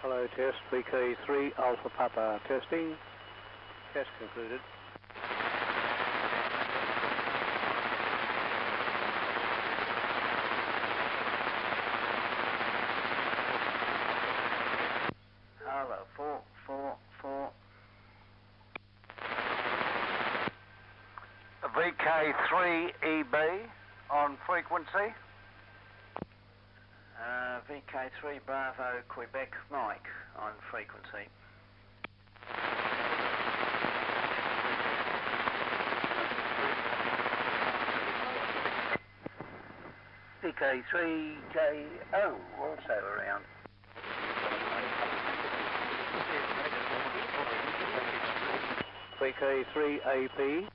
Hello, test VK3 Alpha Papa testing. Test concluded. Hello, 444. VK3EB on frequency. VK3 Bravo Quebec Mike on frequency. VK3KO also around. VK3AP.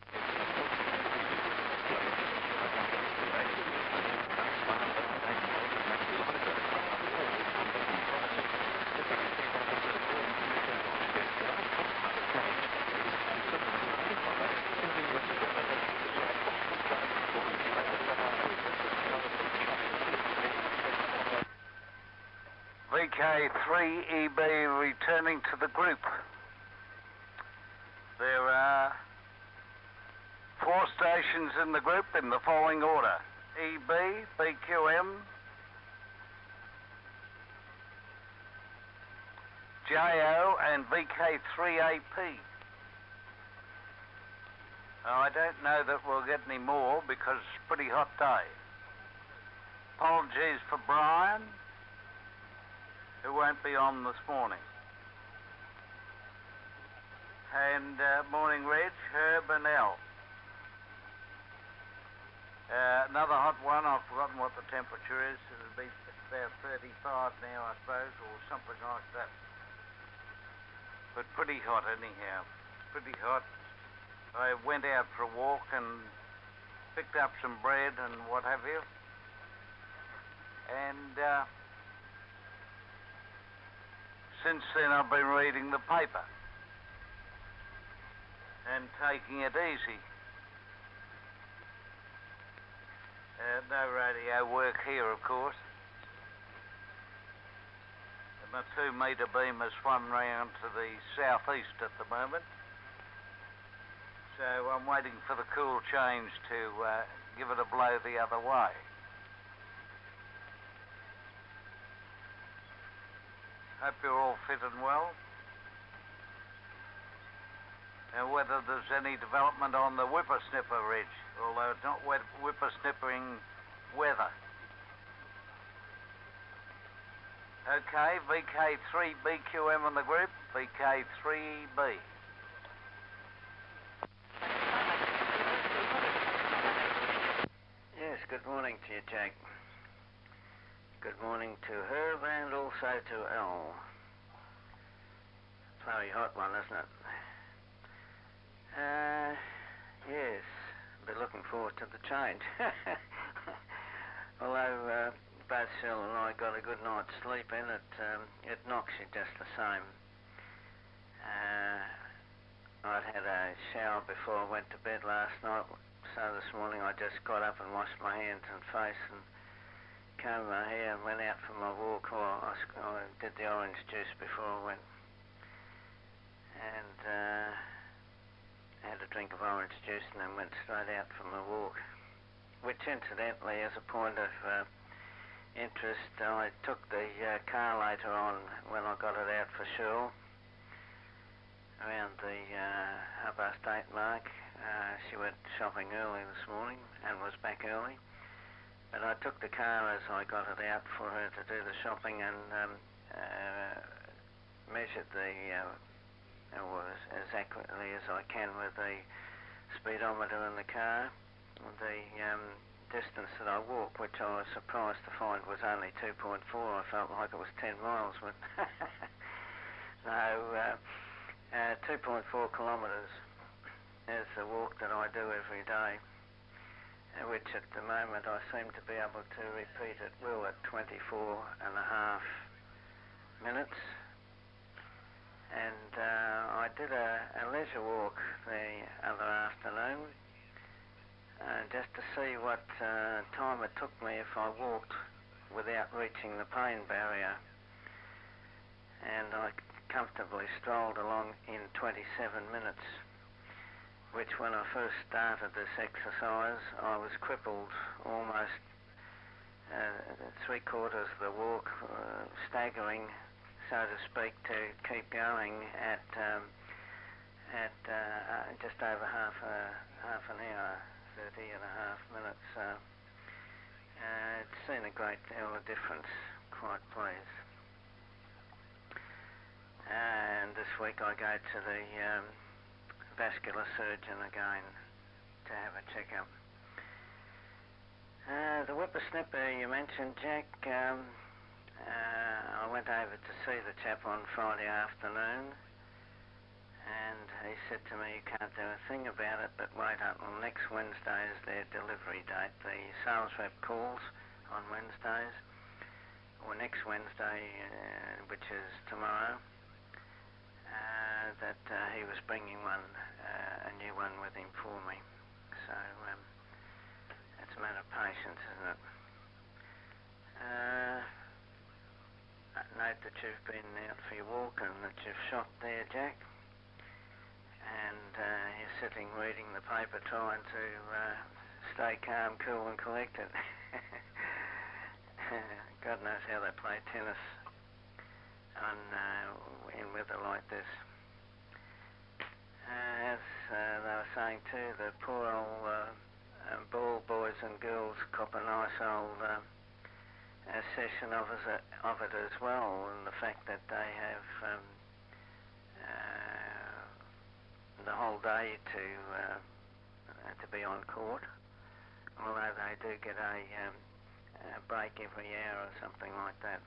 VK3EB returning to the group. There are 4 stations in the group in the following order: EB, BQM, JO and VK3AP. I don't know that we'll get any more because it's a pretty hot day. Apologies for Brian, who won't be on this morning. And morning Reg, Herb and Al. Another hot one, I've forgotten what the temperature is. It'll be about 35 now, I suppose, or something like that. But pretty hot anyhow. Pretty hot. I went out for a walk and picked up some bread and what have you. And since then I've been reading the paper and taking it easy. No radio work here, of course. And my 2-metre beam has swung round to the southeast at the moment. So I'm waiting for the cool change to give it a blow the other way. Hope you're all fit and well. And whether there's any development on the whippersnipper ridge, although it's not whippersnippering weather. Okay, VK3BQM on the group, VK3B. Yes, good morning to you, Jack. Good morning to Herb and also to Al. Very hot one, isn't it? Yes, be looking forward to the change. Although both Shell and I got a good night's sleep in, it knocks you just the same. I'd had a shower before I went to bed last night, so this morning I just got up and washed my hands and face and combed my hair and went out for my walk. I did the orange juice before I went. And had a drink of orange juice and then went straight out for my walk. Which incidentally, as a point of interest, I took the car later on when I got it out for Shell around the 8:30 mark. She went shopping early this morning and was back early. But I took the car as I got it out for her to do the shopping and measured as accurately as I can with the speedometer in the car, the distance that I walked, which I was surprised to find was only 2.4. I felt like it was 10 miles, but no, 2.4 kilometres is the walk that I do every day, which at the moment I seem to be able to repeat at will at 24.5 minutes. And I did a leisure walk the other afternoon just to see what time it took me if I walked without reaching the pain barrier. And and I comfortably strolled along in 27 minutes, which when I first started this exercise, I was crippled almost three-quarters of the walk, staggering, so to speak, to keep going at just over half an hour, 30 and a half minutes. It's seen a great deal of difference, quite pleased. And this week I go to the vascular surgeon again to have a checkup. The whippersnapper you mentioned, Jack, I went over to see the chap on Friday afternoon, and he said to me, you can't do a thing about it, but wait until next Wednesday is their delivery date. The sales rep calls on Wednesdays, or next Wednesday, which is tomorrow, that he was bringing a new one with him for me. So it's a matter of patience, isn't it? Note that you've been out for your walk and that you've shot there, Jack. And you're sitting reading the paper trying to stay calm, cool and collected. God knows how they play tennis in weather like this. As they were saying too, the poor old ball boys and girls cop a nice old session of it as well, and the fact that they have the whole day to be on court, although they do get a break every hour or something like that.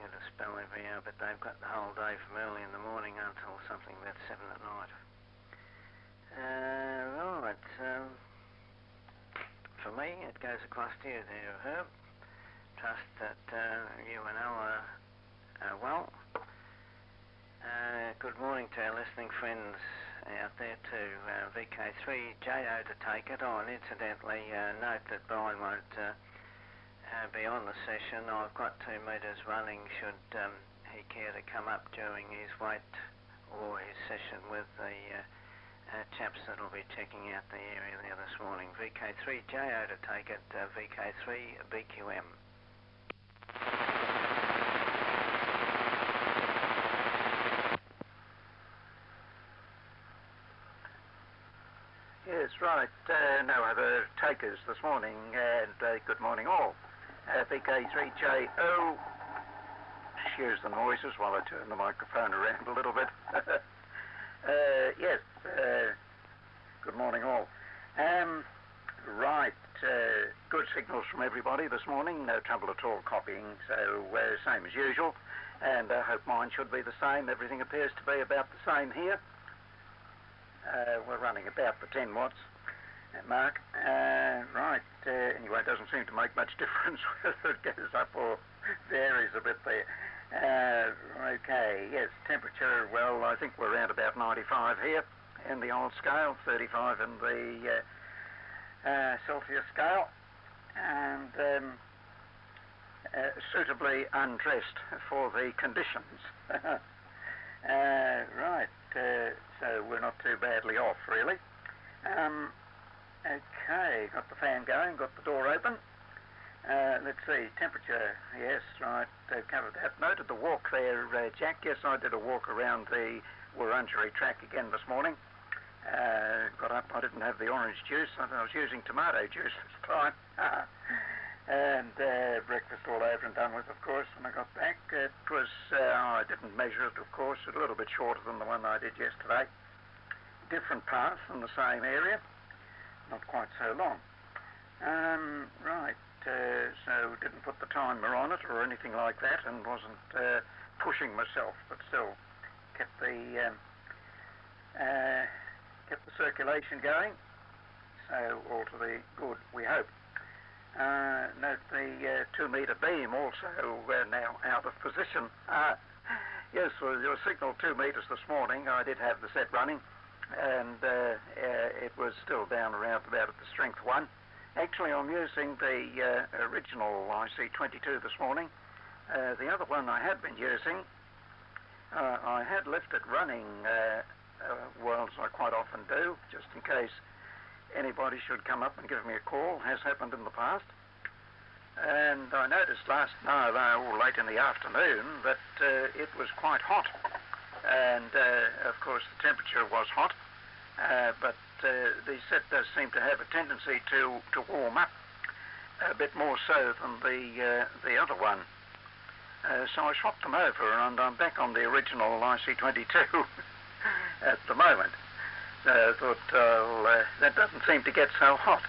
Get a spell every hour, but they've got the whole day from early in the morning until something about 7 at night. Right, for me it goes across to you there, Herb. Trust that you and Al are well. Good morning to our listening friends out there too. VK3JO to take it on. Incidentally, note that Brian won't be on the session. I've got 2 metres running should he care to come up during his wait or his session with the chaps that will be checking out the area there this morning. VK3JO to take it, VK3BQM. Yes, right. No other takers this morning, and good morning all. VK3JO. Excuse the noises while I turn the microphone around a little bit. Yes, good morning all. Right, good signals from everybody this morning, no trouble at all copying, so same as usual, and I hope mine should be the same. Everything appears to be about the same here. We're running about the 10 watts mark. Right, anyway, it doesn't seem to make much difference whether it goes up or varies a bit there. Okay, yes, temperature, well, I think we're around about 95 here in the old scale, 35 in the Celsius scale, and suitably undressed for the conditions. Right, so we're not too badly off, really. Okay, got the fan going, got the door open. Let's see, temperature, yes, right, covered that. Noted the walk there, Jack. Yes, I did a walk around the Wurundjeri track again this morning. Got up, I didn't have the orange juice, I was using tomato juice this time. And breakfast all over and done with, of course, when I got back. It was, I didn't measure it, of course, a little bit shorter than the one I did yesterday. Different path in the same area, not quite so long. Right, so didn't put the timer on it or anything like that, and wasn't pushing myself, but still kept the circulation going, so all to the good, we hope. Note the 2 metre beam also now out of position. Yes, well, your signal 2 metres this morning. I did have the set running, and it was still down around about at the strength 1. Actually, I'm using the original IC22 this morning. The other one I had been using I had left it running well, as I quite often do, just in case anybody should come up and give me a call. Has happened in the past. And I noticed late in the afternoon, that it was quite hot. And, of course, the temperature was hot, but the set does seem to have a tendency to warm up a bit more so than the other one. So I swapped them over, and I'm back on the original IC22 at the moment. I thought, that doesn't seem to get so hot.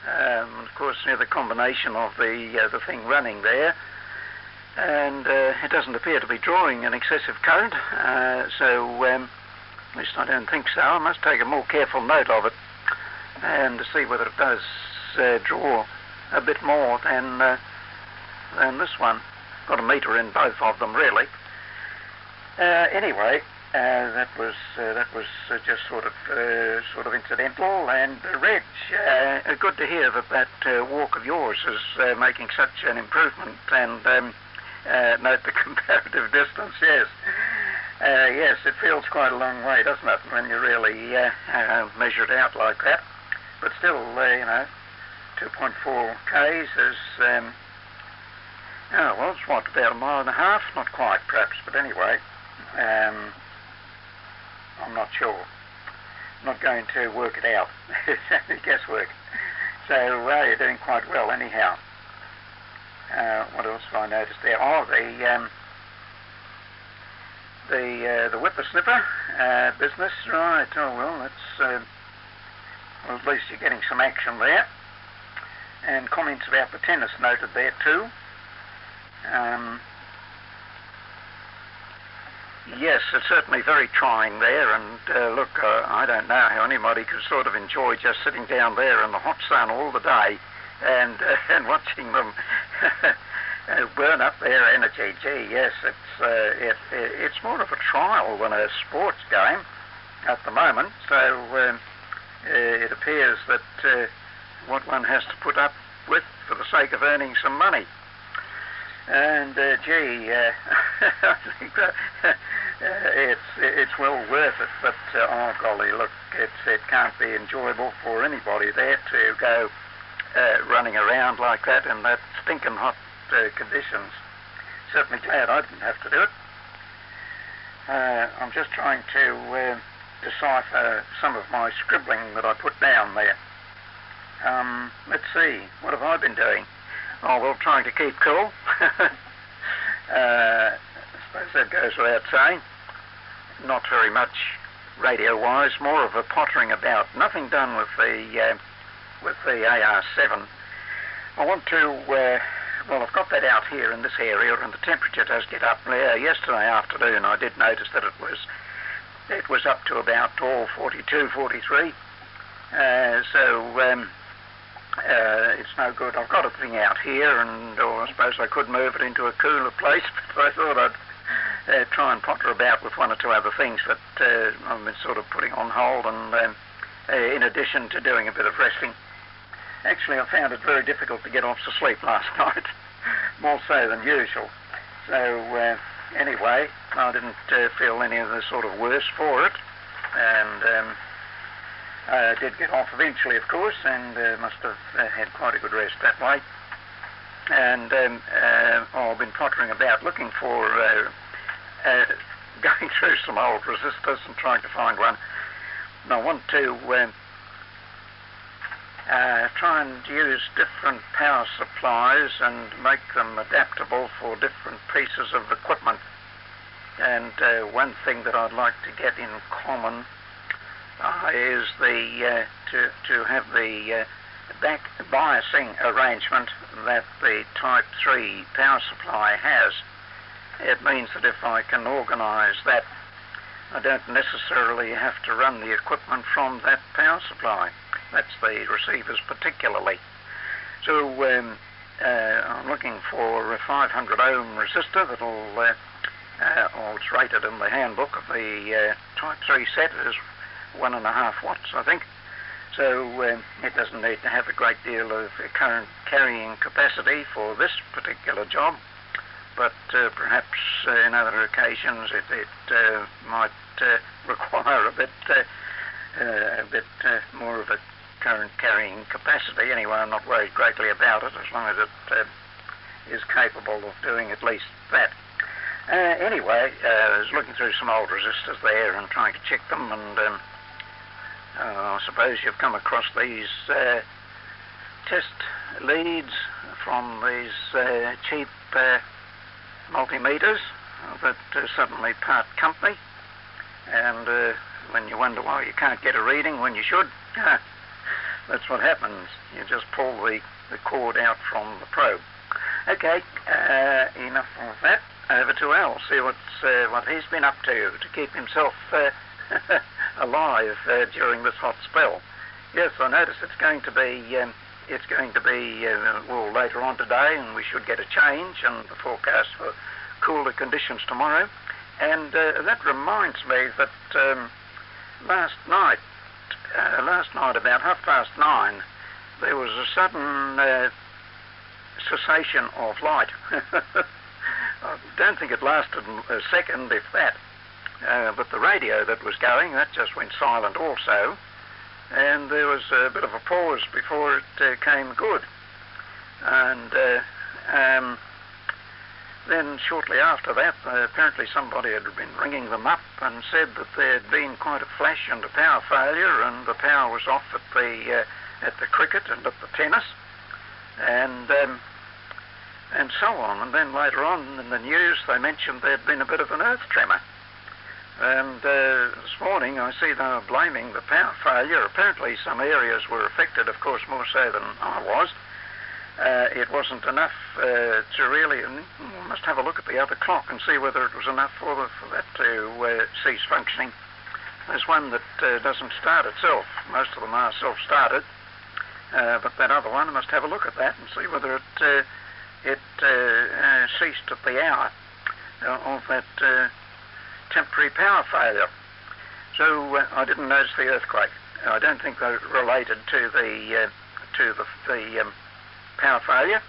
Of course, the combination of the thing running there, and it doesn't appear to be drawing an excessive current, so at least I don't think so. I must take a more careful note of it and to see whether it does draw a bit more than this one. Got a meter in both of them, really. Anyway, that was just sort of incidental. And Reg, good to hear that walk of yours is making such an improvement. And note the comparative distance. Yes, yes, it feels quite a long way, doesn't it, when you really measure it out like that? But still, 2.4 k's is. Well, it's about a mile and a half? Not quite, perhaps, but anyway, I'm not sure. I'm not going to work it out. It's only guesswork. So, you're doing quite well anyhow. What else have I noticed there? Oh, the whippersnipper business, right? Oh, well, that's well, at least you're getting some action there. And comments about the tennis noted there too. Yes, it's certainly very trying there, and look, I don't know how anybody could sort of enjoy just sitting down there in the hot sun all the day and watching them burn up their energy. Gee, yes, it's more of a trial than a sports game at the moment, so it appears that what one has to put up with for the sake of earning some money. And I think that it's well worth it. But oh golly, look, it can't be enjoyable for anybody there to go running around like that in that stinking hot conditions. Certainly glad I didn't have to do it. I'm just trying to decipher some of my scribbling that I put down there. Let's see, what have I been doing? Oh, well, trying to keep cool. I suppose that goes without saying. Not very much radio-wise, more of a pottering about. Nothing done with the AR7. I want to, well, I've got that out here in this area, and the temperature does get up. Yesterday afternoon, I did notice that it was up to about 42, 43. It's no good. I've got a thing out here, and I suppose I could move it into a cooler place, but I thought I'd try and potter about with one or two other things that I've been sort of putting on hold, and in addition to doing a bit of resting. Actually, I found it very difficult to get off to sleep last night, more so than usual. So anyway, I didn't feel any of the sort of worse for it, and I did get off eventually, of course, and must have had quite a good rest that way. And I've been pottering about looking for, going through some old resistors and trying to find one. And I want to try and use different power supplies and make them adaptable for different pieces of equipment. And one thing that I'd like to get in common is to have the back biasing arrangement that the Type 3 power supply has. It means that if I can organise that, I don't necessarily have to run the equipment from that power supply. That's the receivers particularly. So I'm looking for a 500 ohm resistor that'll, it's rated in the handbook of the Type 3 set as 1.5 watts, I think. So it doesn't need to have a great deal of current carrying capacity for this particular job. but perhaps in other occasions it might require a bit more of a current carrying capacity. Anyway, I'm not worried greatly about it as long as it is capable of doing at least that. Anyway, I was looking through some old resistors there and trying to check them, and I suppose you've come across these test leads from these cheap multimeters that suddenly part company, and when you wonder why you can't get a reading when you should, that's what happens. You just pull the cord out from the probe. Okay, enough of that. Over to Al, see what he's been up to keep himself alive during this hot spell. Yes, I notice it's going to be well, later on today, and we should get a change and the forecast for cooler conditions tomorrow. And that reminds me that last night about 9:30, there was a sudden cessation of light. I don't think it lasted a second, if that. But the radio that was going, that just went silent also. And there was a bit of a pause before it came good. And then shortly after that, apparently somebody had been ringing them up and said that there had been quite a flash and a power failure, and the power was off at the cricket and at the tennis. And so on. And then later on in the news they mentioned there'd been a bit of an earth tremor. And this morning I see they were blaming the power failure. Apparently some areas were affected, of course more so than I was. It wasn't enough to really... We must have a look at the other clock and see whether it was enough for that to cease functioning. There's one that doesn't start itself. Most of them are self-started. But that other one, I must have a look at that and see whether it ceased at the hour of that temporary power failure. So I didn't notice the earthquake. I don't think they're related to the power failure.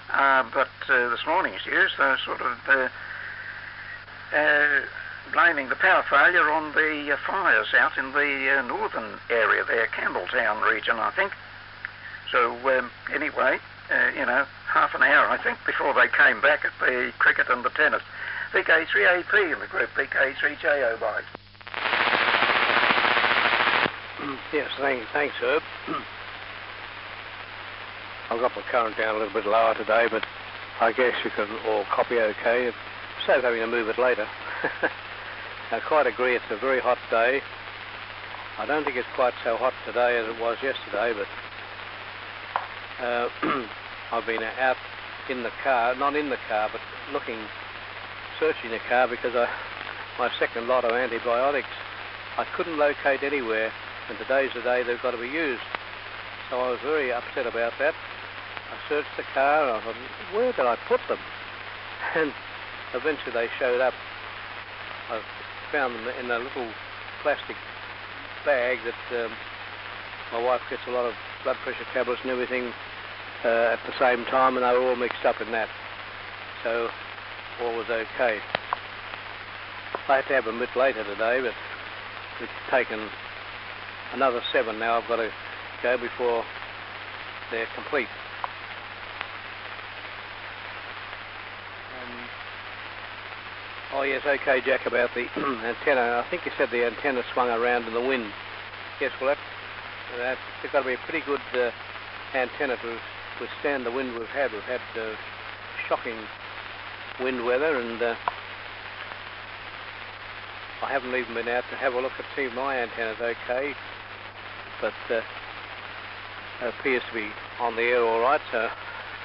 But this morning's news, they're sort of blaming the power failure on the fires out in the northern area there, Campbelltown region, I think. So anyway, half an hour, I think, before they came back at the cricket and the tennis. VK3AP in the group, VK3JO by. Yes, thanks, Herb. I've got my current down a little bit lower today, but I guess you can all copy okay. Save having to move it later. I quite agree, it's a very hot day. I don't think it's quite so hot today as it was yesterday, but I've been out in the car, not in the car, but searching the car because my second lot of antibiotics I couldn't locate anywhere, and today's the day they've got to be used. So I was very upset about that. I searched the car and I thought, where did I put them? And eventually they showed up. I found them in a little plastic bag that my wife gets a lot of blood pressure tablets and everything at the same time, and they were all mixed up in that. So all was okay. I had to have them a bit later today, but it's taken another 7 now. I've got to go before they're complete. Oh yes, okay, Jack, about the antenna. I think you said the antenna swung around in the wind. Yes, well, it's got to be a pretty good antenna to withstand the wind we've had. We've had shocking wind weather, and I haven't even been out to have a look and see if my antenna's okay, but it appears to be on the air all right, so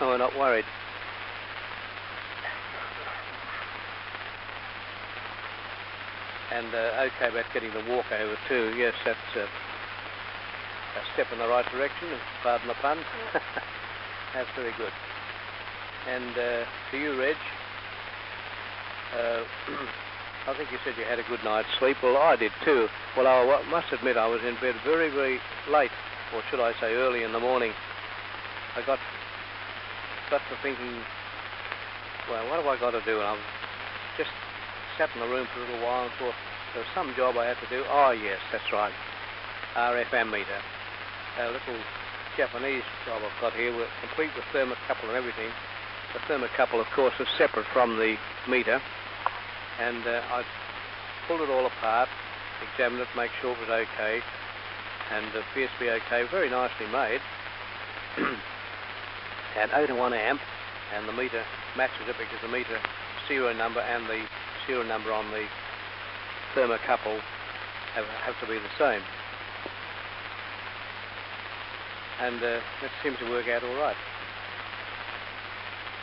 we're not worried. And okay about getting the walk over too. Yes, that's a step in the right direction, pardon the pun. That's very good. And to you, Reg, I think you said you had a good night's sleep. Well, I did too. Well, I must admit I was in bed very, very late, or should I say early in the morning. I got to thinking well, what have I got to do? And I've just sat in the room for a little while and thought there was some job I had to do. Oh, yes, that's right. RFM meter. A little Japanese job I've got here, complete with thermocouple and everything. The thermocouple, of course, is separate from the meter. And I pulled it all apart, examined it, make sure it was okay. And it appears to be okay. Very nicely made. And 0 to 1 amp. And the meter matches it because the meter serial number and the serial number on the thermocouple have to be the same. And that seems to work out all right.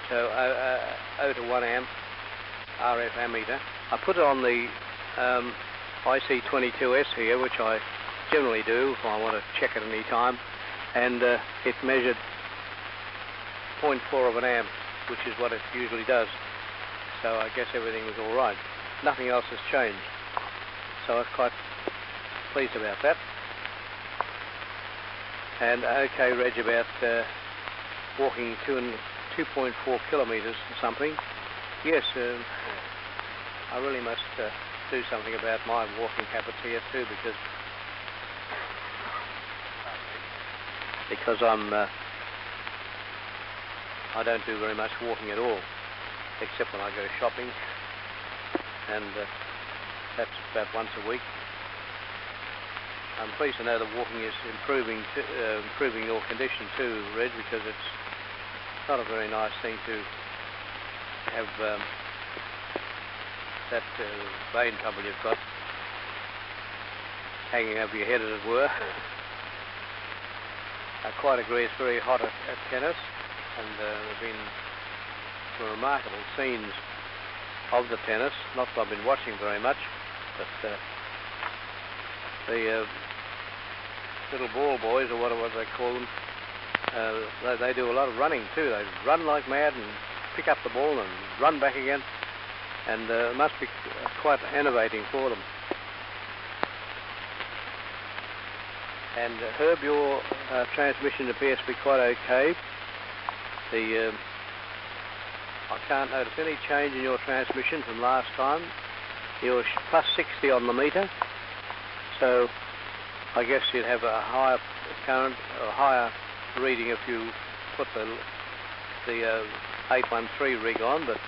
So 0 to 1 amp RF ammeter. I put it on the IC22S here, which I generally do if I want to check at any time, and it measured 0.4 of an amp, which is what it usually does. So I guess everything was all right. Nothing else has changed. So I was quite pleased about that. And okay, Reg, about walking 2.4 kilometres or something. Yes, I really must do something about my walking habits here too, because I don't do very much walking at all, except when I go shopping, and that's about once a week. I'm pleased to know that walking is improving your condition too, Reg, because it's not a very nice thing to have that vein trouble you've got hanging over your head, as it were. I quite agree it's very hot at tennis, and there have been some remarkable scenes of the tennis. Not that I've been watching very much, but the little ball boys, or whatever they call them, they do a lot of running too. They run like mad and pick up the ball and run back again, and it must be quite enervating for them. And Herb, your transmission appears to be quite okay. I can't notice any change in your transmission from last time. You're plus 60 on the meter, so I guess you'd have a higher current, or higher reading if you put the 813 rig on, but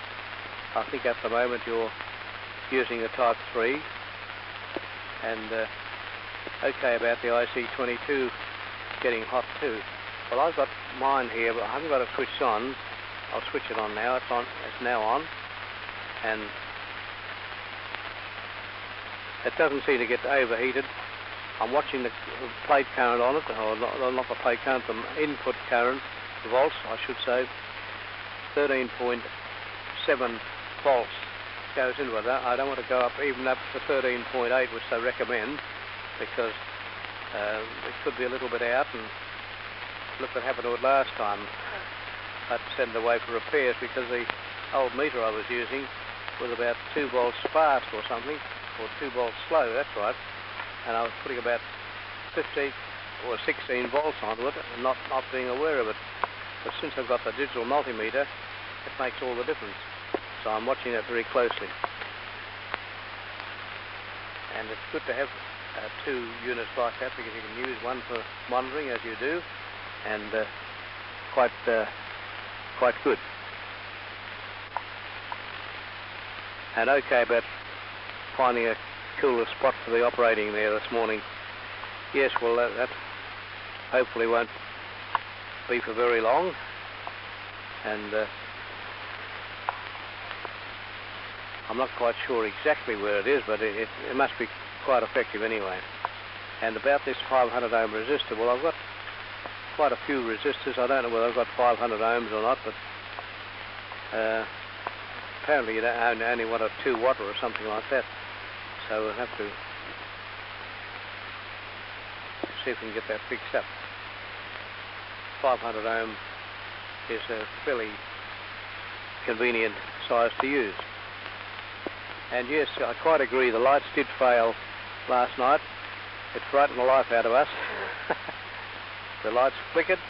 I think at the moment you're using a Type 3, and okay about the IC22 getting hot too. Well, I've got mine here, but I haven't got it switched on. I'll switch it on now. It's on. It's now on, and it doesn't seem to get overheated. I'm watching the plate current on it, or not the plate current, the input current, the volts, I should say. 13.7 volts goes into it. I don't want to go up even up to 13.8, which they recommend, because it could be a little bit out, and look what happened to it last time. I had to send it away for repairs because the old meter I was using was about 2 volts fast or something, or 2 volts slow, that's right. And I was putting about 15 or 16 volts onto it and not being aware of it. But since I've got the digital multimeter, it makes all the difference. So I'm watching it very closely. And it's good to have 2 units like that, because you can use one for monitoring, as you do, and quite good. And okay about finding a cooler spot for the operating there this morning. Yes, well, that hopefully won't be for very long, and I'm not quite sure exactly where it is, but it must be quite effective anyway. And about this 500 ohm resistor, well, I've got quite a few resistors. I don't know whether I've got 500 ohms or not, but apparently you only want a 2 watt or something like that. So we'll have to see if we can get that fixed up. 500 ohm is a fairly convenient size to use. And yes, I quite agree, the lights did fail last night. It frightened the life out of us. The lights flickered,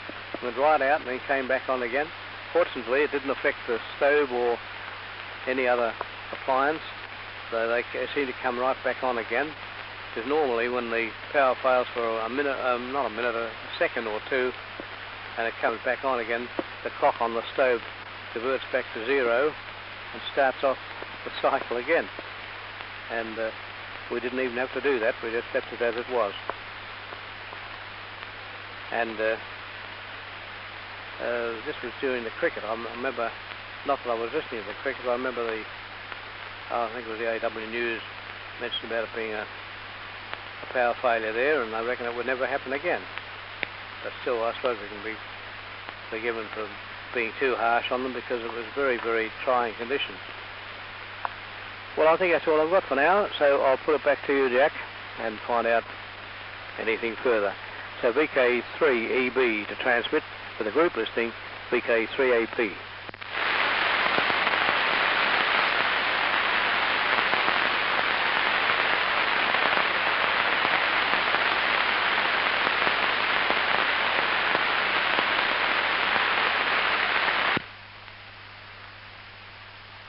went right out, and then came back on again. Fortunately, it didn't affect the stove or any other appliance, so they seem to come right back on again. Because normally when the power fails for a minute, not a minute, a second or two, and it comes back on again, the clock on the stove diverts back to zero and starts off the cycle again. And we didn't even have to do that, we just left it as it was. And this was during the cricket. I remember, not that I was listening to the cricket, but I remember I think it was the AW News mentioned about it being a power failure there, and I reckon it would never happen again. But still, I suppose we can be forgiven for being too harsh on them, because it was very, very trying conditions. Well, I think that's all I've got for now, so I'll put it back to you, Jack, and find out anything further. So VK3EB to transmit, for the group listening, VK3AP.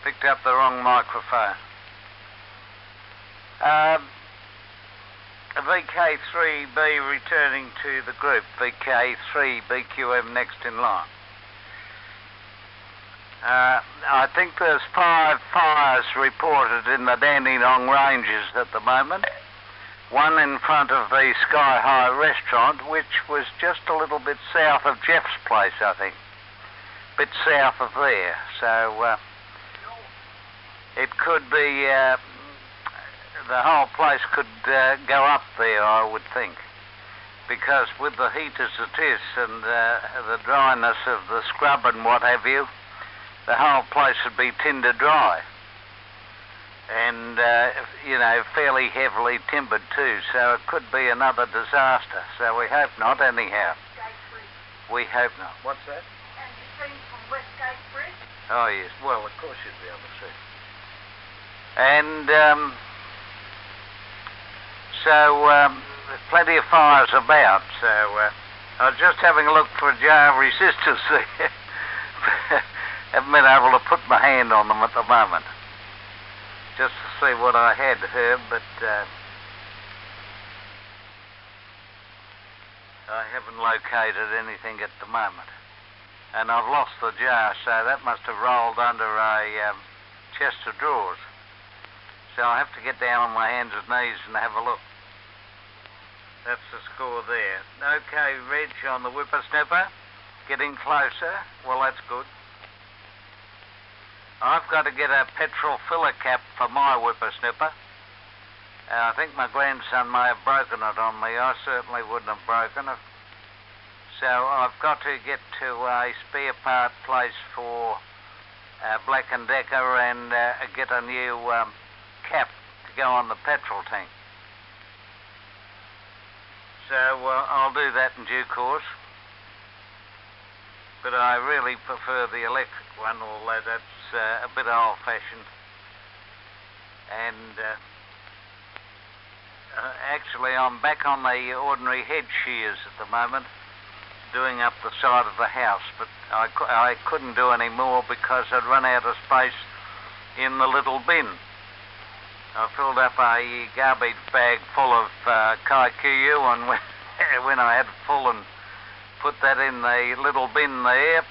Picked up the wrong microphone. VK3B returning to the group, VK3BQM next in line. I think there's 5 fires reported in the Dandenong Ranges at the moment. One in front of the Sky High restaurant, which was just a little bit south of Jeff's place, I think. Bit south of there, so it could be, the whole place could go up there, I would think. Because with the heat as it is and the dryness of the scrub and what have you, the whole place would be tinder dry. And, you know, fairly heavily timbered too, so it could be another disaster. So we hope not, anyhow. We hope not. What's that? And you stream from Westgate Bridge? Oh, yes. Well, of course you'd be able to see. And so plenty of fires about. So I was just having a look for a jar of resistors there. Haven't been able to put my hand on them at the moment, just to see what I had, Herb, but I haven't located anything at the moment. And I've lost the jar, so that must have rolled under a chest of drawers. So I have to get down on my hands and knees and have a look. That's the score there. Okay, Reg on the whippersnapper. Getting closer. Well, that's good. I've got to get a petrol filler cap for my whippersnapper. I think my grandson may have broken it on me. I certainly wouldn't have broken it. So I've got to get to a spare part place for Black & Decker and get a new cap to go on the petrol tank. So I'll do that in due course. But I really prefer the electric one, although that's a bit old-fashioned. And actually I'm back on the ordinary head shears at the moment, doing up the side of the house, but I couldn't do any more because I'd run out of space in the little bin. I filled up a garbage bag full of kikuyu, and when I had it full and put that in the little bin there,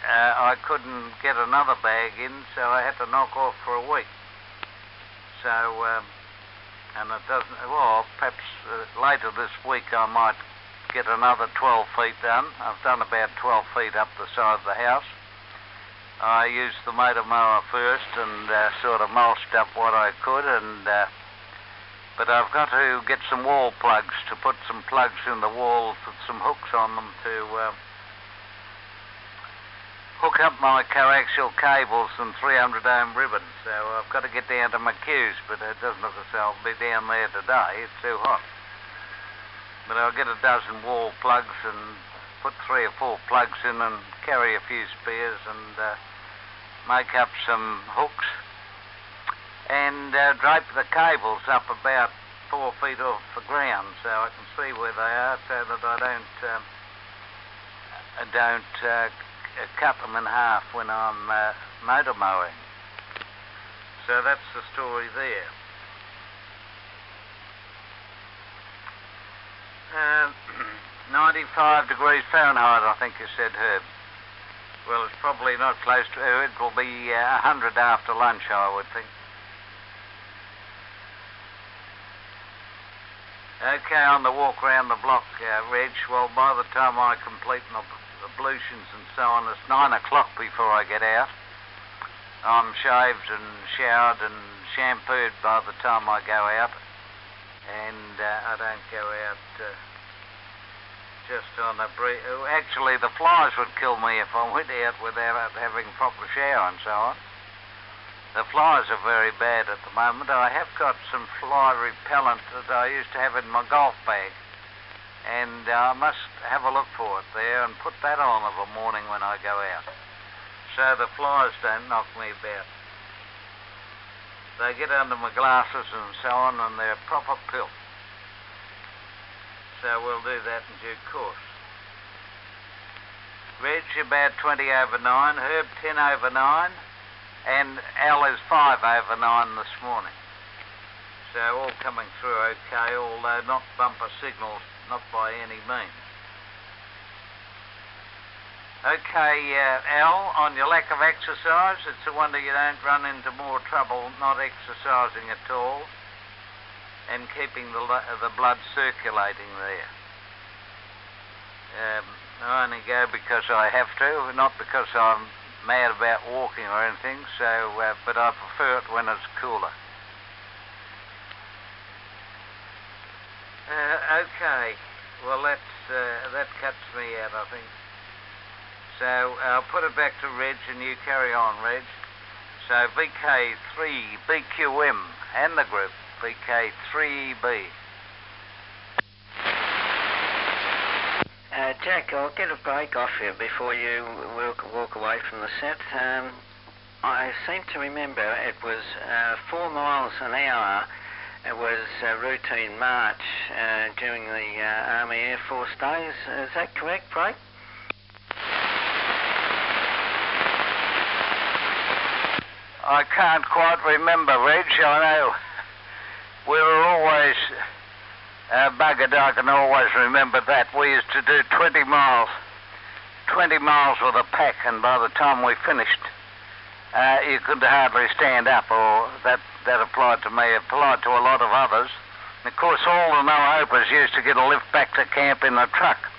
I couldn't get another bag in, so I had to knock off for a week. So, and it doesn't, well, perhaps later this week I might get another 12 feet done. I've done about 12 feet up the side of the house. I used the motor mower first and sort of mulched up what I could, and but I've got to get some wall plugs, to put some plugs in the walls with some hooks on them to hook up my coaxial cables and 300 ohm ribbons. So I've got to get down to McHugh's, but it doesn't look as though I'll be down there today. It's too hot. But I'll get a dozen wall plugs and put 3 or 4 plugs in and carry a few spares and make up some hooks and drape the cables up about 4 feet off the ground so I can see where they are, so that I don't cut them in half when I'm motor mowing. So that's the story there. 95 degrees Fahrenheit, I think you said, Herb. Well, it's probably not close to it. It will be 100 after lunch, I would think. Okay, on the walk around the block, Reg, well, by the time I complete my ablutions and so on, it's 9 o'clock before I get out. I'm shaved and showered and shampooed by the time I go out. And I don't go out just on a breeze. Actually, the flies would kill me if I went out without having a proper shower and so on. The flies are very bad at the moment. I have got some fly repellent that I used to have in my golf bag. And I must have a look for it there and put that on of a morning when I go out. So the flies don't knock me about. They get under my glasses and so on, and they're a proper pill. So we'll do that in due course. Reg about 20 over 9, Herb 10 over 9, and Al is 5 over 9 this morning. So all coming through okay, although not bumper signals, not by any means. Okay, Al, on your lack of exercise, it's a wonder you don't run into more trouble not exercising at all and keeping the blood circulating there. I only go because I have to, not because I'm mad about walking or anything, so, but I prefer it when it's cooler. Okay, well that cuts me out, I think. So I'll put it back to Reg and you carry on, Reg. So VK3, BQM and the group, VK3B. Jack, I'll get a break off you before you walk away from the set. I seem to remember it was 4 miles an hour. It was a routine march during the Army Air Force days. Is that correct, Blake? I can't quite remember, Reg. I know we were always buggered. I can always remember that. We used to do 20 miles with a pack, and by the time we finished, you could hardly stand up, or that applied to me. It applied to a lot of others. And of course, all the no-hopers used to get a lift back to camp in a truck.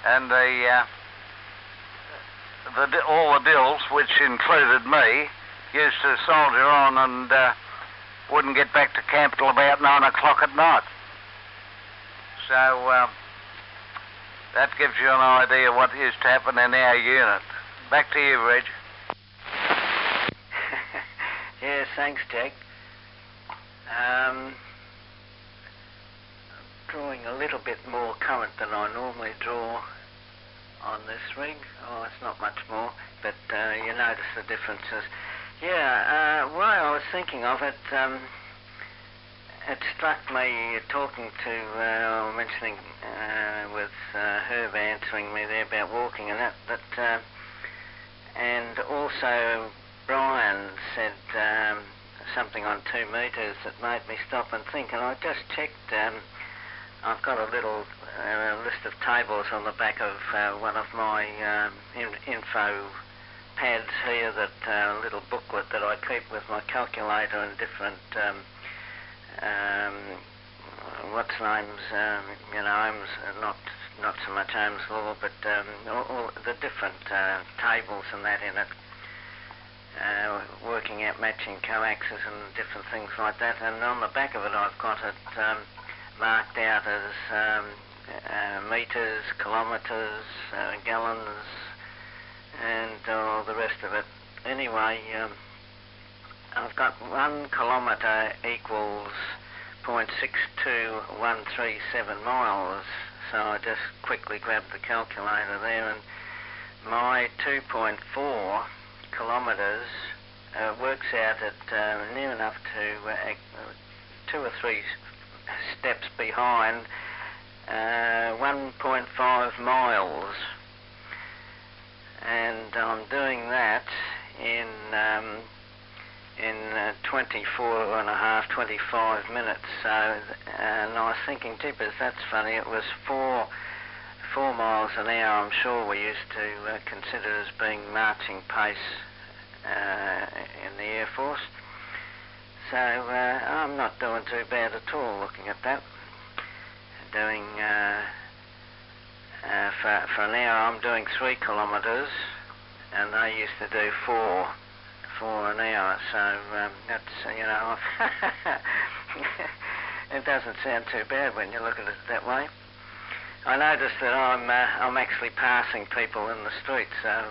And all the dills, which included me, used to soldier on and wouldn't get back to camp till about 9 o'clock at night. So that gives you an idea of what used to happen in our unit. Back to you, Reg. Yes, thanks, Jack. Drawing a little bit more current than I normally draw on this rig. Oh, it's not much more, but you notice the differences. Yeah, while I was thinking of it, it struck me talking to, mentioning with Herb answering me there about walking and that and also Brian said something on 2 meters that made me stop and think, and I just checked. I've got a little list of tables on the back of one of my info pads here, that little booklet that I keep with my calculator and different what's names, Ohms, not so much Ohm's law, but all the different tables and that in it, working out matching coaxes and different things like that. And on the back of it, I've got it marked out as meters, kilometres, gallons, and all the rest of it. Anyway, I've got 1 kilometre equals 0.62137 miles, so I just quickly grabbed the calculator there, and my 2.4 kilometres works out at near enough to 2 or 3 steps behind 1.5 miles, and I'm doing that in 24 and a half, 25 minutes. So, and I was thinking, jeepers, that's funny. It was 4 miles an hour. I'm sure we used to consider as being marching pace in the Air Force. So I'm not doing too bad at all looking at that. Doing, for an hour I'm doing 3 kilometres, and they used to do 4 an hour, so that's, you know, it doesn't sound too bad when you look at it that way. I noticed that I'm actually passing people in the street, so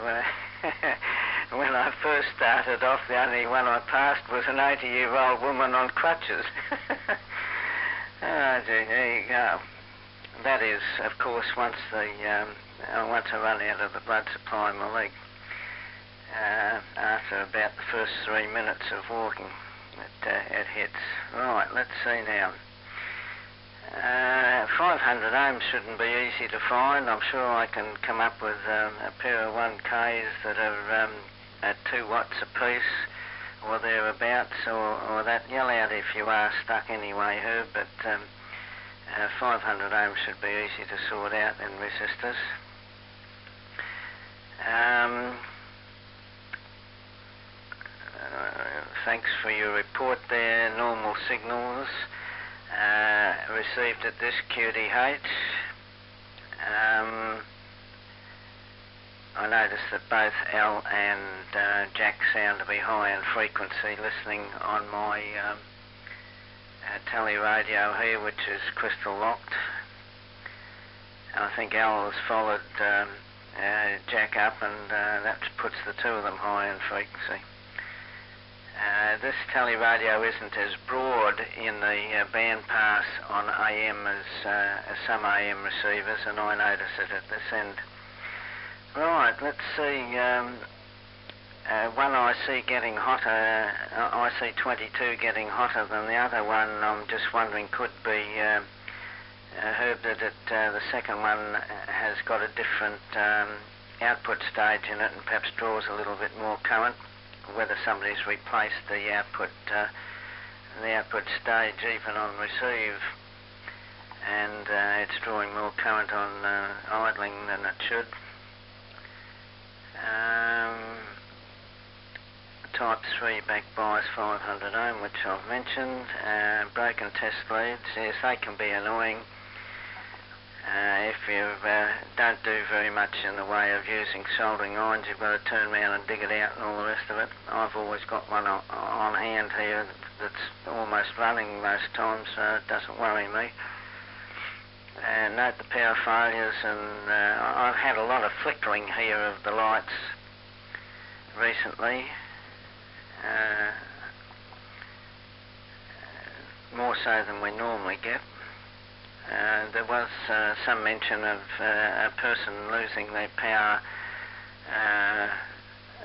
when I first started off, the only one I passed was an 80-year-old woman on crutches. Oh, gee, there you go. That is, of course, once I run out of the blood supply in my leg. After about the first 3 minutes of walking, it hits. Right, let's see now. 500 ohms shouldn't be easy to find. I'm sure I can come up with a pair of 1Ks that are at 2 watts apiece or thereabouts, or that. Yell out if you are stuck anyway, Herb, but 500 ohms should be easy to sort out in resistors. Thanks for your report there. Normal signals received at this QDH. I noticed that both Al and Jack sound to be high in frequency listening on my tele radio here, which is crystal locked. I think Al has followed Jack up, and that puts the 2 of them high in frequency. This teleradio isn't as broad in the band pass on AM as some AM receivers, and I notice it at this end. Right, let's see. One I see getting hotter, I see 22 getting hotter than the other one. I'm just wondering, could be Herb, that the second one has got a different output stage in it and perhaps draws a little bit more current. Whether somebody's replaced the output stage even on receive, and it's drawing more current on idling than it should. Type 3 back bias 500 ohm, which I've mentioned. Broken test leads, yes, they can be annoying. If you don't do very much in the way of using soldering irons, you've got to turn around and dig it out and all the rest of it. I've always got one on hand here that's almost running most times, so it doesn't worry me. Note the power failures, and I've had a lot of flickering here of the lights recently. More so than we normally get. There was some mention of a person losing their power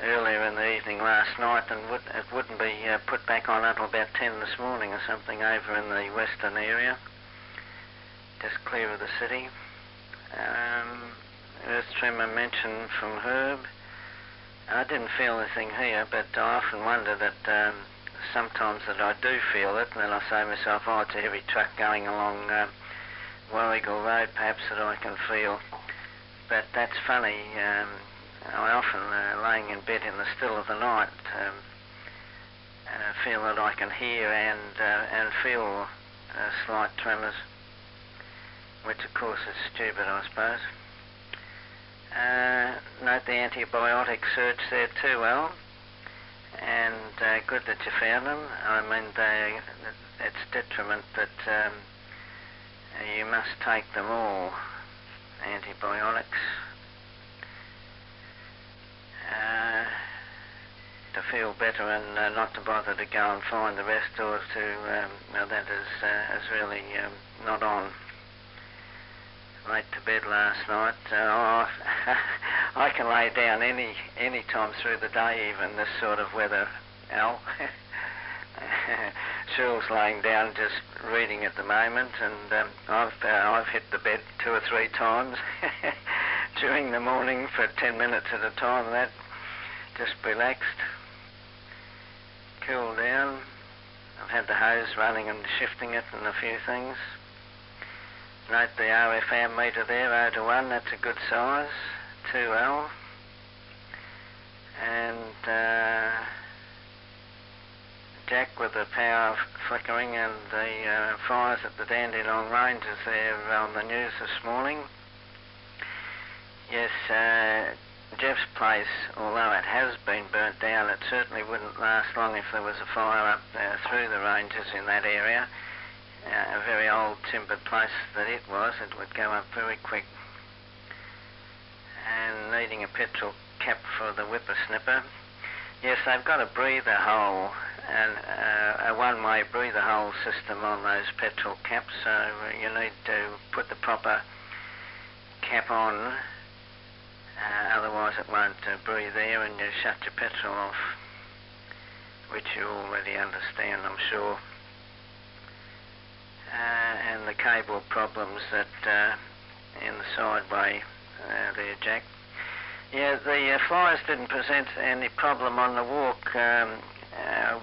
earlier in the evening last night, and it wouldn't be put back on until about 10 this morning or something over in the western area, just clear of the city. Earth tremor mentioned from Herb. I didn't feel anything here, but I often wonder that sometimes that I do feel it, and then I say to myself, oh, it's a heavy truck going along Warrigal Road, perhaps, that I can feel. But that's funny. I often, laying in bed in the still of the night, feel that I can hear and feel slight tremors, which of course is stupid, I suppose. Note the antibiotic search there too, Al, and good that you found them. I mean, it's detriment that you must take them all, antibiotics, to feel better and not to bother to go and find the rest, or to, that is really not on. Late to bed last night. I can lay down any time through the day, even this sort of weather, Al. Cheryl's laying down just reading at the moment, and I've hit the bed 2 or 3 times during the morning for 10 minutes at a time. That just relaxed. cooled down. I've had the hose running and shifting it and a few things. Note the RFM meter there, 0 to 1, that's a good size, 2L. And jack with the power flickering, and the fires at the Dandenong Ranges there on the news this morning. Yes, Jeff's place, although it has been burnt down, it certainly wouldn't last long if there was a fire up through the ranges in that area. A very old timbered place that it was, it would go up very quick. And needing a petrol cap for the whippersnipper. Yes, they've got a breather hole, and a one-way breather hole system on those petrol caps, so you need to put the proper cap on, otherwise it won't breathe air and you shut your petrol off, which you already understand, I'm sure. And the cable problems that in the sideway there, Jack. Yeah, the fires didn't present any problem on the walk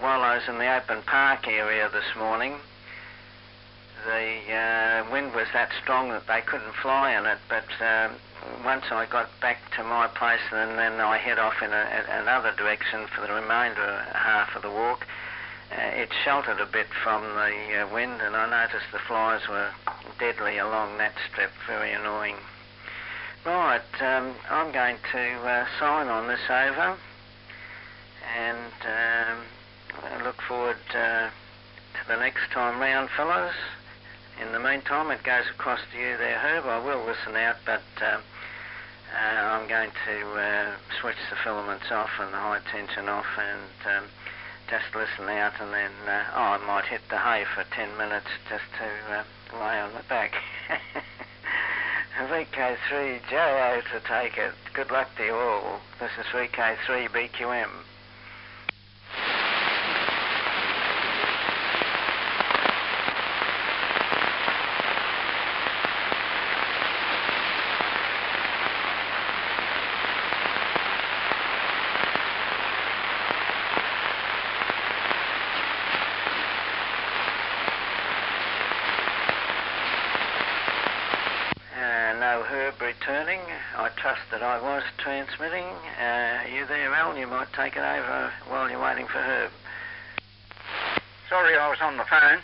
while I was in the open park area this morning. The wind was that strong that they couldn't fly in it, but once I got back to my place and then I head off in another direction for the remainder half of the walk, it sheltered a bit from the wind, and I noticed the flies were deadly along that strip, very annoying. Right, I'm going to sign on this over, and I look forward to the next time round, fellas. In the meantime, it goes across to you there, Herb. I will listen out, but I'm going to switch the filaments off and the high tension off, and just listen out, and then I might hit the hay for 10 minutes just to lay on the back. VK3 JO to take it. Good luck to you all. This is VK3 BQM. No Herb returning. I trust that I was transmitting. You there, Al? You might take it over while you're waiting for Herb. Sorry, I was on the phone.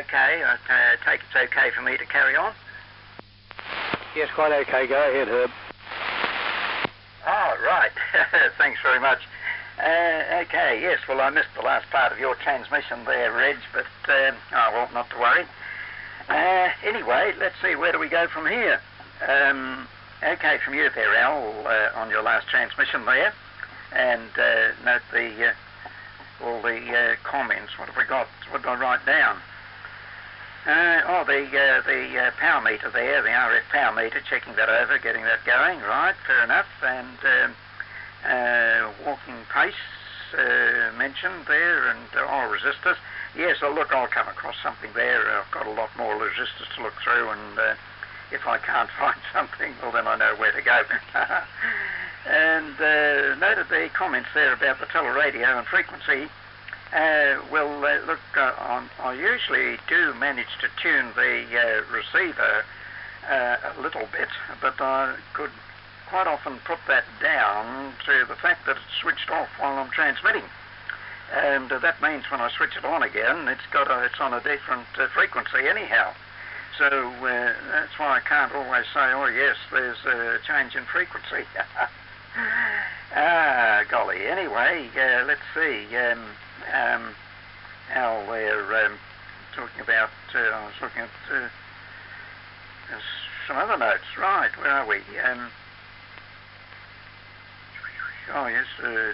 Okay, I take it's okay for me to carry on? Yes, quite okay. Go ahead, Herb. Oh, right. Thanks very much. Okay, yes, well, I missed the last part of your transmission there, Reg, but, well, not to worry. Anyway, let's see, where do we go from here? Okay, from you there, Al, on your last transmission there, and note all the comments. What have we got? What did I write down? The power meter there, the RF power meter, checking that over, getting that going, right, fair enough, and walking pace mentioned there, and oil resistors. Yes, I'll come across something there. I've got a lot more resistors to look through, and if I can't find something, well, then I know where to go. And noted the comments there about the teleradio and frequency. Look, I usually do manage to tune the receiver a little bit, but I could quite often put that down to the fact that it's switched off while I'm transmitting. And that means when I switch it on again, it's on a different frequency anyhow. So that's why I can't always say, oh yes, there's a change in frequency. Golly. Anyway, let's see. Al there talking about, I was looking at some other notes. Right, where are we? Oh yes,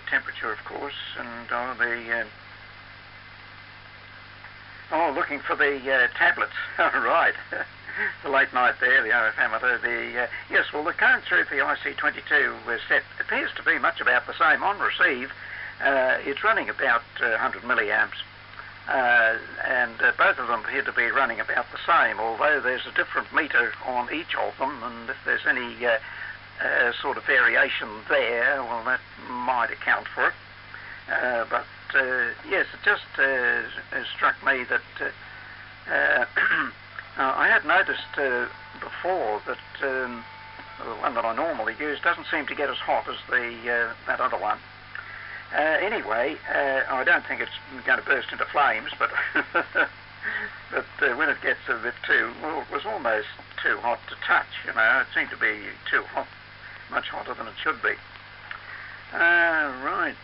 temperature, of course, and looking for the tablets. Right, the late night there, the RF ammeter. Yes, well, the current through the IC22 set appears to be much about the same on receive. It's running about 100 milliamps, and both of them appear to be running about the same. Although there's a different meter on each of them, and if there's any sort of variation there, well, that might account for it. But yes, it just struck me that I had noticed before that the one that I normally use doesn't seem to get as hot as that other one. Anyway, I don't think it's going to burst into flames, but but when it gets a bit it was almost too hot to touch, you know. It seemed to be too hot, much hotter than it should be. Right.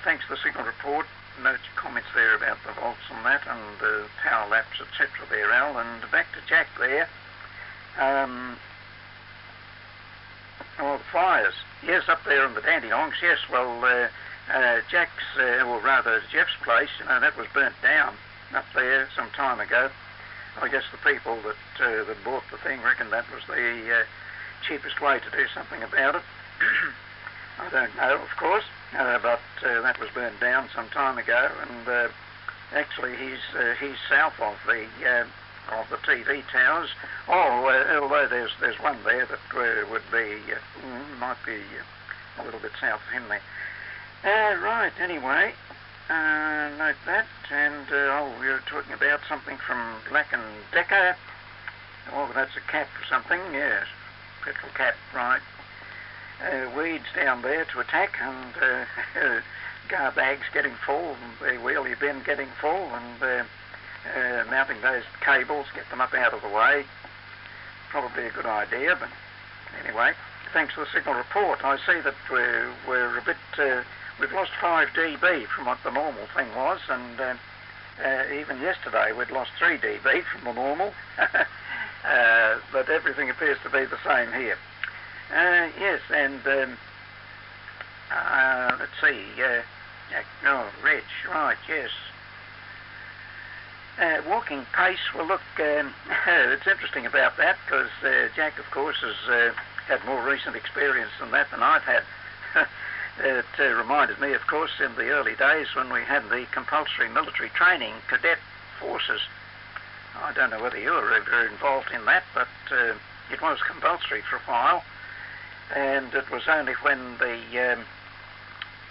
Thanks for the signal report. Note your comments there about the volts and that, and power laps, etc. there, Al. And back to Jack there. The fires. Yes, up there in the Dandenongs. Yes, well, Jack's, or rather Jeff's place, that was burnt down up there some time ago. I guess the people that bought the thing reckoned that was the cheapest way to do something about it. I don't know, of course, but that was burned down some time ago, and actually he's south of the TV towers. Although there's one there that would be might be a little bit south of him there. Right. Anyway, note that, and we were talking about something from Black and Decker. Oh, that's a cap or something. Yes, petrol cap, right. Weeds down there to attack, and gar bags getting full, and the wheelie bin getting full, and mounting those cables, get them up out of the way. Probably a good idea, but anyway, thanks for the signal report. I see that we're a bit, we've lost 5 dB from what the normal thing was, and even yesterday we'd lost 3 dB from the normal, but everything appears to be the same here. Yes, and let's see, Reg, right, yes. Walking pace, well look, it's interesting about that, because Jack, of course, has had more recent experience than that than I've had. It reminded me, of course, in the early days when we had the compulsory military training cadet forces. I don't know whether you were ever involved in that, but it was compulsory for a while. And it was only when the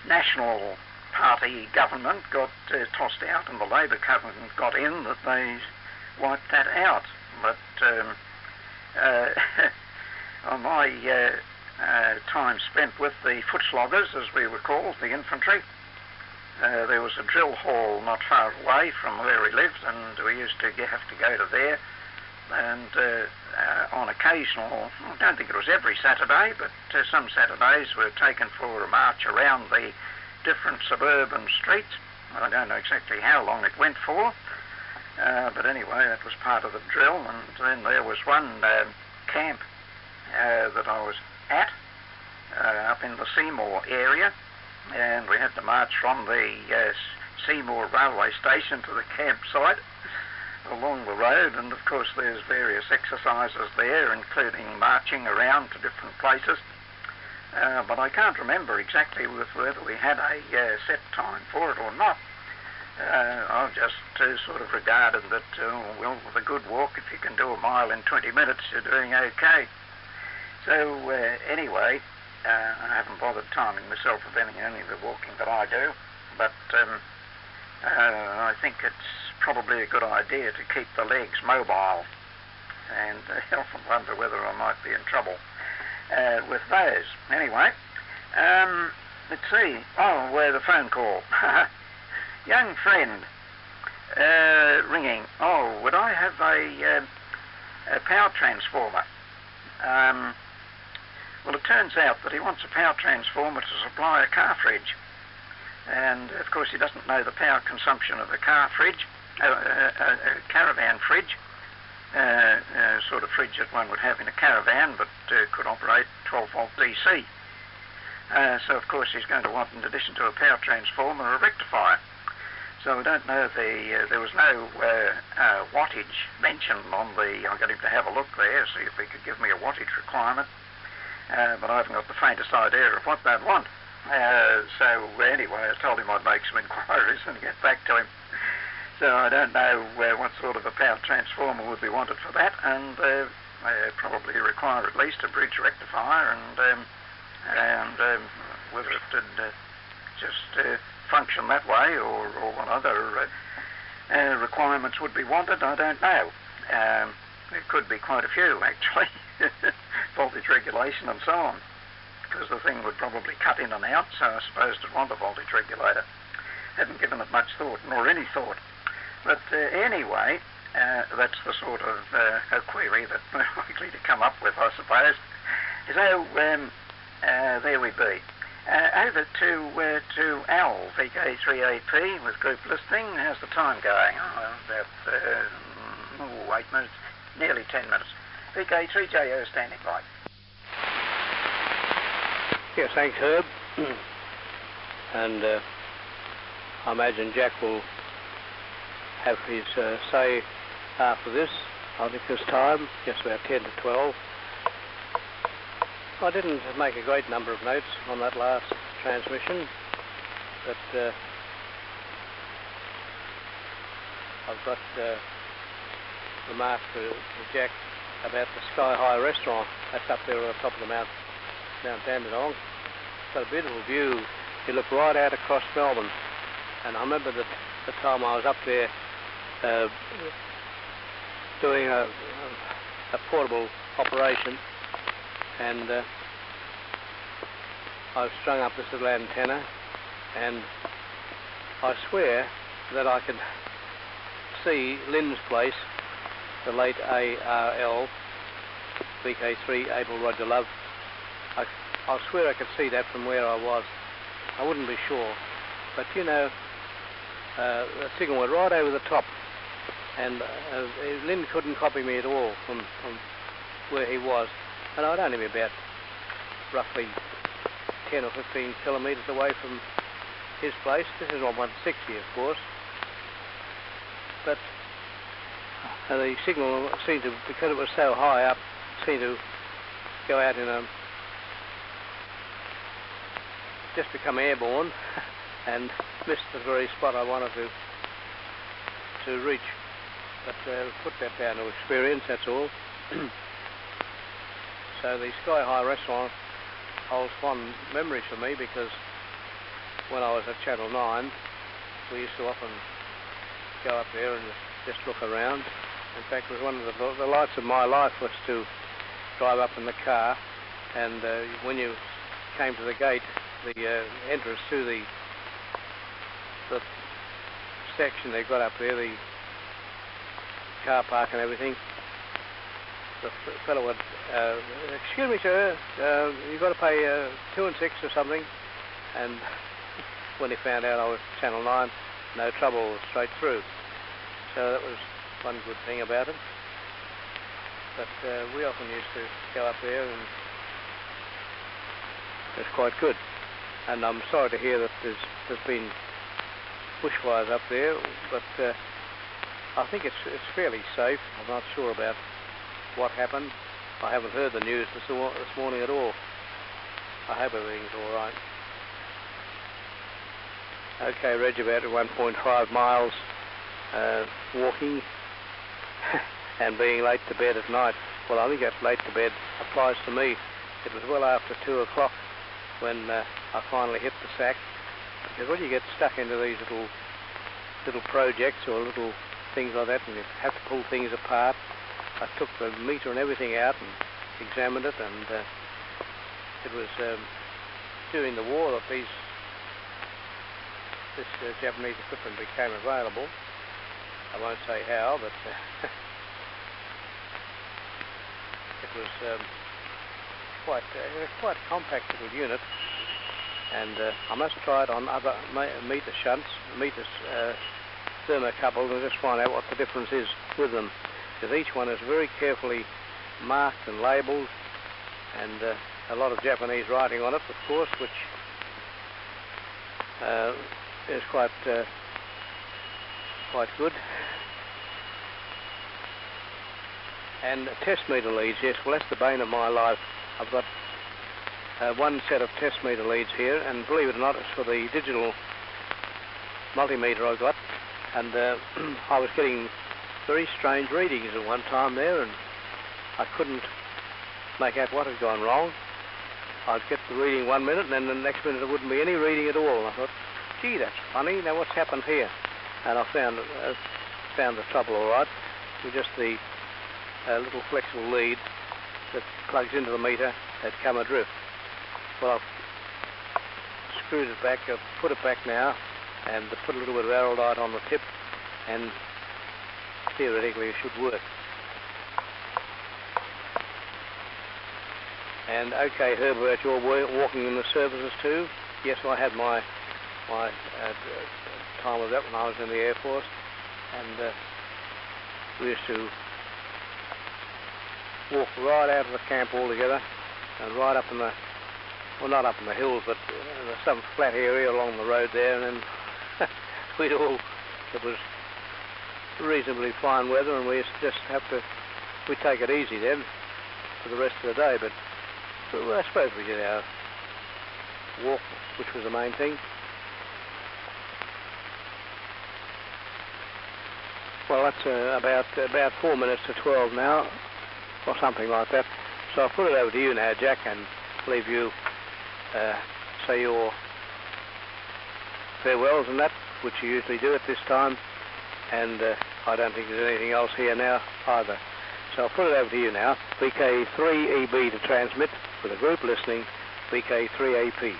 National Party government got tossed out and the Labor government got in that they wiped that out. But on my time spent with the foot sloggers, as we were called, the infantry, there was a drill hall not far away from where we lived, and we used to have to go to there. And on occasional, I don't think it was every Saturday, but some Saturdays were taken for a march around the different suburban streets. I don't know exactly how long it went for, but anyway, that was part of the drill. And then there was one camp that I was at up in the Seymour area, and we had to march from the Seymour railway station to the campsite along the road, and of course there's various exercises there, including marching around to different places. But I can't remember exactly whether we had a set time for it or not. I've just sort of regarded that, well, with a good walk, if you can do a mile in 20 minutes, you're doing okay. So anyway, I haven't bothered timing myself with any of the walking that I do, but I think it's probably a good idea to keep the legs mobile, and I often wonder whether I might be in trouble with those. Anyway, let's see. The phone call. Young friend ringing. Would I have a power transformer? Well, it turns out that he wants a power transformer to supply a car fridge. And, of course, he doesn't know the power consumption of a car fridge, a caravan fridge, sort of fridge that one would have in a caravan, but could operate 12-volt DC. So, of course, he's going to want, in addition to a power transformer, a rectifier. So I don't know if there was no wattage mentioned on the... I got him to have a look there, see if he could give me a wattage requirement. But I haven't got the faintest idea of what they'd want. So anyway, I told him I'd make some inquiries and get back to him. So I don't know what sort of a power transformer would be wanted for that, and probably require at least a bridge rectifier, and whether it would just function that way, or what other requirements would be wanted, I don't know. There could be quite a few, actually, voltage regulation and so on, because the thing would probably cut in and out, so I suppose it'd want a voltage regulator. Hadn't given it much thought, nor any thought. But anyway, that's the sort of a query that we're likely to come up with, I suppose. So there we be. Over to Al, VK3AP with group listing. How's the time going? About 8 minutes, nearly 10 minutes. VK3JO standing by. Yes, thanks, Herb. And I imagine Jack will have his say after this. I think this time, just about 10 to 12. I didn't make a great number of notes on that last transmission, but I've got remark to Jack about the Sky High restaurant. That's up there on the top of the Mount Dandenong. It's got a beautiful view. You look right out across Melbourne. And I remember that the time I was up there doing a portable operation, and I strung up this little antenna, and I swear that I could see Lynn's place, the late ARL, VK3 Abel Roger Love. I swear I could see that from where I was. I wouldn't be sure, but you know, the signal went right over the top, and Lynn couldn't copy me at all from where he was, and I'd only be about roughly 10 or 15 kilometres away from his place. This is on 160, of course, but the signal seemed to, because it was so high up, seemed to go out in a, just become airborne and missed the very spot I wanted to reach. But put that down to experience, that's all. So the Sky High restaurant holds fond memories for me, because when I was at Channel 9, we used to often go up there and just look around. In fact, it was one of the lights of my life was to drive up in the car, and when you came to the gate, the entrance to the section they've got up there, the car park and everything, the fellow would, excuse me, sir, you've got to pay 2 and 6 or something. And when he found out I was Channel 9, no trouble, straight through. So that was one good thing about it. But we often used to go up there, and it's quite good. And I'm sorry to hear that there's been bushfires up there, but I think it's fairly safe. I'm not sure about what happened. I haven't heard the news this morning at all. I hope everything's all right. Okay, Reg, about 1.5 miles walking and being late to bed at night. Well, I think that's late to bed applies to me. It was well after 2 o'clock when I finally hit the sack, because when you get stuck into these little projects or little things like that, and you have to pull things apart, I took the meter and everything out and examined it, and it was during the war that this Japanese equipment became available. I won't say how, but it was quite a compact little unit, and I must try it on other meter shunts, thermocouples, and just find out what the difference is with them, because each one is very carefully marked and labelled, and a lot of Japanese writing on it, of course, which is quite good. And test meter leads, yes, well, that's the bane of my life. I've got one set of test meter leads here, and believe it or not, it's for the digital multimeter I got, and I was getting very strange readings at one time there, and I couldn't make out what had gone wrong. I'd get the reading 1 minute, and then the next minute there wouldn't be any reading at all. And I thought, gee, that's funny. Now what's happened here? And I found the trouble all right. With just the little flexible lead that plugs into the meter had come adrift. Well, I've screwed it back. I've put it back now, and put a little bit of araldite on the tip, and theoretically it should work. And okay, Herbert, you're walking in the services too? Yes, I had my time of that when I was in the Air Force, and we used to walk right out of the camp altogether and right up in the, well, not up in the hills, but some flat area along the road there, and then it was reasonably fine weather, and we just we take it easy then for the rest of the day, but well, I suppose we did our walk, which was the main thing. Well, that's about 4 minutes to 12 now, or something like that. So I'll put it over to you now, Jack, and leave you say your farewells and that, which you usually do at this time. And I don't think there's anything else here now either. So I'll put it over to you now. VK3EB to transmit for the group listening, VK3AP.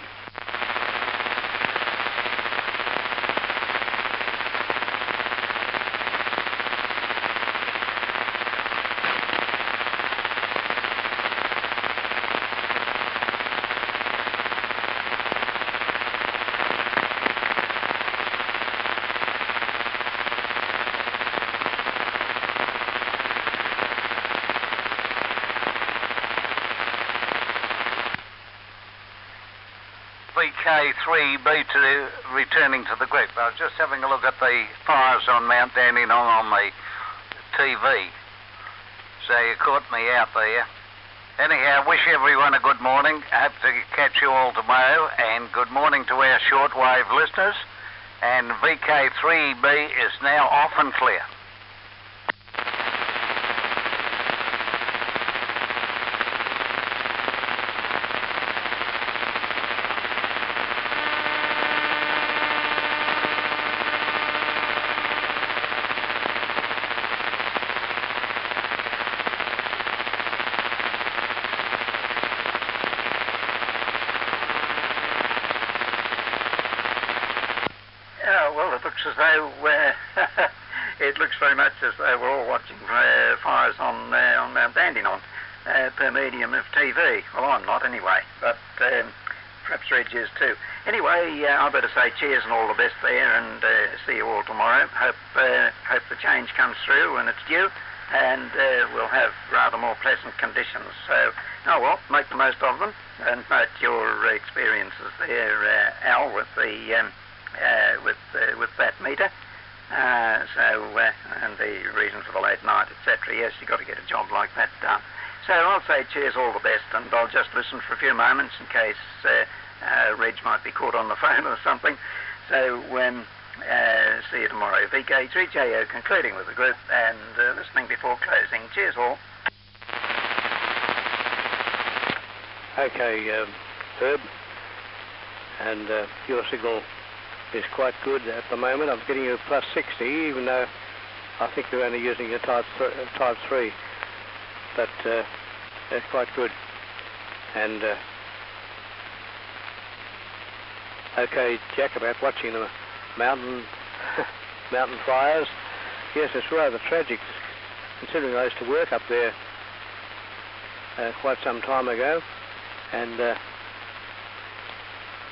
VK3B returning to the group. I was just having a look at the fires on Mount Dandenong on the TV. So you caught me out there. Anyhow, wish everyone a good morning. I hope to catch you all tomorrow. And good morning to our shortwave listeners. And VK3B is now off and clear. As though it looks very much as though we're all watching fires on Mount Dandenong per medium of TV. Well, I'm not anyway, but perhaps Reg is too. Anyway, I better say cheers and all the best there, and see you all tomorrow. Hope the change comes through when it's due, and we'll have rather more pleasant conditions. So, oh well, make the most of them, and note your experiences there, Al, with the with that meter, and the reason for the late night, etc. Yes, you've got to get a job like that done. So I'll say cheers, all the best, and I'll just listen for a few moments in case Reg might be caught on the phone or something. So see you tomorrow. VK3JO concluding with the group and listening before closing. Cheers all. Okay, Herb, and your signal is quite good at the moment. I'm getting you plus 60, even though I think you're only using a type 3. But that's quite good. And okay, Jack, about watching the mountain fires. Yes, it's rather tragic, considering I used to work up there quite some time ago, and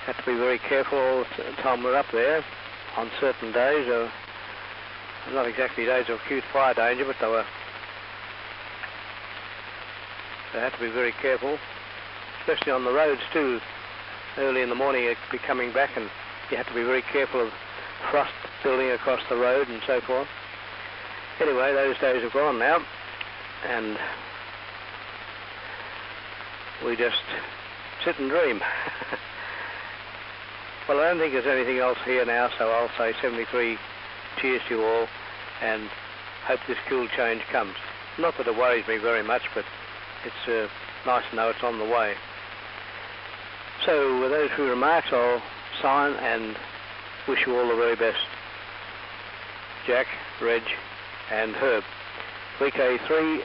had to be very careful all the time we're up there on certain days. Not exactly days of acute fire danger, but they had to be very careful, especially on the roads too. Early in the morning you'd be coming back, and you had to be very careful of frost building across the road and so forth. Anyway, those days are gone now, and we just sit and dream. Well, I don't think there's anything else here now, so I'll say 73 cheers to you all, and hope this cool change comes. Not that it worries me very much, but it's nice to know it's on the way. So with those few remarks, I'll sign and wish you all the very best. Jack, Reg and Herb. VK3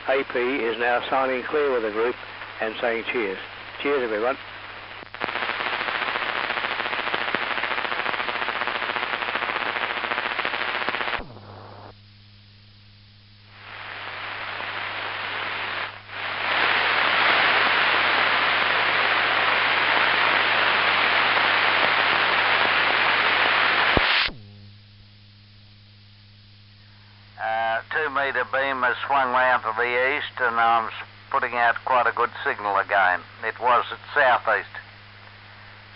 AP is now signing clear with the group and saying cheers. Cheers everyone. Metre beam has swung round to the east and I'm putting out quite a good signal again. It was at southeast,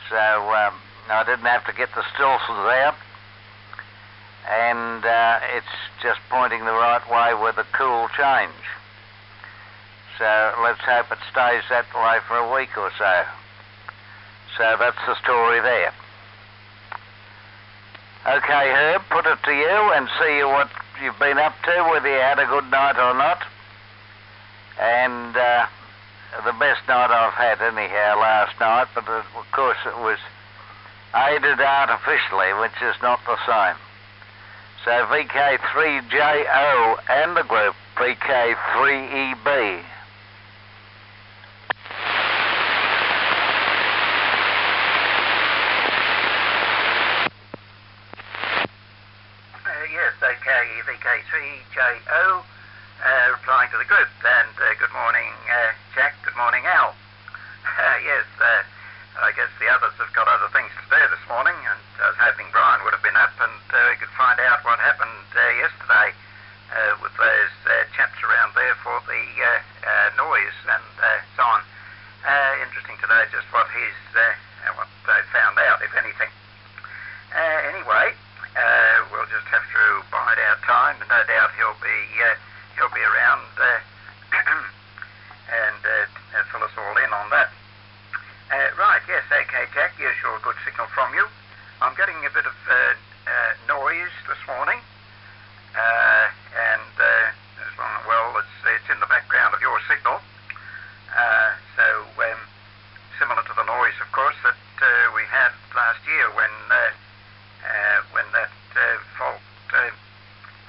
so I didn't have to get the stills out, and it's just pointing the right way with a cool change. So let's hope it stays that way for a week or so. So that's the story there. Okay, Herb, put it to you and see what you've been up to, whether you had a good night or not. And the best night I've had anyhow last night, but of course it was aided artificially, which is not the same. So VK3JO and the group VK3EB. VK3JO, replying to the group, and good morning Jack, good morning Al. Yes, I guess the others have got other things to do this morning, and I was hoping Brian would have been up and we could find out what happened yesterday with those chaps around there for the noise and so on. Interesting to know just what what they found out, if anything. Anyway, we'll just have to bide our time, and no doubt he'll be around and fill us all in on that. Right, yes, okay, Jack, usual good signal from you. I'm getting a bit of noise this morning, and as well, it's in the background of your signal. So similar to the noise, of course, that we had last year when that fault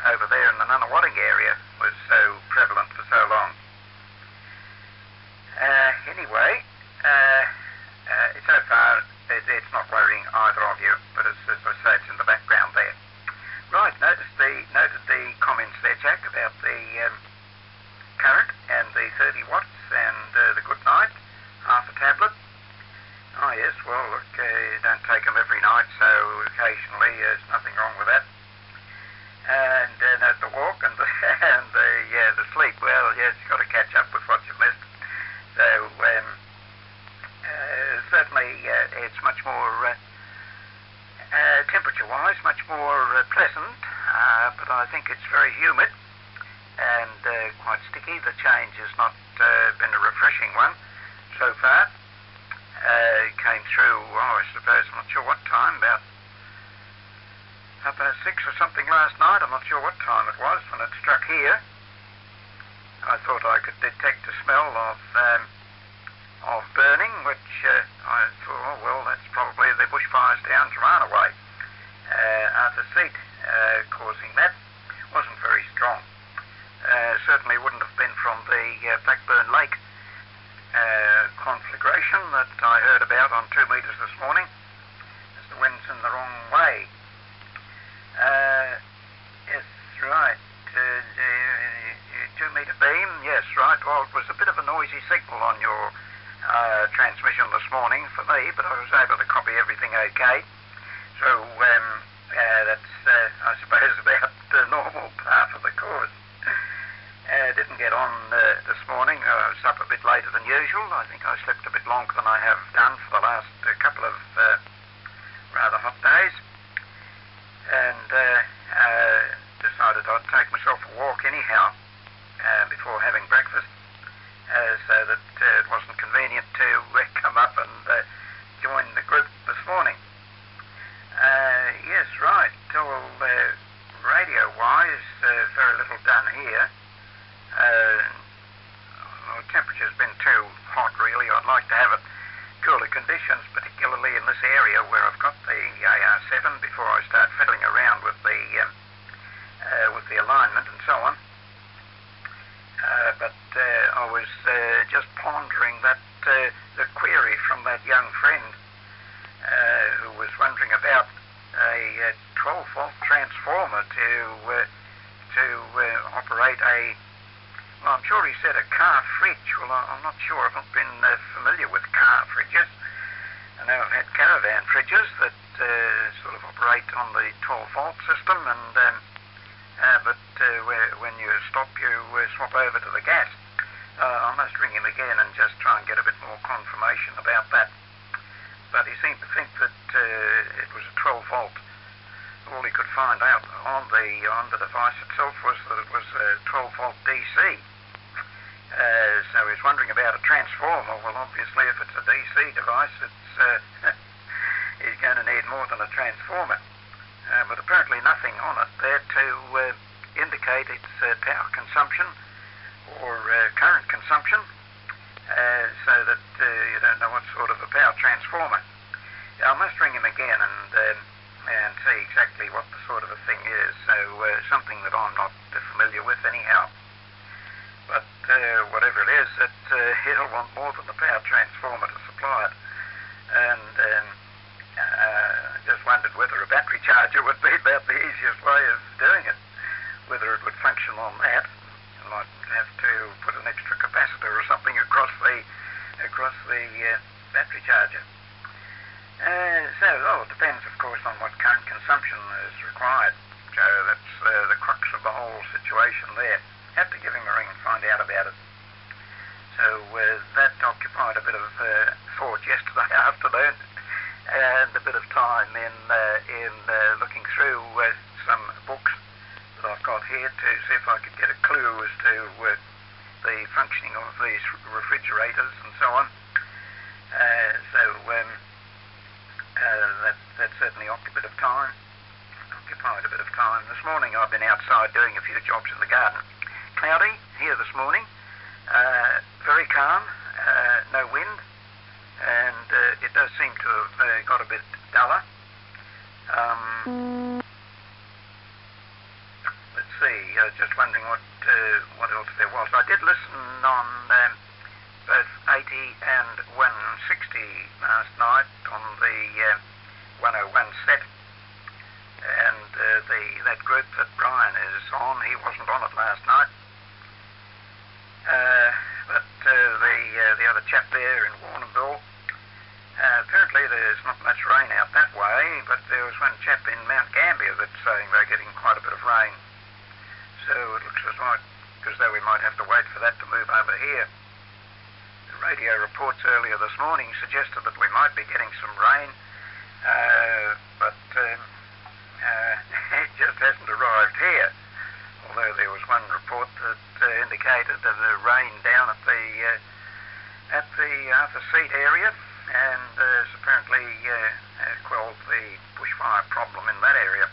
over there in the Nunawading area was so prevalent for so long. Anyway, so far it's not worrying either of you, but as I say, it's in the background there. Right, noted the comments there, Jack, about the current and the 30 watts and the good night, half a tablet. Oh yes, well look, you don't take them every night, so occasionally there's nothing wrong with that. And note the walk and the sleep. Well, yes, you've got to catch up with what you've missed. So certainly it's much more temperature-wise, much more pleasant, but I think it's very humid and quite sticky. The change has not been a refreshing one so far. It came through, I suppose, I'm not sure what time, about 6 or something last night. I'm not sure what time it was when it struck here. I thought I could detect a smell of burning, which I thought, oh well, that's probably the bushfires down Germana way. Arthur Seat causing that. Wasn't very strong. Certainly wouldn't have been from the Blackburn Lake conflagration that I heard about on 2 metres this morning, as the wind's in the wrong way. Yes, right. 2 metre beam, yes, right. Well, it was a bit of a noisy signal on your transmission this morning for me, but I was able to copy everything okay. So that's, I suppose, about the normal part of the course. Didn't get on this morning. I was up a bit later than usual. I think I slept a bit longer than I have done for the last couple of rather hot days. And decided I'd take myself a walk anyhow before having breakfast, so that it wasn't convenient to come up and join the group this morning. Yes, right. Till radio-wise, very little done here. The temperature's been too hot, really. I'd like to have it cooler conditions, particularly in this area where I've got the AR7 before I start fiddling around with the alignment and so on. But I was just pondering that the query from that young friend who was wondering about a 12-volt transformer to operate a, well, I'm sure he said a car fridge. Well, I'm not sure. I've not been familiar with car fridges. I know I've had caravan fridges that sort of operate on the 12-volt system, but when you stop, you swap over to the gas. I must ring him again and just try and get a bit more confirmation about that. But he seemed to think that it was a 12-volt. All he could find out on the device itself was that it was a 12-volt DC. So he's wondering about a transformer. Well, obviously, if it's a DC device, he's going to need more than a transformer. But apparently nothing on it there to indicate its power consumption or current consumption, so that you don't know what sort of a power transformer. I must ring him again and see exactly what the sort of a thing is. So something that I'm not familiar with anyhow. But whatever it is, it'll want more than the power transformer to supply it. And I just wondered whether a battery charger would be about the easiest way of doing it. Whether it would function on that. You might have to put an extra capacitor or something across the battery charger. It depends, of course, on what current consumption is required. So that's the crux of the whole situation there. Have to give him a ring and find out about it. So that occupied a bit of thought yesterday afternoon, and a bit of time in looking through some books that I've got here to see if I could get a clue as to the functioning of these refrigerators and so on. That certainly occupied a bit of time. This morning I've been outside doing a few jobs in the garden. Cloudy here this morning, very calm, no wind, and it does seem to have got a bit duller. Let's see, just wondering what else there was. I did listen on both 80 and 160 last night on the 101 set, and that group that Brian is on, he wasn't on it last night. But the other chap there in Warrnambool, apparently there's not much rain out that way, but there was one chap in Mount Gambier that's saying they're getting quite a bit of rain. So it looks as though we might have to wait for that to move over here. The radio reports earlier this morning suggested that we might be getting some rain, but it just hasn't arrived here. Although there was one report that indicated that the rain down at the Arthur Seat area, and apparently quelled the bushfire problem in that area.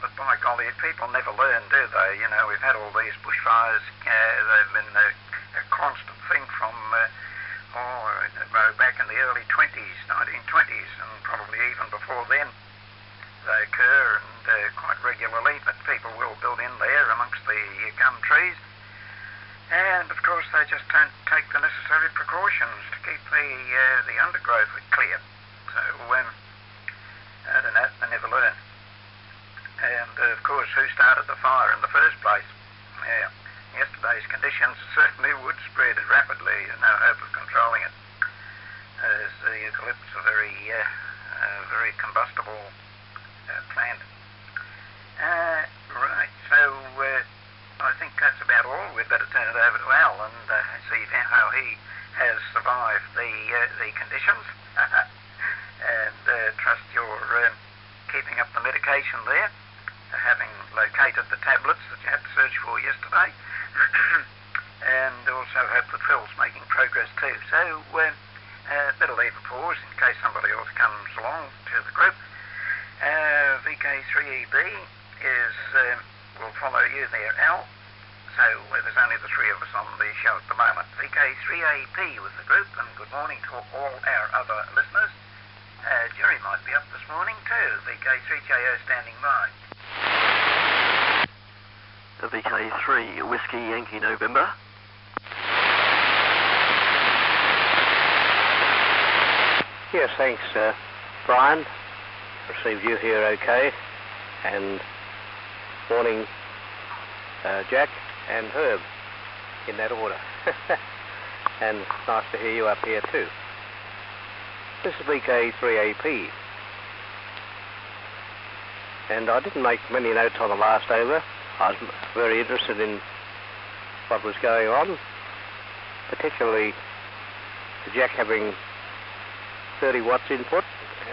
But by golly, people never learn, do they? You know, we've had all these bushfires. They've been a constant thing from back in the early 1920s, and probably even before then. They occur and quite regularly, but people will build in there amongst the gum trees. And of course they just don't take the necessary precautions to keep the undergrowth clear. So I don't know, they never learn. And of course, who started the fire in the first place? Yesterday's conditions certainly would spread rapidly, no hope of controlling it, as the eucalypts are very combustible plant. Right, so I think that's about all. We'd better turn it over to Al and see how he has survived the conditions. And trust you're keeping up the medication there, having located the tablets that you had to search for yesterday. And also hope that Phil's making progress too. So better leave a pause in case somebody else comes along to the group. VK3EB will follow you there, Al. So there's only the three of us on the show at the moment. VK3AP was the group, and good morning to all our other listeners. Jerry might be up this morning too. VK3JO standing by. VK3 Whiskey Yankee November. Yes, thanks, Brian. Received you here okay. And morning, Jack and Herb, in that order. And nice to hear you up here too. This is VK3AP. And I didn't make many notes on the last over. I was very interested in what was going on, particularly Jack having 30 watts input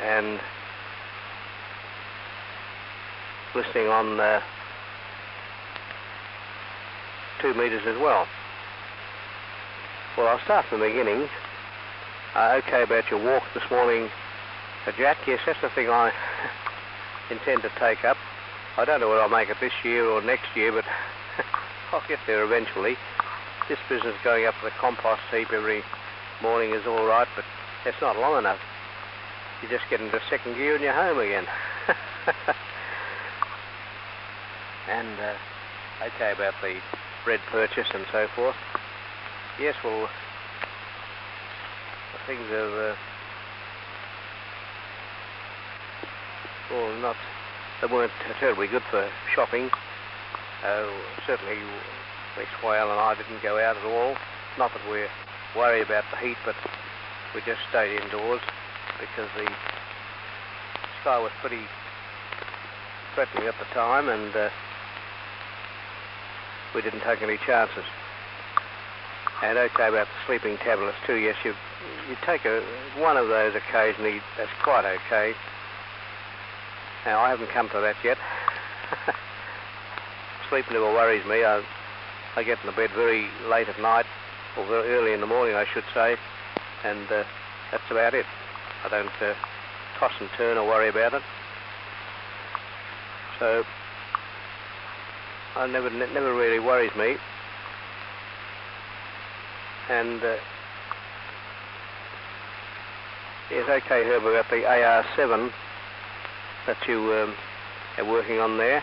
and listening on 2 meters as well. Well, I'll start from the beginning. Okay, about your walk this morning, Jack. Yes, that's the thing I intend to take up. I don't know whether I'll make it this year or next year, but I'll get there eventually. This business going up to the compost heap every morning is all right, but it's not long enough. You just get into second gear and you're home again. And okay, about the bread purchase and so forth. Yes, well, things have well, they weren't terribly good for shopping. Certainly, Miss Whale and I didn't go out at all. Not that we're worried about the heat, but we just stayed indoors because the sky was pretty threatening at the time, and we didn't take any chances. And okay, about the sleeping tablets too. Yes, you take one of those occasionally. That's quite okay. Now, I haven't come to that yet. Sleep never worries me. I get in the bed very late at night, or very early in the morning, I should say, and that's about it. I don't toss and turn or worry about it. So, it never really worries me. And yes, okay, Herb, about the AR7 that you are working on there,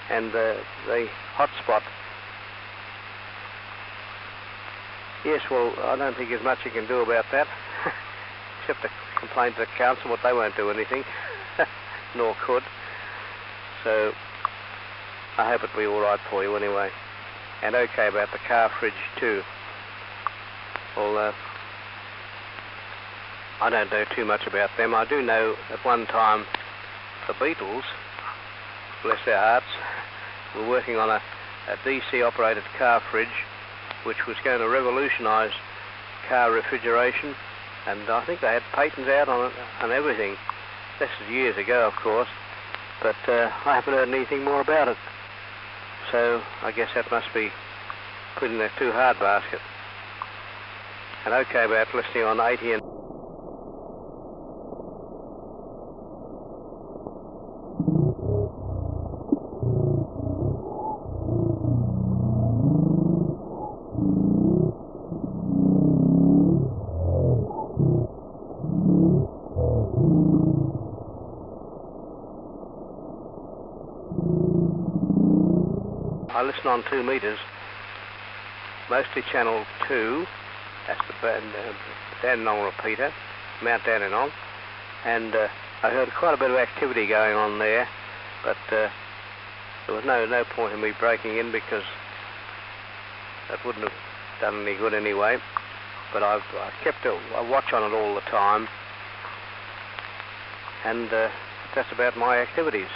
and the hotspot. Yes, well, I don't think there's much you can do about that, except to complain to the council, but they won't do anything, nor could. So I hope it'll be all right for you anyway. And okay, about the car fridge too. Well, I don't know too much about them. I do know at one time the Beatles, bless their hearts, were working on a DC-operated car fridge which was going to revolutionise car refrigeration, and I think they had patents out on it and everything. This is years ago, of course, but I haven't heard anything more about it. So I guess that must be put in a too hard basket. And okay, about listening on 80 and... I listen on 2 meters, mostly channel 2, that's the Dandenong repeater, Mount Dandenong, and I heard quite a bit of activity going on there, but there was no point in me breaking in because that wouldn't have done any good anyway. But I've kept a watch on it all the time, and that's about my activities.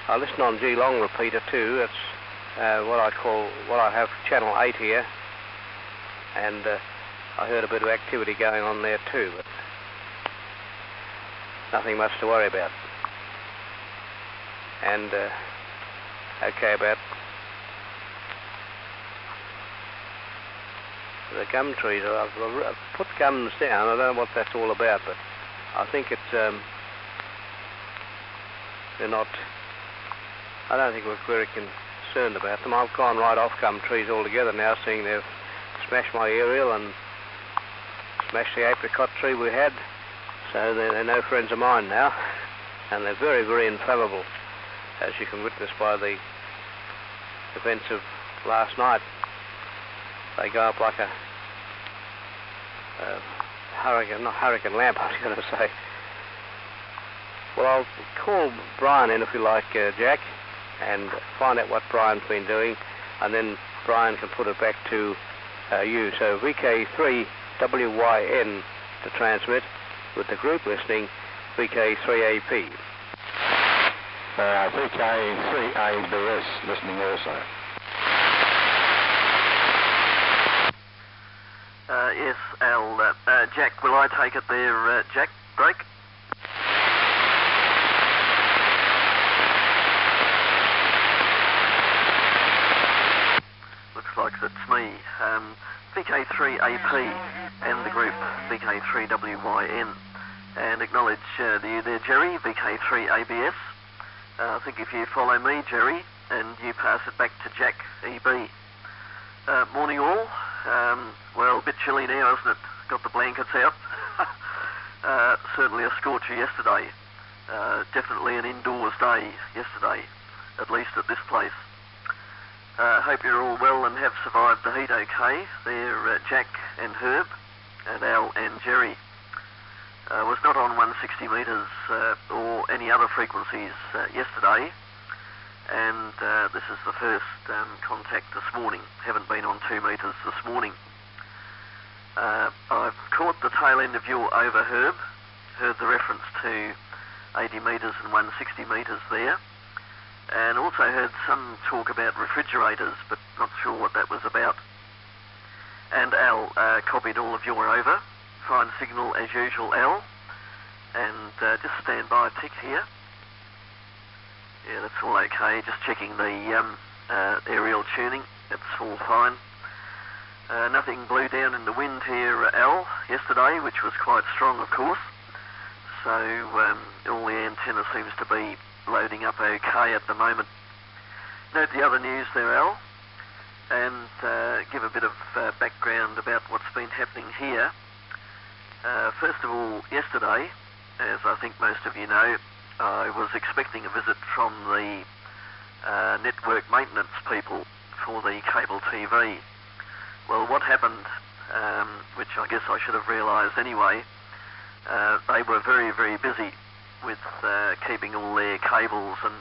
I listen on Geelong repeater too. That's what I have channel 8 here, and I heard a bit of activity going on there too, but nothing much to worry about. And okay, about the gum trees. I've put gums down. I don't know what that's all about, but I think it's they're not. I don't think we're very concerned about them. I've gone right off gum trees altogether now, seeing they've smashed my aerial and smashed the apricot tree we had. So they're no friends of mine now, and they're very, very inflammable, as you can witness by the events of last night. They go up like a hurricane lamp, I was going to say. Well, I'll call Brian in if you like, Jack, and find out what Brian's been doing, and then Brian can put it back to you. So VK3WYN to transmit, with the group listening VK3AP. VK3ABS listening also. Yes, Al. Jack, will I take it there, Jack? Break? Looks like it's me. VK3AP and the group VK3WYN. And acknowledge you there, Jerry, VK3ABS. I think if you follow me, Jerry, and you pass it back to Jack, EB. Morning all. Well, a bit chilly now, isn't it? Got the blankets out. Certainly a scorcher yesterday. Definitely an indoors day yesterday, at least at this place. Hope you're all well and have survived the heat okay. They're Jack and Herb, and Al and Jerry. Was not on 160 metres or any other frequencies yesterday, and this is the first contact this morning. Haven't been on 2 metres this morning. I've caught the tail end of your over, Herb. Heard the reference to 80 metres and 160 metres there, and also heard some talk about refrigerators, but not sure what that was about. And Al copied all of your over. Fine signal as usual, Al. And just stand by a tick here. Yeah, that's all okay. Just checking the aerial tuning. That's all fine. Nothing blew down in the wind here, Al, yesterday, which was quite strong, of course. So all the antenna seems to be loading up okay at the moment. Note the other news there, Al, and give a bit of background about what's been happening here. First of all, yesterday, as I think most of you know, I was expecting a visit from the network maintenance people for the cable TV. Well, what happened, which I guess I should have realised anyway, they were very, very busy with keeping all their cables and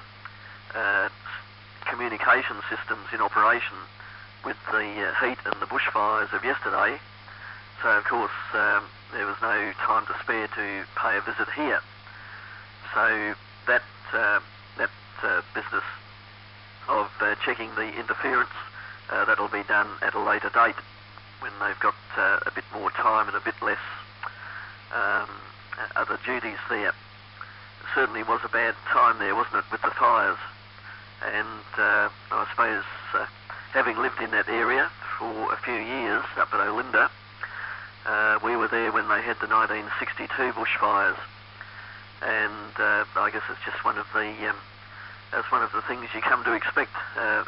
communication systems in operation with the heat and the bushfires of yesterday. So, of course, there was no time to spare to pay a visit here. So that business of checking the interference, that'll be done at a later date when they've got a bit more time and a bit less other duties there. It certainly was a bad time there, wasn't it, with the fires? And I suppose having lived in that area for a few years up at Olinda, we were there when they had the 1962 bushfires, and I guess it's just one of the things you come to expect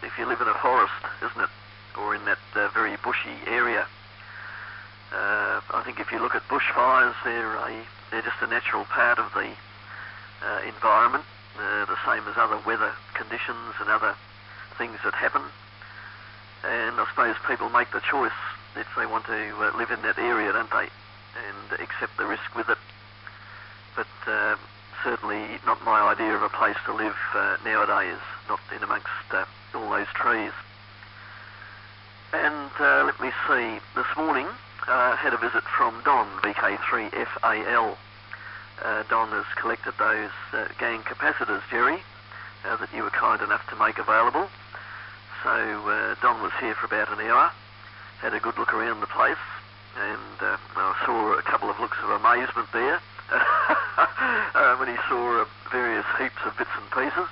if you live in a forest, isn't it, or in that very bushy area. I think if you look at bushfires, they're just a natural part of the environment, the same as other weather conditions and other things that happen. And I suppose people make the choice if they want to live in that area, don't they, and accept the risk with it. But certainly not my idea of a place to live nowadays, not in amongst all those trees. And let me see, this morning had a visit from Don, VK3FAL. Don has collected those gang capacitors, Jerry, that you were kind enough to make available. So Don was here for about an hour, had a good look around the place, and I saw a couple of looks of amazement there when he saw various heaps of bits and pieces.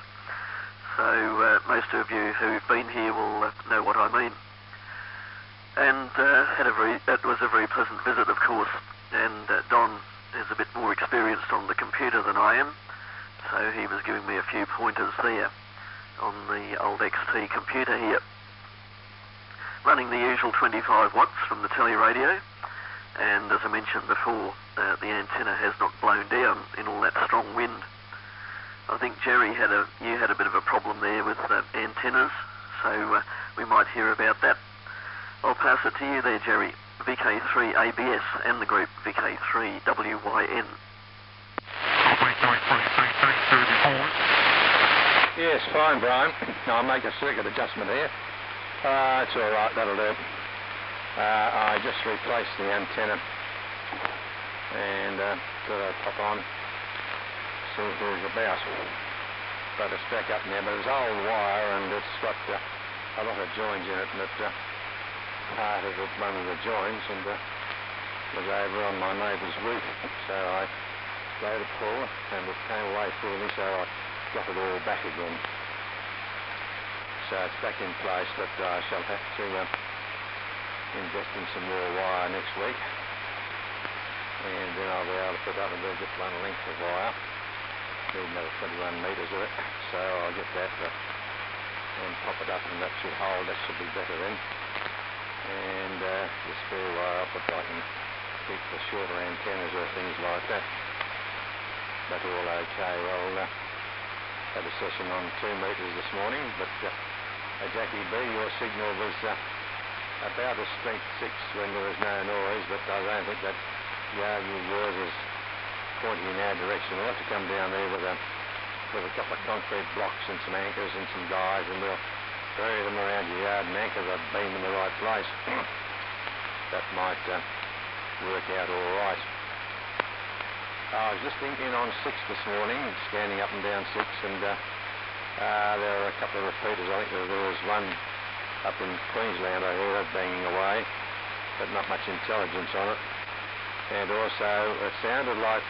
So most of you who've been here will know what I mean. And that was a very pleasant visit, of course, and Don is a bit more experienced on the computer than I am, so he was giving me a few pointers there. on the old XT computer here. Running the usual 25 watts from the telly radio, and as I mentioned before, the antenna has not blown down in all that strong wind. I think Jerry you had a bit of a problem there with antennas, so we might hear about that. I'll pass it to you there, Jerry. VK3 ABS and the group VK3 WYN. Yes, fine, Brian. I'll make a circuit adjustment here. It's all right, that'll do. I just replaced the antenna and thought I'd pop on, see what it was about. Got a stack up in there, but it's old wire and it's got a lot of joins in it, and it parted at one of the joins and was over on my neighbour's roof. So I gave it a pull and it came away fully, so I got it all back again. So it's back in place, but I shall have to invest in some more wire next week, and then I'll be able to put up and do just one length of wire. Need another 21 metres of it, so I'll get that and pop it up, and that should hold. That should be better then. And the spare wire up, if I can keep the shorter antennas or things like that. But all okay. Well, had a session on 2 metres this morning, but Jackie B, your signal was about a strength 6 when there was no noise, but I don't think that yours is pointing in our direction. We'll have to come down there with a couple of concrete blocks and some anchors and some guys, and we'll bury them around your yard and anchor the beam in the right place. That might work out all right. I was just thinking on 6 this morning, scanning up and down 6, and there were a couple of repeaters. I think there was one up in Queensland, I heard it banging away, but not much intelligence on it. And also, it sounded like,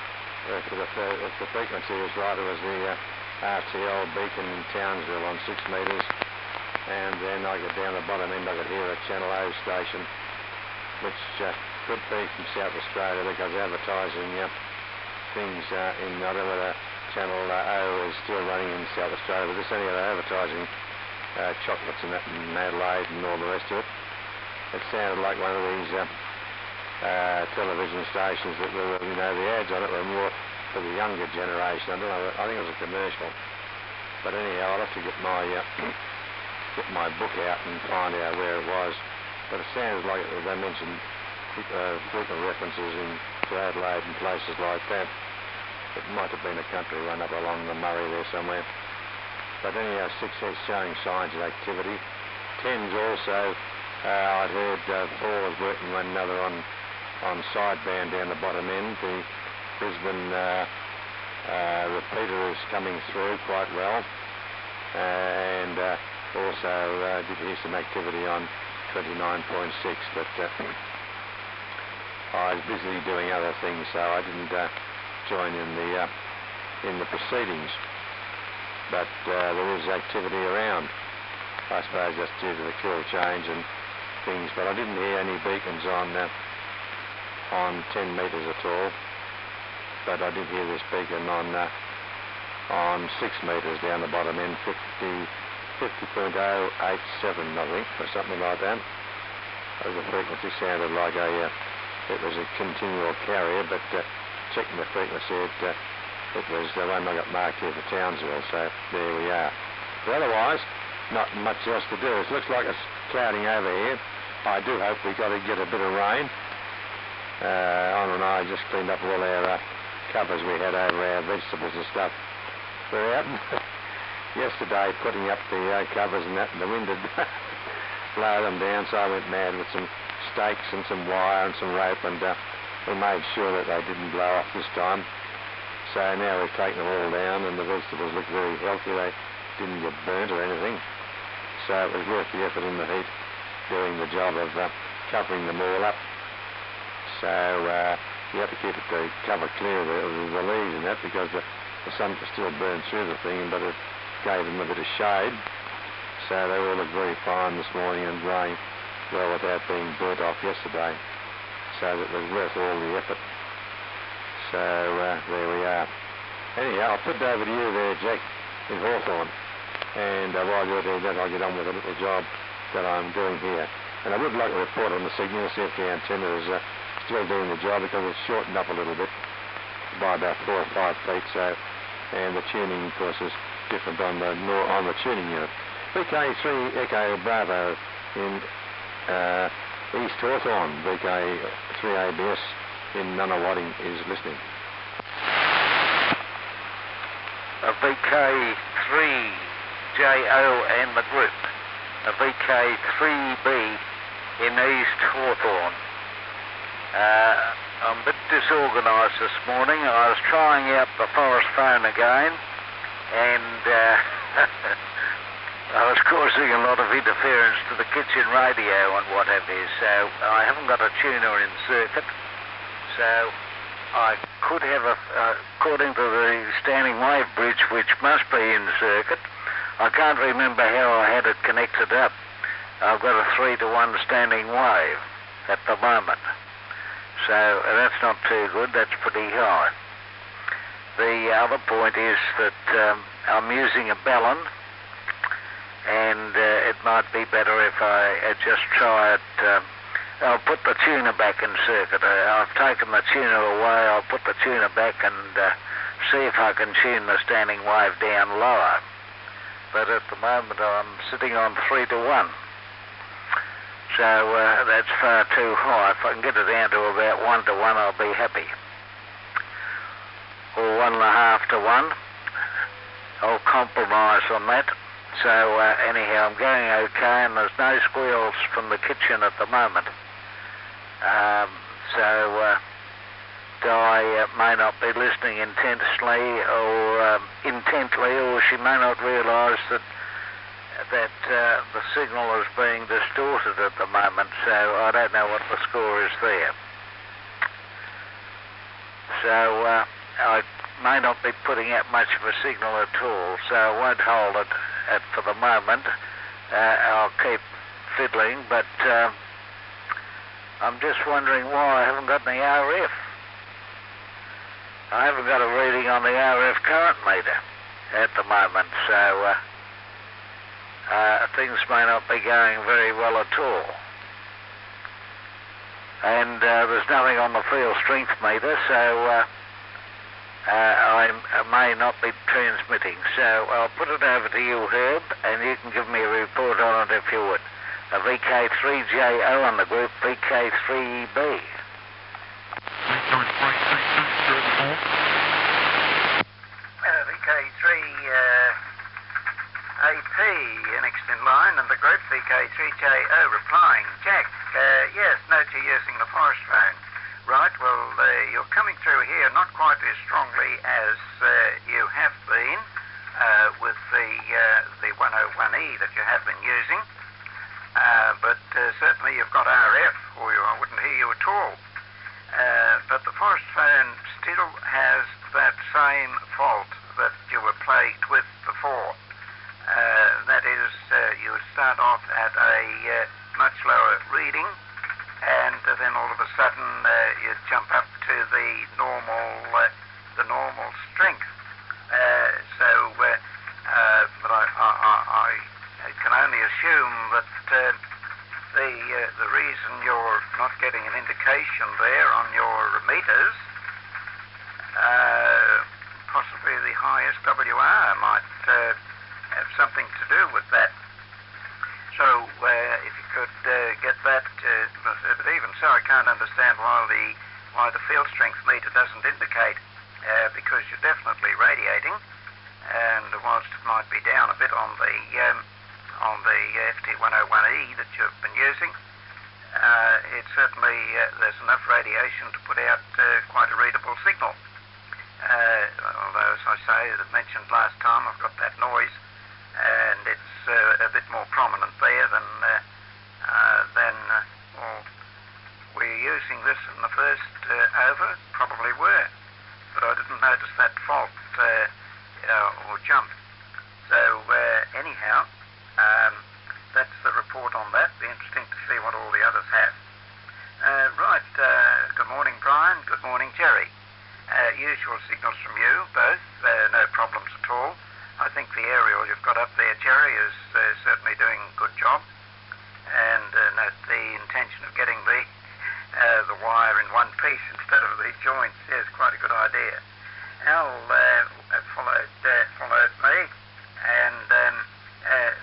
if the frequency was right, it was the RTL beacon in Townsville on 6 metres. And then I get down the bottom end, I could hear a Channel O station, which could be from South Australia, because advertising things in, I don't know whether Channel O is still running in South Australia, but this anyhow, they're advertising chocolates and that in Adelaide and all the rest of it. It sounded like one of these television stations that were, the ads on it were more for the younger generation. I don't know, I think it was a commercial. But anyhow, I'll have to get my book out and find out where it was. But it sounds like they mentioned frequent references to Adelaide and places like that. It might have been a country one up along the Murray there somewhere. But anyhow, 6 is showing signs of activity. 10's also, I'd heard 4's working one another on sideband down the bottom end. The Brisbane repeater is coming through quite well. And also did hear some activity on 29.6, but I was busy doing other things, so I didn't join in the proceedings. But there is activity around. I suppose that's due to the fuel change and things, but I didn't hear any beacons on 10 metres at all. But I did hear this beacon on 6 metres down the bottom end, 50.087, I think, or something like that. The frequency sounded like it was a continual carrier, but checking the frequency, it was the one I got marked here for Townsville, so there we are. But otherwise, not much else to do. It looks like it's clouding over here. I do hope we got to get a bit of rain. Honor and I just cleaned up all our covers we had over our vegetables and stuff. We're out yesterday putting up the covers and that, and the wind had blown them down, so I went mad with some stakes and some wire and some rope, and we made sure that they didn't blow off this time. So now we've taken them all down, and the vegetables look very healthy. They didn't get burnt or anything. So it was worth the effort in the heat doing the job of covering them all up. So you have to keep the cover clear of the leaves and that, because the sun can still burn through the thing, but it gave them a bit of shade. So they all look very fine this morning and growing well without being burnt off yesterday. So it was worth all the effort. So there we are. Anyhow, I'll put it over to you there, Jack, in Hawthorne. and while you're doing that, I'll get on with a little job that I'm doing here. And I would like to report on the signal, see if the antenna is still doing the job, because it's shortened up a little bit by about 4 or 5 feet. So, and the tuning, of course, is different on the tuning unit. VK3 Echo Bravo in East Hawthorn, VK3 ABS in Nunawading is listening. VK3JO and the group. VK3B in East Hawthorn. I'm a bit disorganised this morning. I was trying out the forest phone again, and I was causing a lot of interference to the kitchen radio and what have you, so I haven't got a tuner in circuit. So I could have, according to the standing wave bridge, which must be in circuit, I can't remember how I had it connected up. I've got a 3-to-1 standing wave at the moment. So that's not too good, that's pretty high. The other point is that I'm using a bellon, and it might be better if I just try it. I'll put the tuner back in circuit. I've taken the tuner away, I'll put the tuner back and see if I can tune the standing wave down lower. But at the moment I'm sitting on 3-to-1. So that's far too high. If I can get it down to about 1-to-1, I'll be happy. Or 1.5-to-1. I'll compromise on that. So anyhow, I'm going okay, and there's no squeals from the kitchen at the moment. Di may not be listening intently, or she may not realise that the signal is being distorted at the moment. So I don't know what the score is there. So I may not be putting out much of a signal at all, so I won't hold it for the moment. I'll keep fiddling, but I'm just wondering why I haven't got any RF. I haven't got a reading on the RF current meter at the moment, so things may not be going very well at all. And there's nothing on the field strength meter, so I may not be transmitting. So I'll put it over to you, Herb, and you can give me a report on it if you would. A VK3JO on the group, VK3B. VK3AP, next in line, and the group VK3JO replying. Jack, yes, note you're using the forest phone. Right, well, you're coming through here not quite as strongly as you have been with the 101E that you have been using, but certainly you've got RF, or I wouldn't hear you at all. But the forest phone still has that same fault that you were plagued with before. That is, you would start off at a much lower reading, and then all of a sudden you jump up to the normal strength. But I can only assume that the reason you're not getting an indication there on your meters, possibly the high SWR might have something to do with that. So if you could get that, but even so, I can't understand why the field strength meter doesn't indicate, because you're definitely radiating, and whilst it might be down a bit on the FT101E that you've been using, it certainly there's enough radiation to put out quite a readable signal. Although, as I say, as I mentioned last time, I've got that noise, and it's a bit more prominent there than well, were you using this in the first over? Probably were, but I didn't notice that fault or jump. So anyhow, that's the report on that. Be interesting to see what all the others have. Right, good morning, Brian. Good morning, Jerry. Usual signals from you both, no problems at all. I think the aerial you've got up there, Jerry, is certainly doing a good job, and note the intention of getting the wire in one piece instead of the joints is quite a good idea. Al followed me, and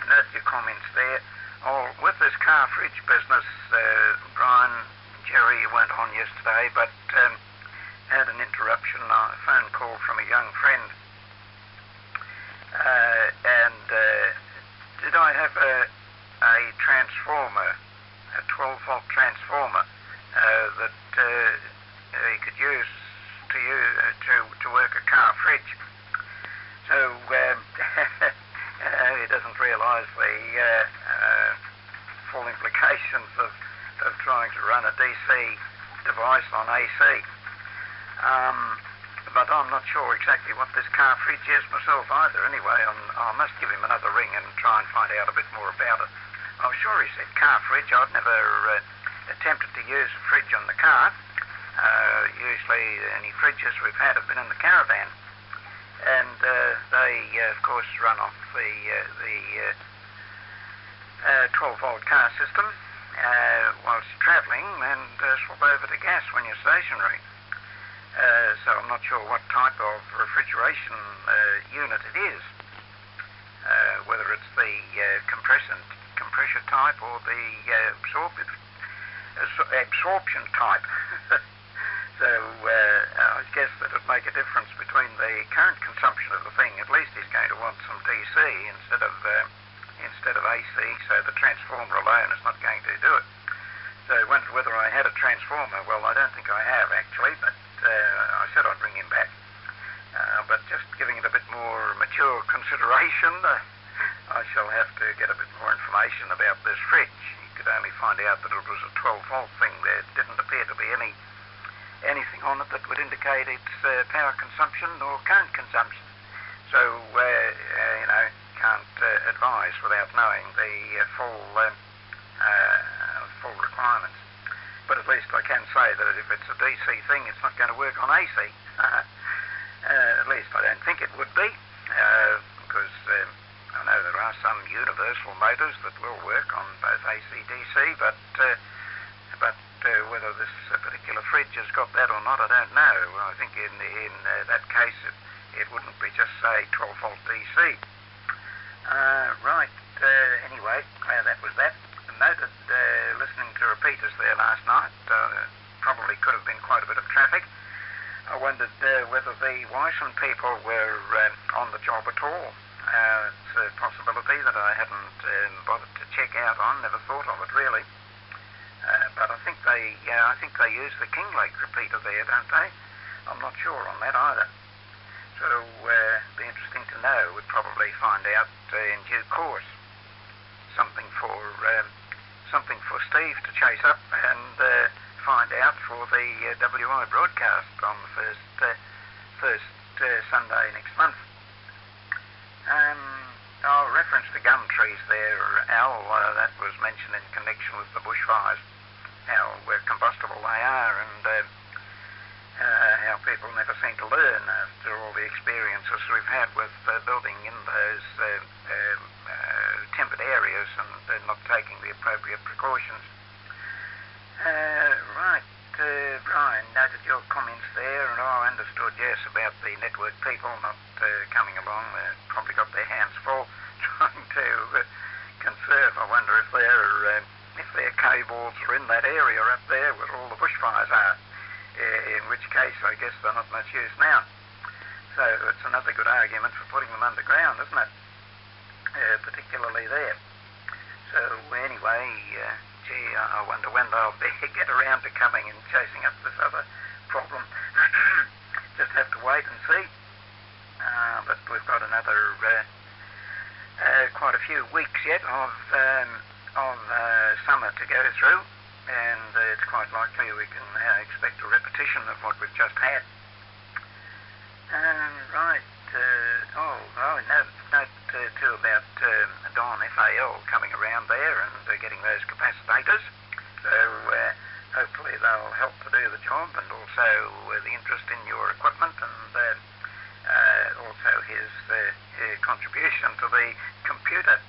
note your comments there. With this car fridge business, Brian, Jerry weren't on yesterday, but had an interruption, a phone call from a young friend. Did I have a transformer, a 12-volt transformer that he could use to work a car fridge? So he doesn't realise the full implications of trying to run a DC device on AC. But I'm not sure exactly what this car fridge is myself either. Anyway, I must give him another ring and try and find out a bit more about it. I'm sure he said car fridge. I've never attempted to use a fridge on the car. Usually any fridges we've had have been in the caravan. And they, of course, run off the 12-volt car system whilst travelling, and swap over to gas when you're stationary. So I'm not sure what type of refrigeration unit it is, whether it's the compressor type or the absorption type. So I guess that would make a difference between the current consumption of the thing. At least he's going to want some DC instead of AC, so the transformer alone is not going to do it. So he wondered whether I had a transformer. Well, I don't think I have actually, but I said I'd bring him back. But just giving it a bit more mature consideration, I shall have to get a bit more information about this fridge. You could only find out that it was a 12-volt thing. There didn't appear to be anything on it that would indicate its power consumption or current consumption. So, can't advise without knowing the full requirements. But at least I can say that if it's a DC thing, it's not going to work on AC. At least I don't think it would be, because I know there are some universal motors that will work on both AC, DC, but whether this particular fridge has got that or not, I don't know. I think in that case it wouldn't be just, say, 12-volt DC. Anyway, that was that. Noted listening to repeaters there last night. Probably could have been quite a bit of traffic. I wondered whether the Wyson people were on the job at all. It's a possibility that I hadn't bothered to check out on, never thought of it really. But I think they use the Kinglake repeater there, don't they? I'm not sure on that either. So be interesting to know. We'd probably find out in due course. Something for Steve to chase up and find out for the WI broadcast on the first Sunday next month. Reference to gum trees there, Al, that was mentioned in connection with the bushfires, how combustible they are, and how people never seem to learn after all the experiences we've had with building in those tempered areas and not taking the appropriate precautions. Brian, noted your comments there, and I understood, yes, about the network people not coming along. They've probably got their hands full trying to conserve. I wonder if their cables are in that area up there where all the bushfires are, in which case I guess they're not much use now. So it's another good argument for putting them underground, isn't it? Particularly there. So anyway, I wonder when they'll get around to coming and chasing up this other problem. Just have to wait and see. But we've got another quite a few weeks yet of summer to go through, and it's quite likely we can expect a repetition of what we've just had. Note too about Don FAL coming around there and getting those capacitors. So hopefully they'll help to do the job, and also the interest in your equipment, and also his contribution to the computer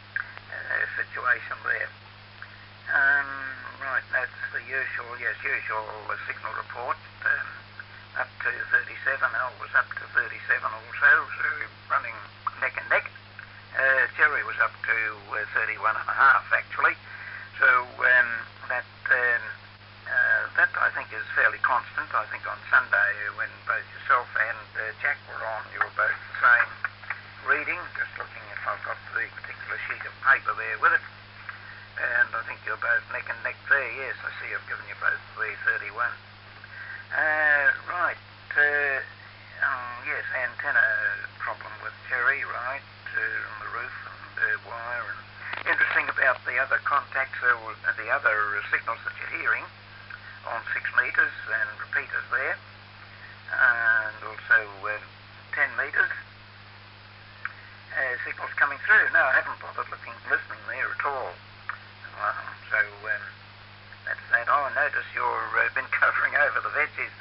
situation there. Right, that's the usual signal report. Up to 37, Al was up to 37 also, so running neck and neck. Jerry was up to 31 and a half actually, so that I think is fairly constant. I think on Sunday when both yourself and Jack were on, you were both the same reading, just looking if I've got the particular sheet of paper there with it, and I think you're both neck and neck there. Yes, I see I've given you both the 31. Right, yes, antenna problem with Jerry, right, on the roof and wire. And interesting about the other contacts, the other signals that you're hearing on 6 metres and repeaters there, and also 10 metres, signals coming through. No, I haven't bothered listening there at all. So that's that. Oh, I notice you've been covering over the veggies.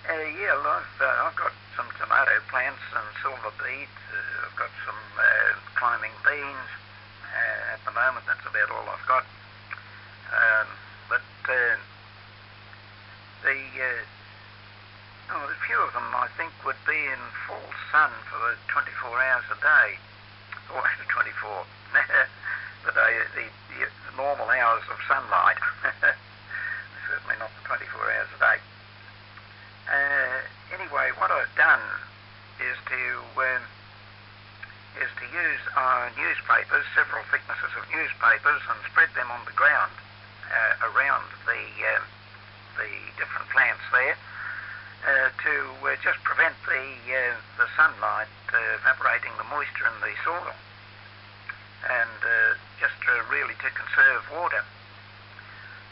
Yeah, I've got some tomato plants and silver beets. I've got some climbing beans. At the moment, that's about all I've got. But a few of them, I think, would be in full sun for the 24 hours a day. Or 24. the normal hours of sunlight. Certainly not the 24 hours a day. Anyway, what I've done is to use newspapers, several thicknesses of newspapers, and spread them on the ground around the different plants there to just prevent the sunlight evaporating the moisture in the soil, and just really to conserve water.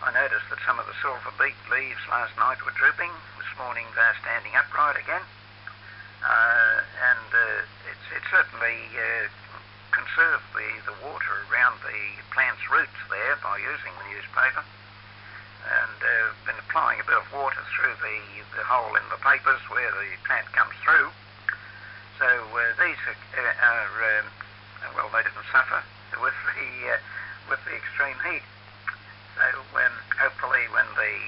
I noticed that some of the silver beet leaves last night were drooping. This morning they're standing upright again. And it certainly conserved the water around the plant's roots there by using the newspaper. And been applying a bit of water through the hole in the papers where the plant comes through. So these are well, they didn't suffer with the extreme heat. So hopefully when they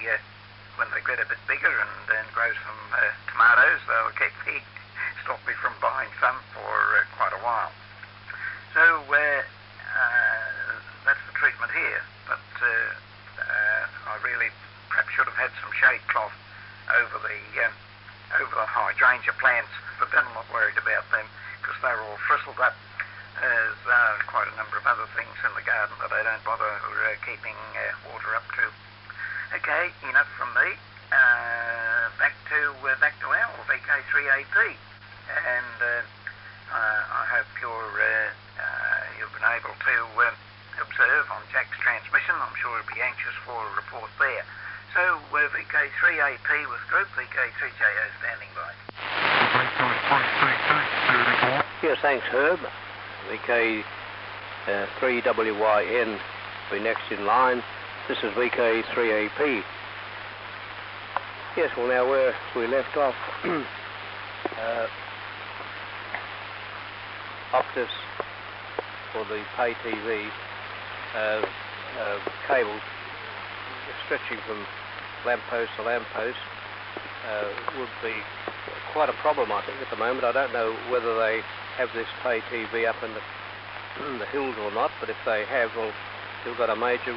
get a bit bigger and grow some tomatoes, they'll stop me from buying some for quite a while. So that's the treatment here. But I really perhaps should have had some shade cloth over the hydrangea plants, but then I'm not worried about them because they're all frizzled up. There's quite a number of other things in the garden that I don't bother keeping water up to. Okay, enough from me. Back to Al, VK3AP, and I hope you've been able to observe on Jack's transmission. I'm sure he'll be anxious for a report there. So VK3AP with group, VK3JO standing by. Yes, thanks, Herb. VK3WYN be next in line. This is VK3AP. Yes, well, now where we left off, Optus, for the pay TV, cables stretching from lamppost to lamppost would be quite a problem, I think, at the moment. I don't know whether they have this pay TV up in the hills or not, but if they have, well, they've got a major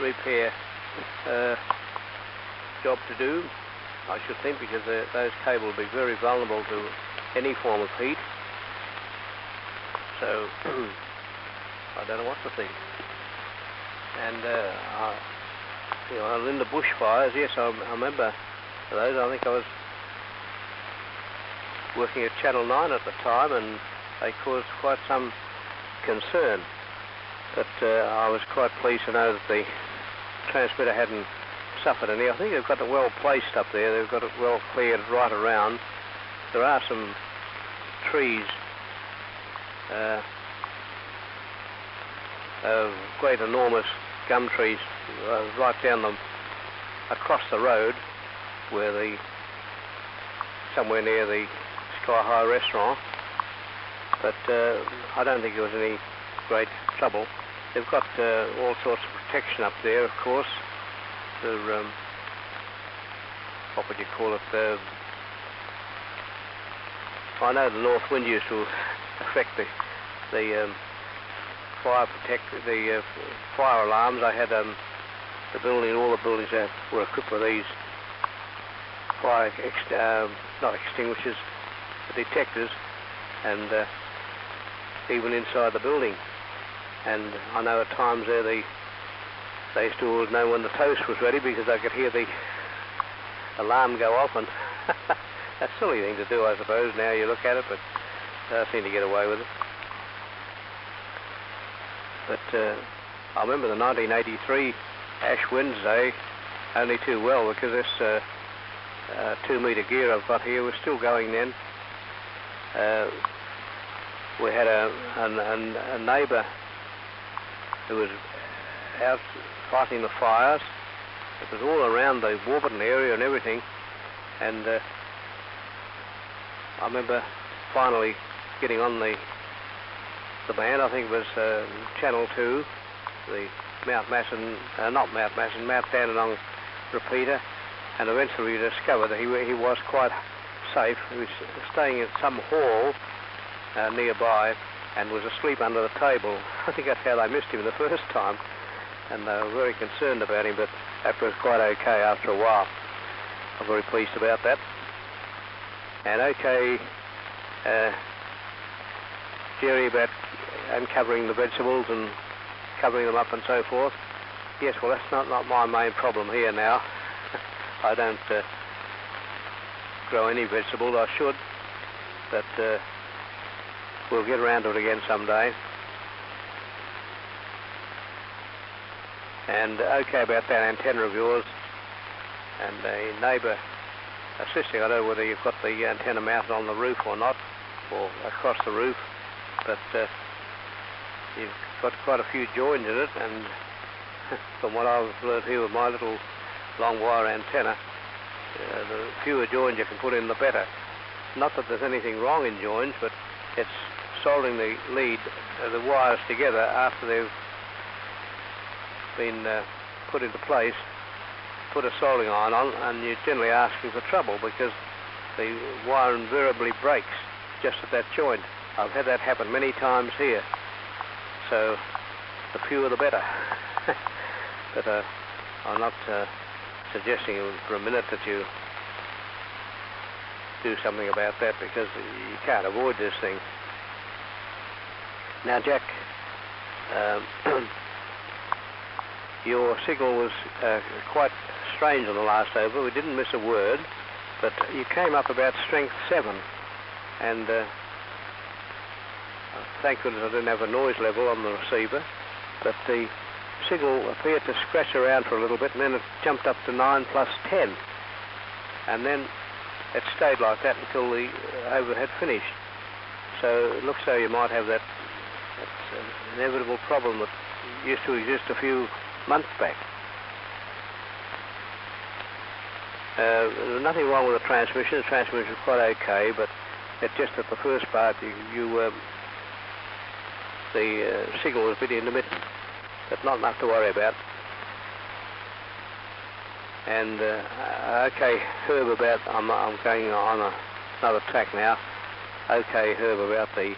repair job to do, I should think, because those cables will be very vulnerable to any form of heat. So I don't know what to think. And in the bushfires, yes, I remember those. I think I was working at Channel 9 at the time, and they caused quite some concern. But I was quite pleased to know that the transmitter hadn't suffered any. I think they've got it well placed up there. They've got it well cleared right around. There are some trees, great enormous gum trees right down across the road, where somewhere near the Sky High restaurant. But I don't think there was any great trouble. they've got all sorts of protection up there, of course. The what would you call it? I know the north wind used to affect the fire alarms. I had the building, all the buildings were equipped with these fire not extinguishers, detectors, and even inside the building. And I know at times there they used to always know when the toast was ready because they could hear the alarm go off, and a silly thing to do, I suppose, now you look at it, but they seem to get away with it. But I remember the 1983 Ash Wednesday only too well, because this 2-metre gear I've got here was still going then. We had a neighbour who was out fighting the fires. It was all around the Warburton area and everything, and I remember finally getting on the band. I think it was Channel 2, the Mount Dandenong repeater, and eventually we discovered that he was quite safe. He was staying at some hall nearby and was asleep under the table. I think that's how they missed him the first time, and they were very concerned about him, but that was quite okay after a while. I'm very pleased about that. And okay, Jerry, about uncovering the vegetables and covering them up and so forth. Yes, well, that's not my main problem here now. I don't grow any vegetables. I should, but we'll get around to it again someday. And okay about that antenna of yours, and a neighbour assisting. I don't know whether you've got the antenna mounted on the roof or not, or across the roof, but you've got quite a few joins in it, and from what I've learned here with my little long wire antenna, the fewer joins you can put in, the better. Not that there's anything wrong in joins, but it's soldering the lead, the wires together after they've been put into place. Put a soldering iron on, and you're generally asking for trouble because the wire invariably breaks just at that joint. I've had that happen many times here, so the fewer the better. But I'm not suggesting for a minute that you do something about that, because you can't avoid this thing. Now, Jack, your signal was quite strange on the last over. We didn't miss a word, but you came up about strength 7, and thank goodness I didn't have a noise level on the receiver, but the signal appeared to scratch around for a little bit, and then it jumped up to 9 plus 10, and then it stayed like that until the over had finished. So it looks as though you might have that inevitable problem that used to exist a few months back. There was nothing wrong with the transmission. The transmission was quite okay, but it's just at the first part the signal was a bit intermittent, but not enough to worry about. And okay, Herb, about I'm going on another track now. Okay, Herb, about the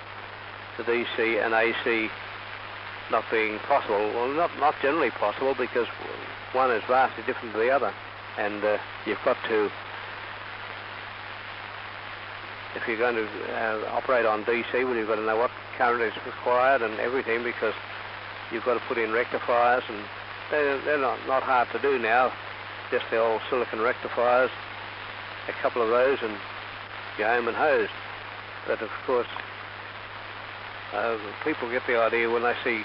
DC and AC not being possible. Well, not generally possible, because one is vastly different to the other, and you've got to, if you're going to operate on DC, well, you've got to know what current is required and everything, because you've got to put in rectifiers, and they're not hard to do now. Just the old silicon rectifiers, a couple of those, and you're home and hosed. But of course, people get the idea when they see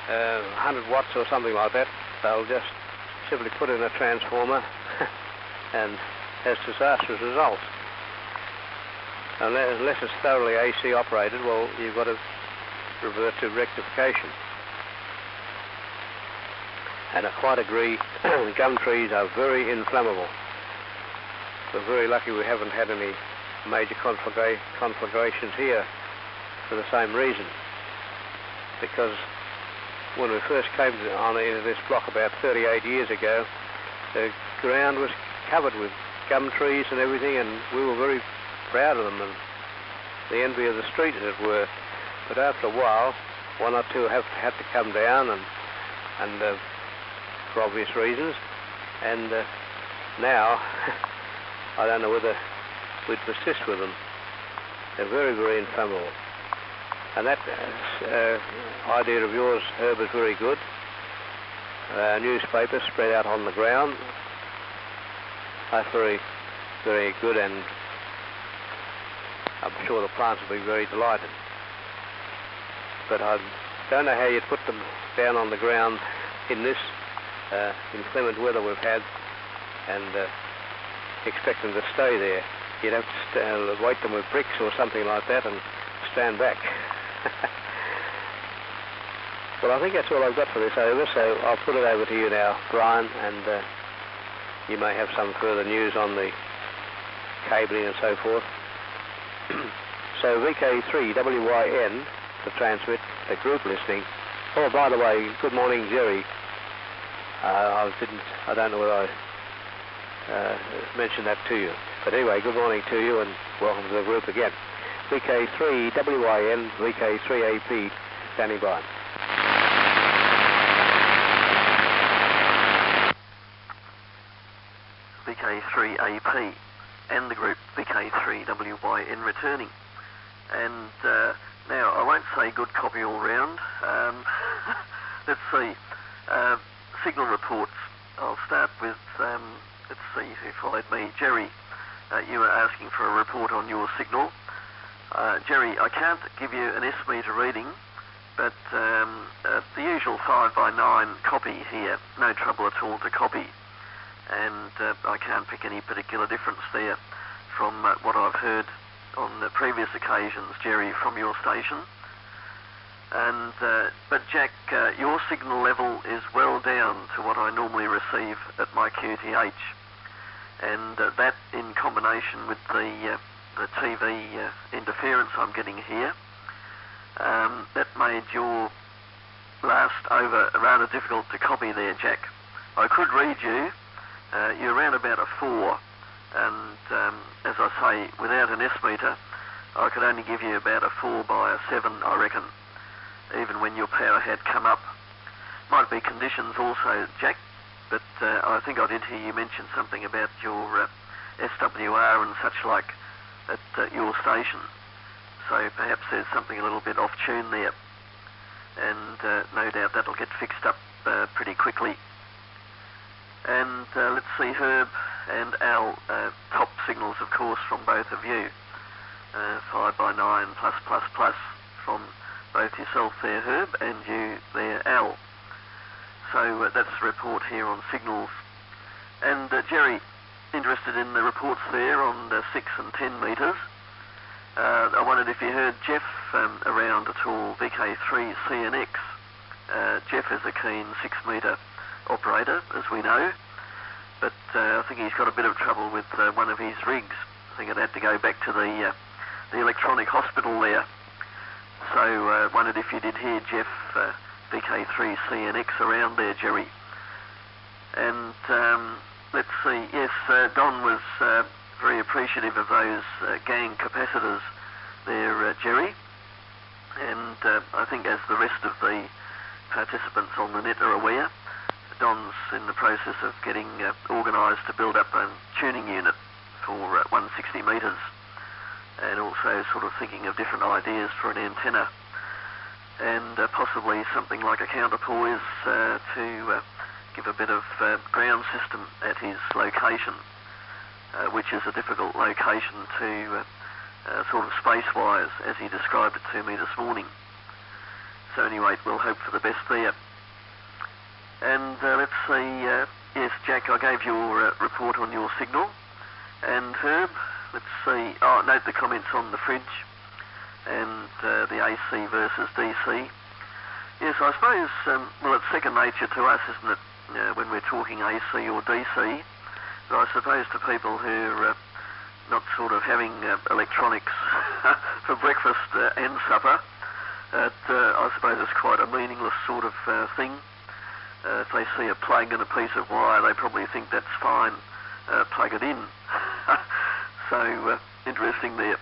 100 watts or something like that, they'll just simply put in a transformer and has disastrous results. Unless it's thoroughly AC operated, well, you've got to revert to rectification. And I quite agree, gum trees are very inflammable. We're very lucky we haven't had any major conflagrations here for the same reason, because when we first came into this block about 38 years ago, the ground was covered with gum trees and everything, and we were very proud of them and the envy of the street, as it were. But after a while, one or two had to come down, and for obvious reasons. And now, I don't know whether we'd persist with them. They're very, very inflammable. And that idea of yours, Herb, is very good. Newspapers spread out on the ground. That's very, very good, and I'm sure the plants will be very delighted. But I don't know how you'd put them down on the ground in this inclement weather we've had and expect them to stay there. You'd have to weight them with bricks or something like that and stand back. Well, I think that's all I've got for this over, so I'll put it over to you now, Brian, and you may have some further news on the cabling and so forth. So VK3WYN to transmit the group listening. Oh, by the way, good morning, Jerry. I don't know whether I mentioned that to you. But anyway, good morning to you and welcome to the group again. VK3WYN, VK3AP, standing by. VK3AP and the group VK3WYN returning. And now, I won't say good copy all round. Let's see. Signal reports. I'll start with, let's see who followed me. Jerry, you were asking for a report on your signal. Jerry, I can't give you an S-meter reading, but the usual 5x9 copy here, no trouble at all to copy. And I can't pick any particular difference there from what I've heard on the previous occasions, Jerry, from your station. And but Jack, your signal level is well down to what I normally receive at my QTH, and that in combination with the TV interference I'm getting here, that made your last over rather difficult to copy there, Jack. I could read you. You're around about a 4, and as I say, without an S-meter, I could only give you about a 4 by a 7, I reckon, even when your power had come up. Might be conditions also, Jack, but I think I did hear you mention something about your SWR and such like at your station. So perhaps there's something a little bit off tune there, and no doubt that'll get fixed up pretty quickly. And let's see, Herb and Al, top signals, of course, from both of you. 5x9 plus from both yourself there, Herb, and you there, Al. So that's the report here on signals. And Jerry, interested in the reports there on 6 and 10 metres. I wondered if you heard Jeff around at all, VK3 CNX. Jeff is a keen 6-metre operator, as we know, but I think he's got a bit of trouble with one of his rigs. I think it had to go back to the electronic hospital there. So wondered if you did hear Jeff, VK3 CNX around there, Jerry. And let's see, yes, Don was very appreciative of those gang capacitors there, Jerry. And I think as the rest of the participants on the net are aware, Don's in the process of getting organised to build up a tuning unit for 160 metres, and also sort of thinking of different ideas for an antenna, and possibly something like a counterpoise to give a bit of ground system at his location, which is a difficult location to sort of space-wise, as he described it to me this morning. So anyway, we'll hope for the best there. And let's see, yes, Jack, I gave your report on your signal. And Herb, let's see, note the comments on the fridge and the AC versus DC. Yes, I suppose, well, it's second nature to us, isn't it, when we're talking AC or DC. But I suppose to people who are not sort of having electronics for breakfast and supper, I suppose it's quite a meaningless sort of thing. If they see a plug and a piece of wire, they probably think that's fine. Plug it in. So interesting there.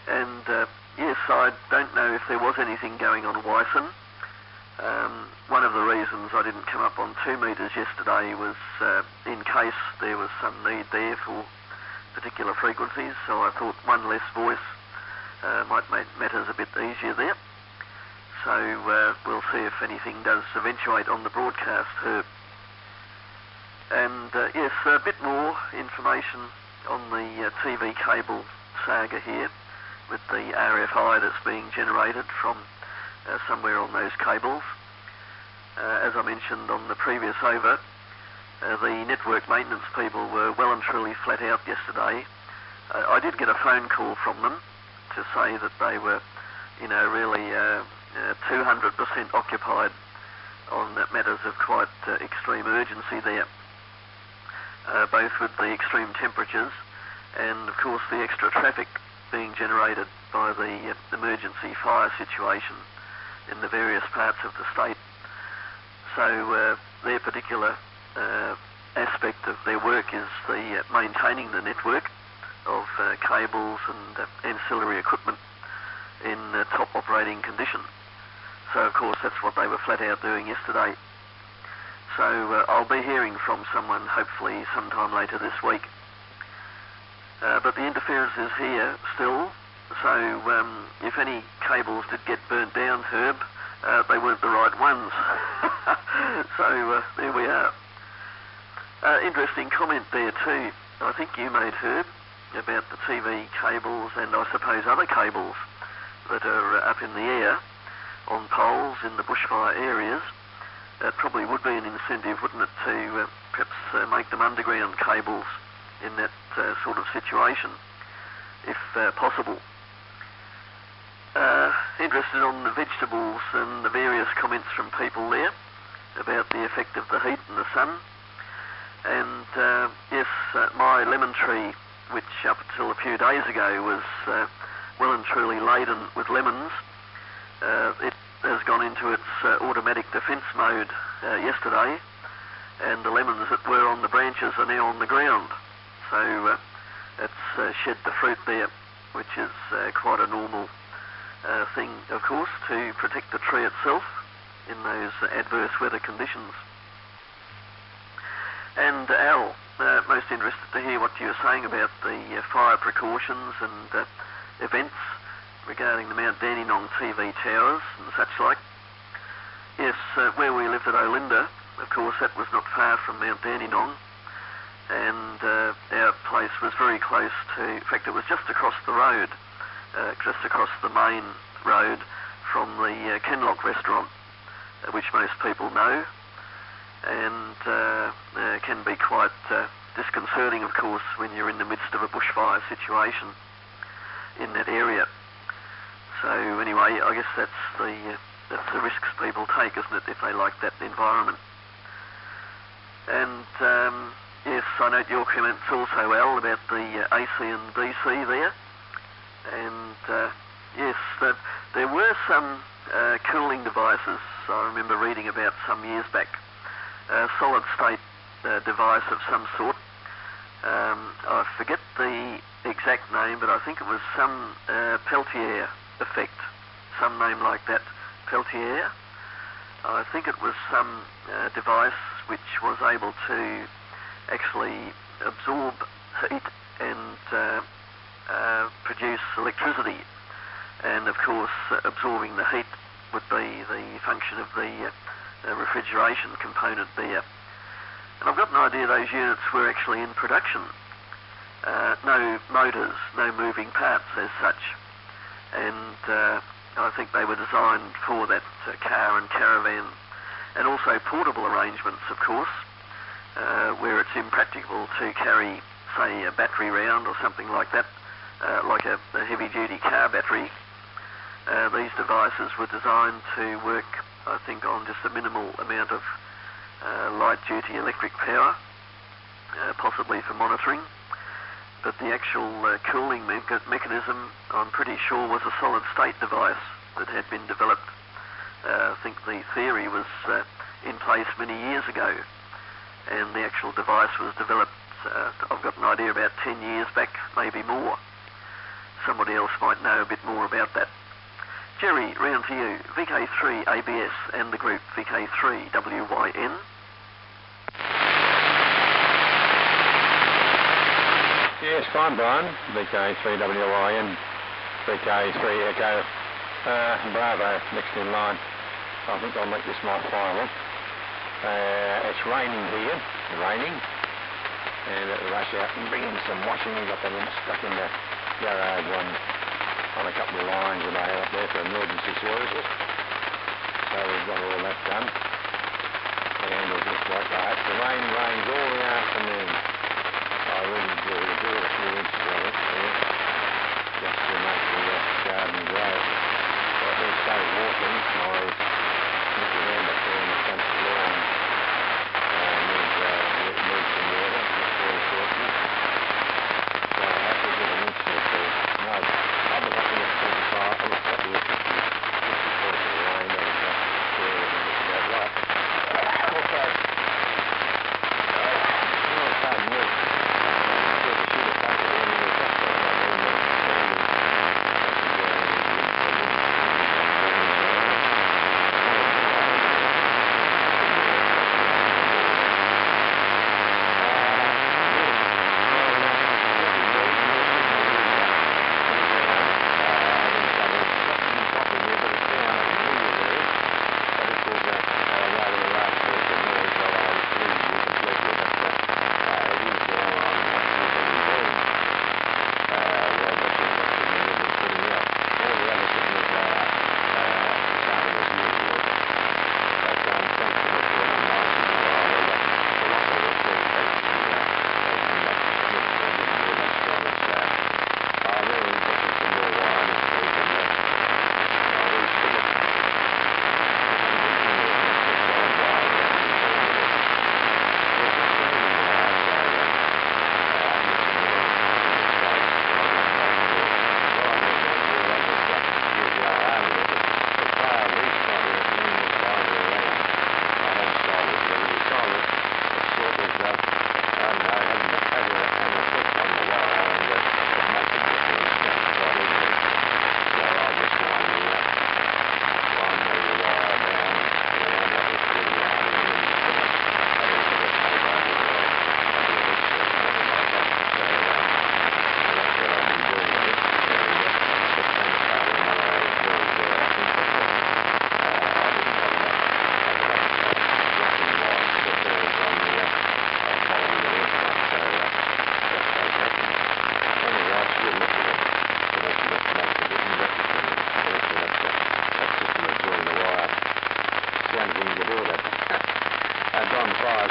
And yes, I don't know if there was anything going on Wyson. One of the reasons I didn't come up on 2 metres yesterday was in case there was some need there for particular frequencies, so I thought one less voice might make matters a bit easier there. So we'll see if anything does eventuate on the broadcast, Herb. And yes, a bit more information on the TV cable saga here with the RFI that's being generated from somewhere on those cables. As I mentioned on the previous over, the network maintenance people were well and truly flat out yesterday. I did get a phone call from them to say that they were, really 200% occupied on matters of quite extreme urgency there, both with the extreme temperatures and, of course, the extra traffic being generated by the emergency fire situation in the various parts of the state. So their particular aspect of their work is the maintaining the network of cables and ancillary equipment in top operating condition. So of course that's what they were flat out doing yesterday. So I'll be hearing from someone hopefully sometime later this week. But the interference is here still, so if any cables did get burnt down, Herb, they weren't the right ones. So there we are. Interesting comment there too, I think you made, Herb, about the TV cables and I suppose other cables that are up in the air on poles in the bushfire areas. That probably would be an incentive, wouldn't it, to perhaps make them underground cables in that sort of situation, if possible. Interested on the vegetables and the various comments from people there about the effect of the heat and the sun. And yes, my lemon tree, which up until a few days ago was well and truly laden with lemons, it has gone into its automatic defence mode yesterday, and the lemons that were on the branches are now on the ground. So it's shed the fruit there, which is quite a normal thing, of course, to protect the tree itself in those adverse weather conditions. And Al, most interested to hear what you were saying about the fire precautions and events regarding the Mount Dandenong TV towers and such like. Yes, where we lived at Olinda, of course, that was not far from Mount Dandenong, and our place was very close to, in fact, it was just across the road, just across the main road from the Kenlock restaurant, which most people know, and can be quite disconcerting, of course, when you're in the midst of a bushfire situation in that area. So anyway, I guess that's the risks people take, isn't it, if they like that environment. And yes, I note your comments also, Al, about the AC and DC there. And yes, there were some cooling devices I remember reading about some years back, a solid state device of some sort. I forget the exact name, but I think it was some Peltier effect, some name like that, Peltier. I think it was some device which was able to actually absorb heat and produce electricity. And of course, absorbing the heat would be the function of the refrigeration component there. And I've got an idea those units were actually in production. No motors, no moving parts as such. And I think they were designed for that car and caravan, and also portable arrangements, of course, where it's impractical to carry, say, a battery round or something like that, like a heavy-duty car battery. These devices were designed to work, I think, on just a minimal amount of light-duty electric power, possibly for monitoring. But the actual cooling mechanism, I'm pretty sure, was a solid-state device, that had been developed. I think the theory was in place many years ago, and the actual device was developed, I've got an idea, about 10 years back, maybe more. Somebody else might know a bit more about that. Jerry, round to you. VK3 ABS and the group VK3 WYN. Yes, fine, Brian. VK3 WYN, VK3 Echo, Bravo, next in line. I think I'll make this my final. It's raining here, and it'll rush out and bring in some washing. We've got the lint stuck in the garage on a couple of lines that I have up there for emergency services. So we've got all that done. And it'll just like that. The rain rains all the afternoon. I really do it a few inches of it there, just to make the garden grow. So I just started walking. My little hand up there in the front lawn needs some water, water sources. So I have to give an inch or two. No, I was up in the 45, I was up in the 50 foot of rain, and there it was about right. Also, pardon me.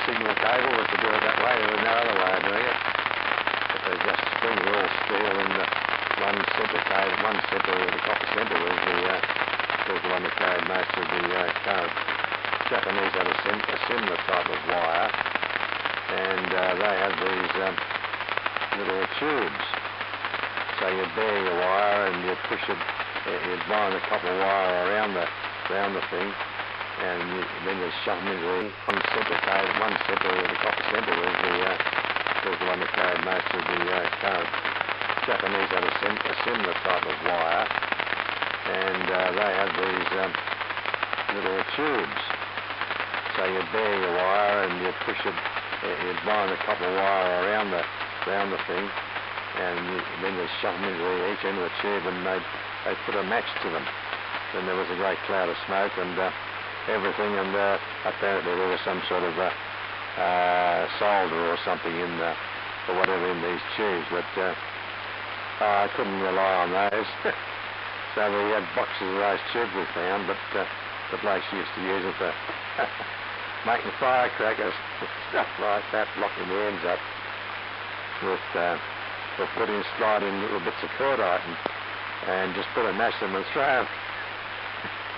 Signal cable was to do it that way, there was no other way of doing it. But they just string it all steel, and one centre cable, one centre, the copper centre was the one that carried most of the current. Japanese had a similar type of wire, and they had these little tubes. So you bear your wire and you push it, you'd bind the copper wire around the thing, and then you shove them into one centre cable, one centre, the copper centre was the one that carried most of the current. Japanese had a similar type of wire, and they had these little tubes. So you bear your wire and you push it, you'd bind the copper wire around the thing, and then you shove them into each end of the tube, and they put a match to them. Then there was a great cloud of smoke and everything, and apparently there was some sort of solder or something in or whatever in these tubes, but I couldn't rely on those. So we had boxes of those tubes we found, but the blokes used to use it for making firecrackers, stuff like that, locking the ends up with or slide in little bits of cordite and just put a match them and throw them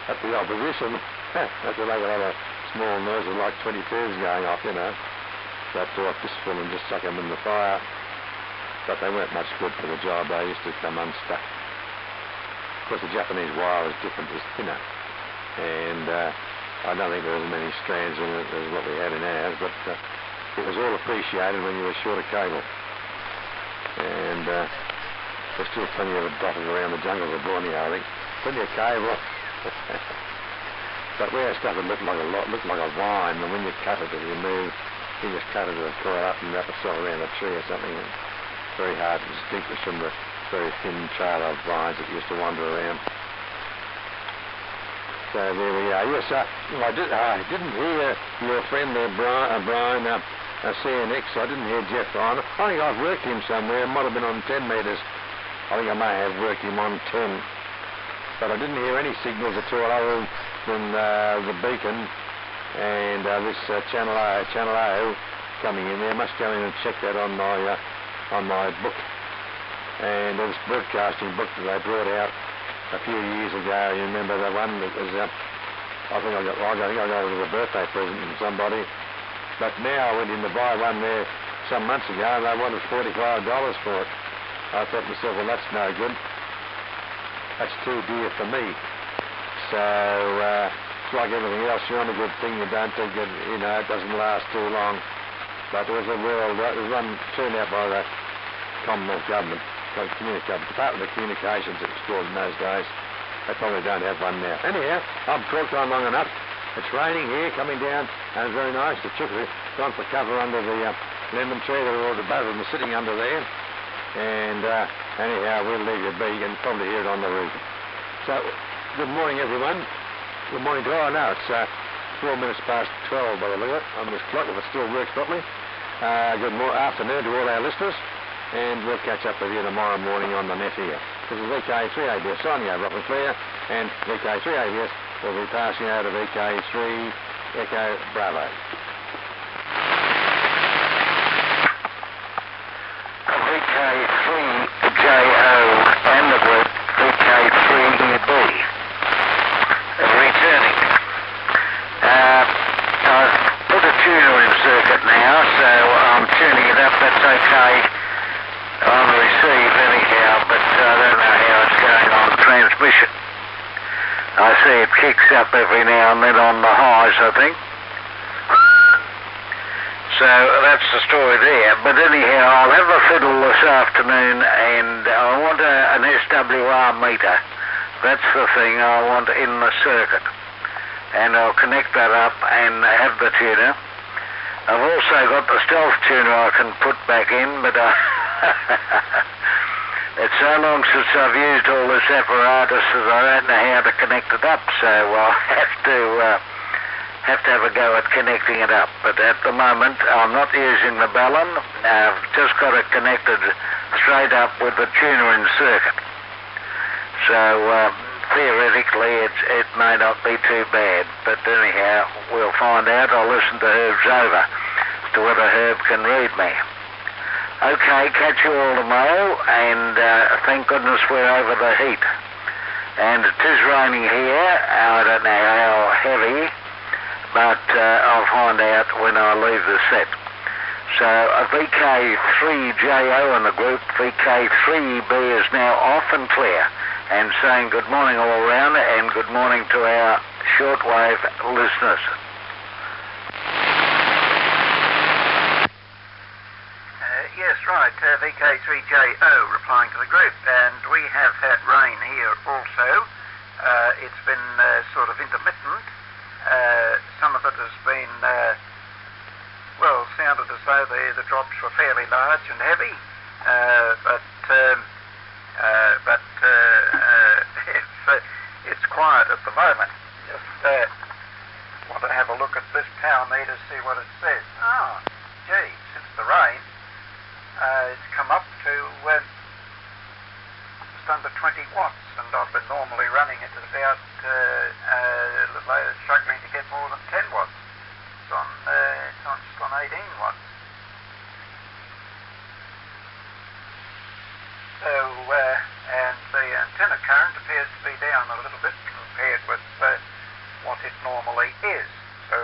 at the opposition. That's to make a lot of small noises like 22s going off, you know. That off this full and just suck them in the fire. But they weren't much good for the job. They used to come unstuck. course, the Japanese wire is different, it's thinner, and I don't think there was as many strands in it as what we had in ours, but it was all appreciated when you were short of cable. And there's still plenty of it dotted around the jungles of Borneo, I think. Plenty of cable. But we had stuff that looked like a vine, and when you cut it, if you move, you just cut it to the coil up and wrap itself around a tree or something. And very hard to distinguish from the very thin trail of vines that used to wander around. So there we are. Yes, I didn't hear your friend there, Brian, CNX. I didn't hear Jeff on. I think I've worked him somewhere. It might have been on 10 metres. I think I may have worked him on 10. But I didn't hear any signals at all other than the beacon and this channel O coming in there. I must go in and check that on my book. And this broadcasting book that they brought out a few years ago. You remember the one that was, I think I got it as a birthday present from somebody. But now I went in to buy one there some months ago and they wanted $45 for it. I thought to myself, well, that's no good. That's too dear for me. So it's like everything else. You're on a good thing, you don't think it, it doesn't last too long. But there was one turned out by the Commonwealth Government. Department of Communications, it was called in those days. They probably don't have one now. Anyhow, I've talked on long enough. It's raining here, coming down, and it's very nice. The children have gone for cover under the lemon tree. They're all both of them sitting under there. And anyhow, we'll leave you be. You can probably hear it on the roof. So, good morning, everyone. Good morning to all. No, it's 4 minutes past 12 by the look of it on this clock, if it still works properly. Good afternoon to all our listeners. And we'll catch up with you tomorrow morning on the net here. This is VK3ABS signing over up and clear, and VK3ABS will be passing over to VK3 Echo Bravo. VK3JO and the group VK3EB returning. I've put a tuner in circuit now, so I'm tuning it up. That's okay on receive anyhow, but I don't know how it's going on transmission. I see it kicks up every now and then on the highs, I think. So that's the story there. But anyhow, I'll have a fiddle this afternoon, and I want an SWR meter. That's the thing I want in the circuit. And I'll connect that up and have the tuner. I've also got the stealth tuner I can put back in, but it's so long since I've used all this apparatus that I don't know how to connect it up, so I'll have to have a go at connecting it up. But at the moment, I'm not using the ballon. I've just got it connected straight up with the tuner in circuit. So theoretically, it may not be too bad. But anyhow, we'll find out. I'll listen to Herb's over as to whether Herb can read me. Okay, catch you all tomorrow, and thank goodness we're over the heat. And it is raining here. I don't know how heavy, but I'll find out when I leave the set. So VK3JO in the group, VK3EB is now off and clear, and saying good morning all round, and good morning to our shortwave listeners. Yes, right, VK3JO replying to the group, and we have had rain here also. It's been sort of intermittent. Some of it has been, sounded as though the drops were fairly large and heavy, it's quiet at the moment. Just want to have a look at this power meter, see what it says. Oh, gee, since the rain, it's come up to just under 20 watts, and I've been normally running it at about struggling to get more than 10 watts. It's just on 18 watts. So, and the antenna current appears to be down a little bit compared with what it normally is. So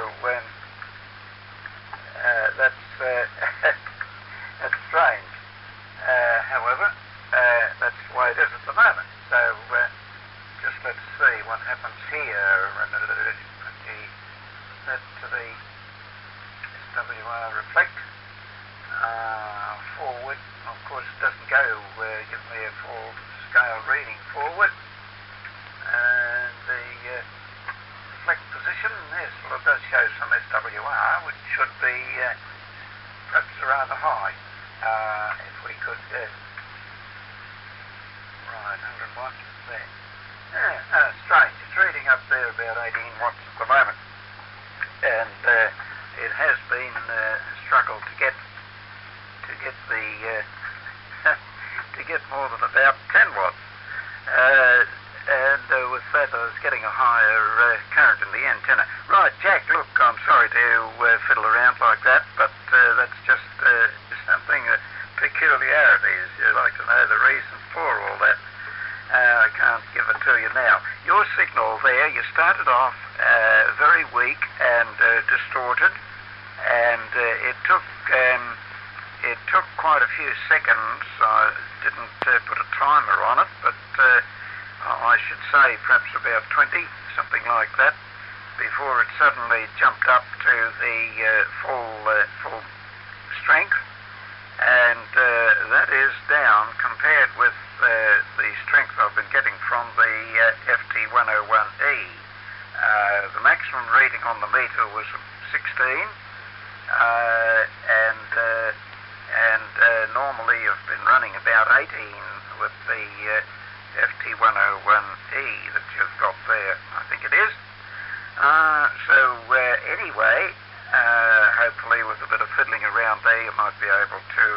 that's that's strange. However, that's the way it is at the moment. So set to the SWR reflect. Forward, of course, it doesn't go give me a full scale reading forward. And the reflect position, yes, well, it does show some SWR, which should be perhaps rather high. If we could, right, 100 watts there. Yeah, strange. It's reading up there about 18 watts at the moment. And it has been a struggle to get the to get more than about 10 watts. And with that, I was getting a higher current in the antenna. Right, Jack, look, I'm sorry to fiddle around like that, but that's just something, peculiarities. You'd like to know the reason for all that. I can't give it to you now. Your signal there, you started off very weak and distorted, and it took quite a few seconds. I didn't put a timer on it, but I should say perhaps about 20, something like that, before it suddenly jumped up to the full strength. And that is down compared with the strength I've been getting from the FT101E. The maximum reading on the meter was 16, and normally I've been running about 18 with the FT101E that you've got there, I think it is. Anyway, hopefully with a bit of fiddling around there you might be able to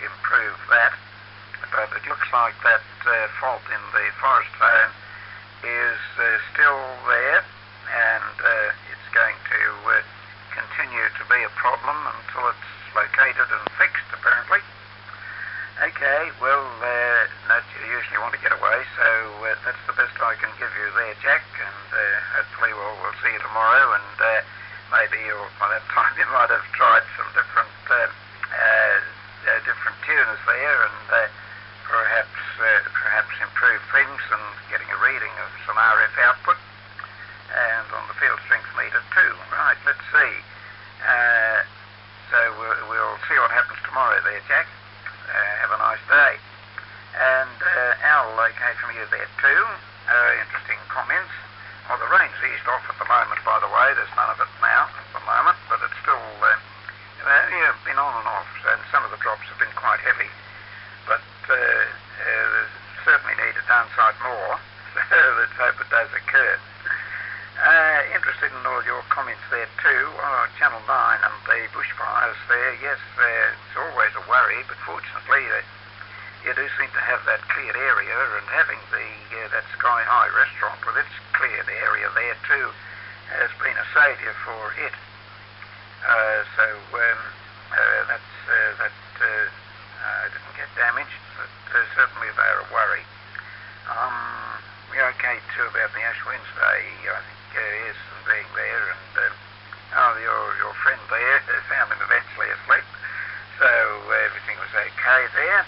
improve that. But it looks like that fault in the forest zone is still there, and it's going to continue to be a problem until it's located and fixed, apparently. Okay, well, you usually want to get away, so that's the best I can give you there, Jack, and hopefully we'll see you tomorrow, and maybe by that time you might have tried some different tuners there, and perhaps improve things and getting a reading of some RF output, and on the field strength meter too. Right, let's see. So we'll see what happens tomorrow there, Jack. Have a nice day. And Al, okay from you there too. Interesting comments. Well, the rain's eased off at the moment, by the way. There's none of it now at the moment, but it's still been on and off, and some of the drops have been quite heavy. But certainly need to downside more. So let's hope it does occur. Interested in all your comments there too. Channel 9 and the bushfires there. Yes, it's always a worry, but fortunately you do seem to have that cleared area, and having that Sky High restaurant with its cleared area there too has been a saviour for it. That didn't get damaged, but certainly they're a worry. We're okay too about the Ash Wednesday, I think, yes, and being there, and your friend there found him eventually asleep, so everything was okay there.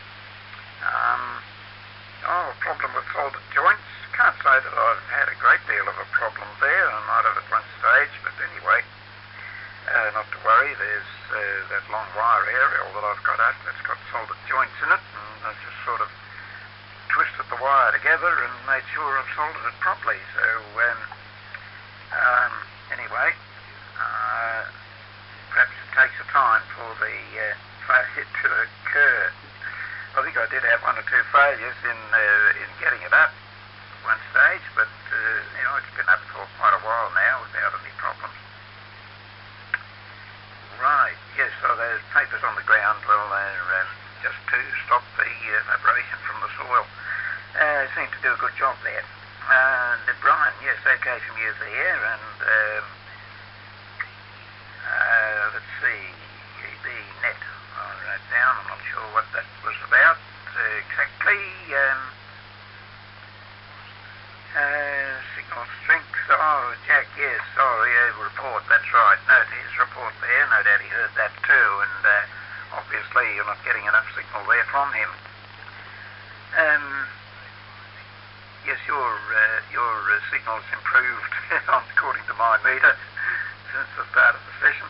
Problem with folded joints. Can't say that I've had a great deal of a problem there. I might have at one stage, but anyway, not to worry. There's that long wire aerial that I've got up that's got folded joints in it, and I just sort of twisted the wire together and made sure I've soldered it properly. So anyway, perhaps it takes a time for the failure to occur. I think I did have one or two failures in getting it up at one stage, but it's been up for quite a while now without any problems. Right, yes, so those papers on the ground, well, they're just to stop the evaporation from the soil. Seem to do a good job there. And Brian, yes, okay from you there, and let's see, the net. I wrote down, I'm not sure what that was about exactly. Signal strength, Jack, yes, report, that's right. Note his report there, no doubt he heard that too, and obviously you're not getting enough signal there from him. Yes, your signal's improved according to my meter, since the start of the session.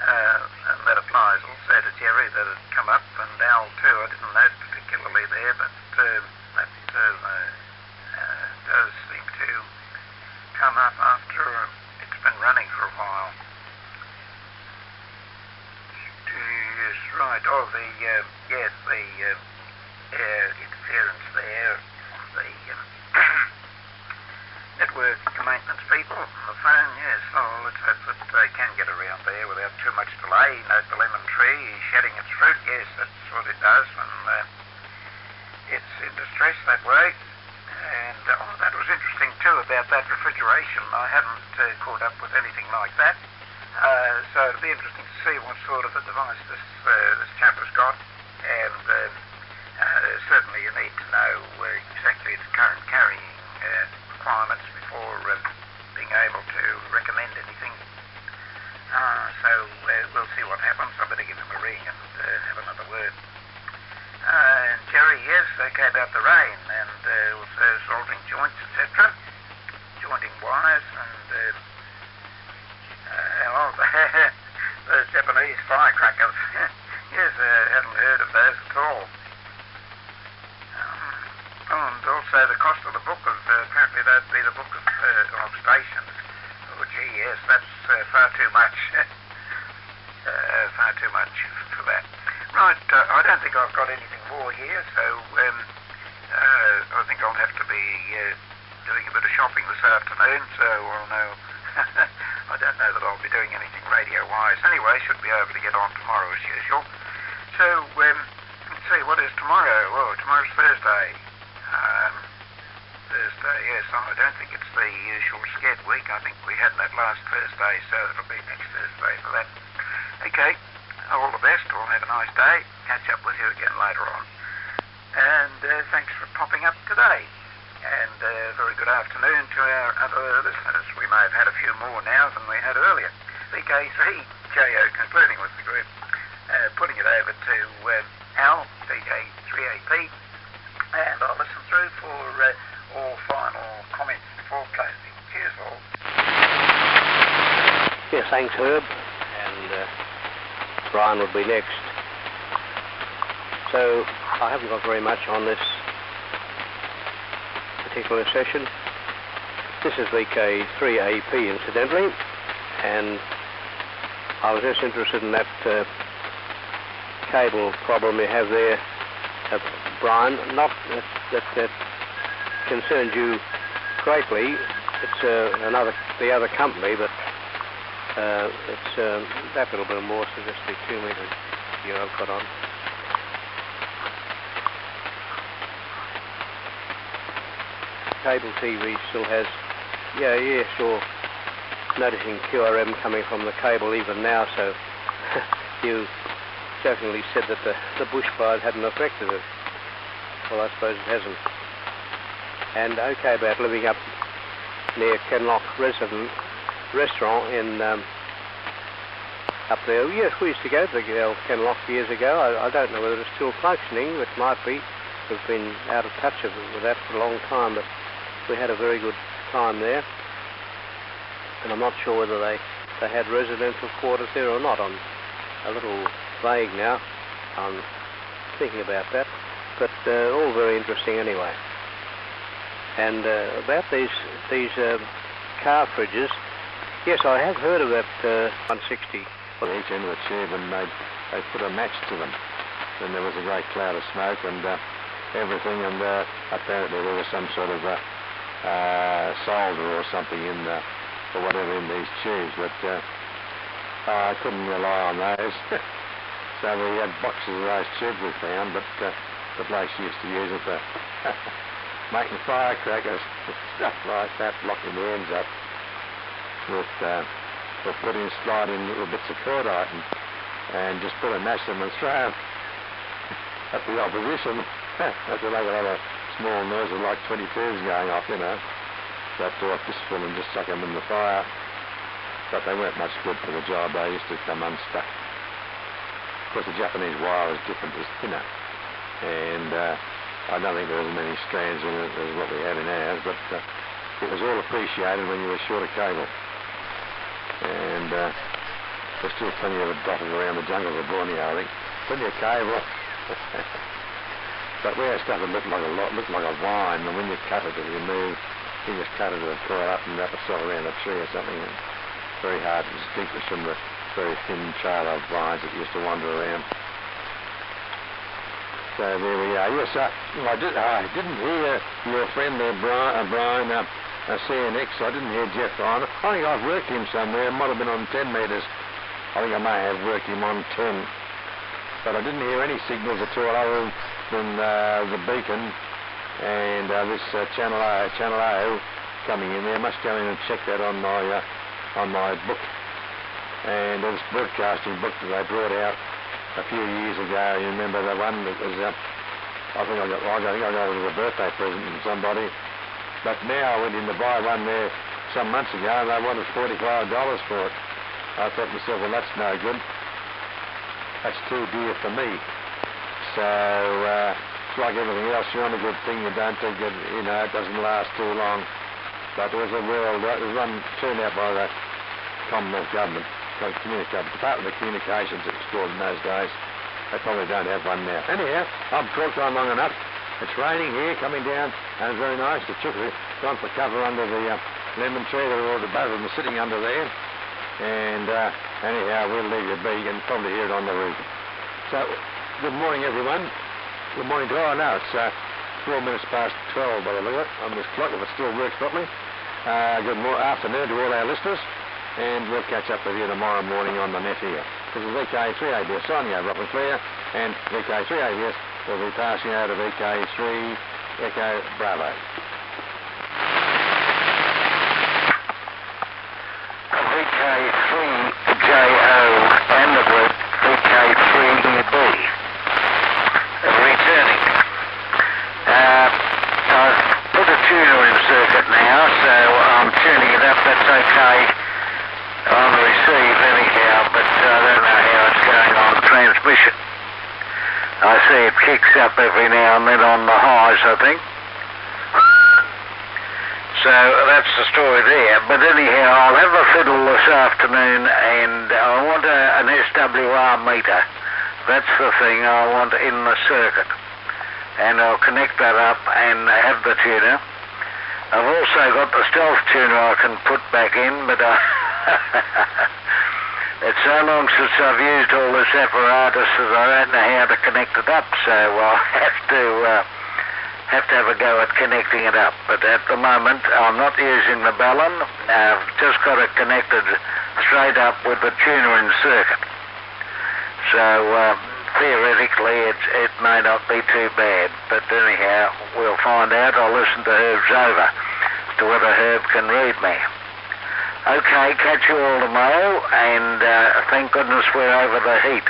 And that applies also to Jerry that had come up, and Al too. I didn't note particularly there, but that does seem to come up after it's been running for a while. Yes, right. Oh, the interference there. The network maintenance people on the phone, yes. Oh, let's hope that they can get around there without too much delay. Note the lemon tree shedding its fruit. Yes, that's what it does when it's in distress that way. And that was interesting too about that refrigeration. I hadn't caught up with anything like that. So it'll be interesting to see what sort of a device this chap has got. And certainly you need to know exactly its current carrying requirements before being able to recommend anything. So we'll see what happens. I better give him a ring and have another word. And Jerry, yes, okay about the rain and also soldering joints, etc. Jointing wires and those Japanese firecrackers. Yes, hadn't heard of those at all. And also the cost of the book of, apparently that'd be the book of stations. Oh, gee, yes, that's far too much. Far too much for that. Right, I don't think I've got anything more here, so I think I'll have to be doing a bit of shopping this afternoon, so I'll know. I don't know that I'll be doing anything radio-wise. Anyway, should be able to get on tomorrow as usual. So, let's see, what is tomorrow? Well, tomorrow's Thursday. Thursday, yes, I don't think it's the usual sched week. I think we had that last Thursday, so it'll be next Thursday for that. Okay, all the best. We'll have a nice day. Catch up with you again later on. And thanks for popping up today. And very good afternoon to our other listeners. We may have had a few more now than we had earlier. VK3JO concluding with the group, putting it over to Al, VK3AP, and I'll listen through for all final comments before closing. Cheers all. Yes, thanks Herb, and Brian would be next. So I haven't got very much on this particular session. This is VK3AP incidentally, and I was just interested in that cable problem you have there, Brian. Not that concerns you greatly. It's the other company, but it's that little bit more, so just the 2 metre here I've got on. Cable TV still has, yeah, sure. Noticing QRM coming from the cable even now, so you jokingly said that the bushfires hadn't affected it. Well, I suppose it hasn't. And okay about living up near Kenlock restaurant in up there. Yes, we used to go to the old Kenlock years ago. I don't know whether it's still functioning. It might be. We've been out of touch with that for a long time, but we had a very good time there. And I'm not sure whether they had residential quarters there or not. I'm a little vague now. I'm thinking about that. But all very interesting anyway. And about these car fridges, yes, I have heard of that 160. Well, each end of the tube, and they put a match to them. Then there was a great cloud of smoke and everything, and apparently there was some sort of solder or something in or whatever in these tubes, but I couldn't rely on those. So we had boxes of those tubes we found, but the blokes used to use it for making firecrackers, stuff like that, locking the ends up with or sliding little bits of cordite and just put a match them and throw them at the opposition. That's a lot of small noises like 22s going off, you know. That to a fistful and just suck them in the fire. But they weren't much good for the job. They used to come unstuck. Of course, the Japanese wire is different, it's thinner. And I don't think there was as many strands in it as what we had in ours, but it was all appreciated when you were short of cable. And and there's still plenty of it dotted around the jungles of Borneo, I think. Plenty of cave rock. But where stuff would look like a vine, and when you cut it, if you move, you just cut it and pull it up and wrap itself around a tree or something. And it's very hard to distinguish from the very thin trail of vines that used to wander around. So there we are. Yes, I didn't hear your friend there, Brian, CNX. I didn't hear Jeff on. I think I've worked him somewhere. It might have been on 10 metres. I think I may have worked him on 10. But I didn't hear any signals at all other than the beacon and this channel O coming in there. I must go in and check that on my book. And this broadcasting book that they brought out a few years ago. You remember the one that was, I think I got it as a birthday present from somebody. But now I went in to buy one there some months ago and they wanted $45 for it. I thought to myself, well, that's no good. That's too dear for me. So it's like everything else. You want a good thing, you don't think it, it doesn't last too long. But there was one turned out by the Commonwealth Government. Department of Communications, it was called in those days. They probably don't have one now. Anyhow, I've talked on long enough. It's raining here, coming down, and it's very nice. The children have gone for cover under the lemon tree. They're all above them, sitting under there. And anyhow, we'll leave you be. You can probably hear it on the roof. So, good morning, everyone. Good morning to all. No, it's 4 minutes past 12 by the look of it on this clock, if it still works properly. Good afternoon to all our listeners. And we'll catch up with you tomorrow morning on the net here. This is VK3ABS signing over up and clear, and VK3ABS will be passing over to VK3 Echo Bravo. VK3JO and the group VK3B returning. I've put a tuner in circuit now, so I'm tuning it up. That's okay on receive anyhow, but I don't know how it's going on transmission. I see it kicks up every now and then on the highs, I think. So that's the story there. But anyhow, I'll have a fiddle this afternoon, and I want an SWR meter. That's the thing I want in the circuit. And I'll connect that up and have the tuner. I've also got the stealth tuner I can put back in, but it's so long since I've used all this apparatus that I don't know how to connect it up, so I'll have to have a go at connecting it up. But at the moment, I'm not using the ballon. I've just got it connected straight up with the tuner in circuit. So theoretically, it may not be too bad, but anyhow, we'll find out. I'll listen to Herb's over to whether Herb can read me. Okay, catch you all tomorrow, and thank goodness we're over the heat.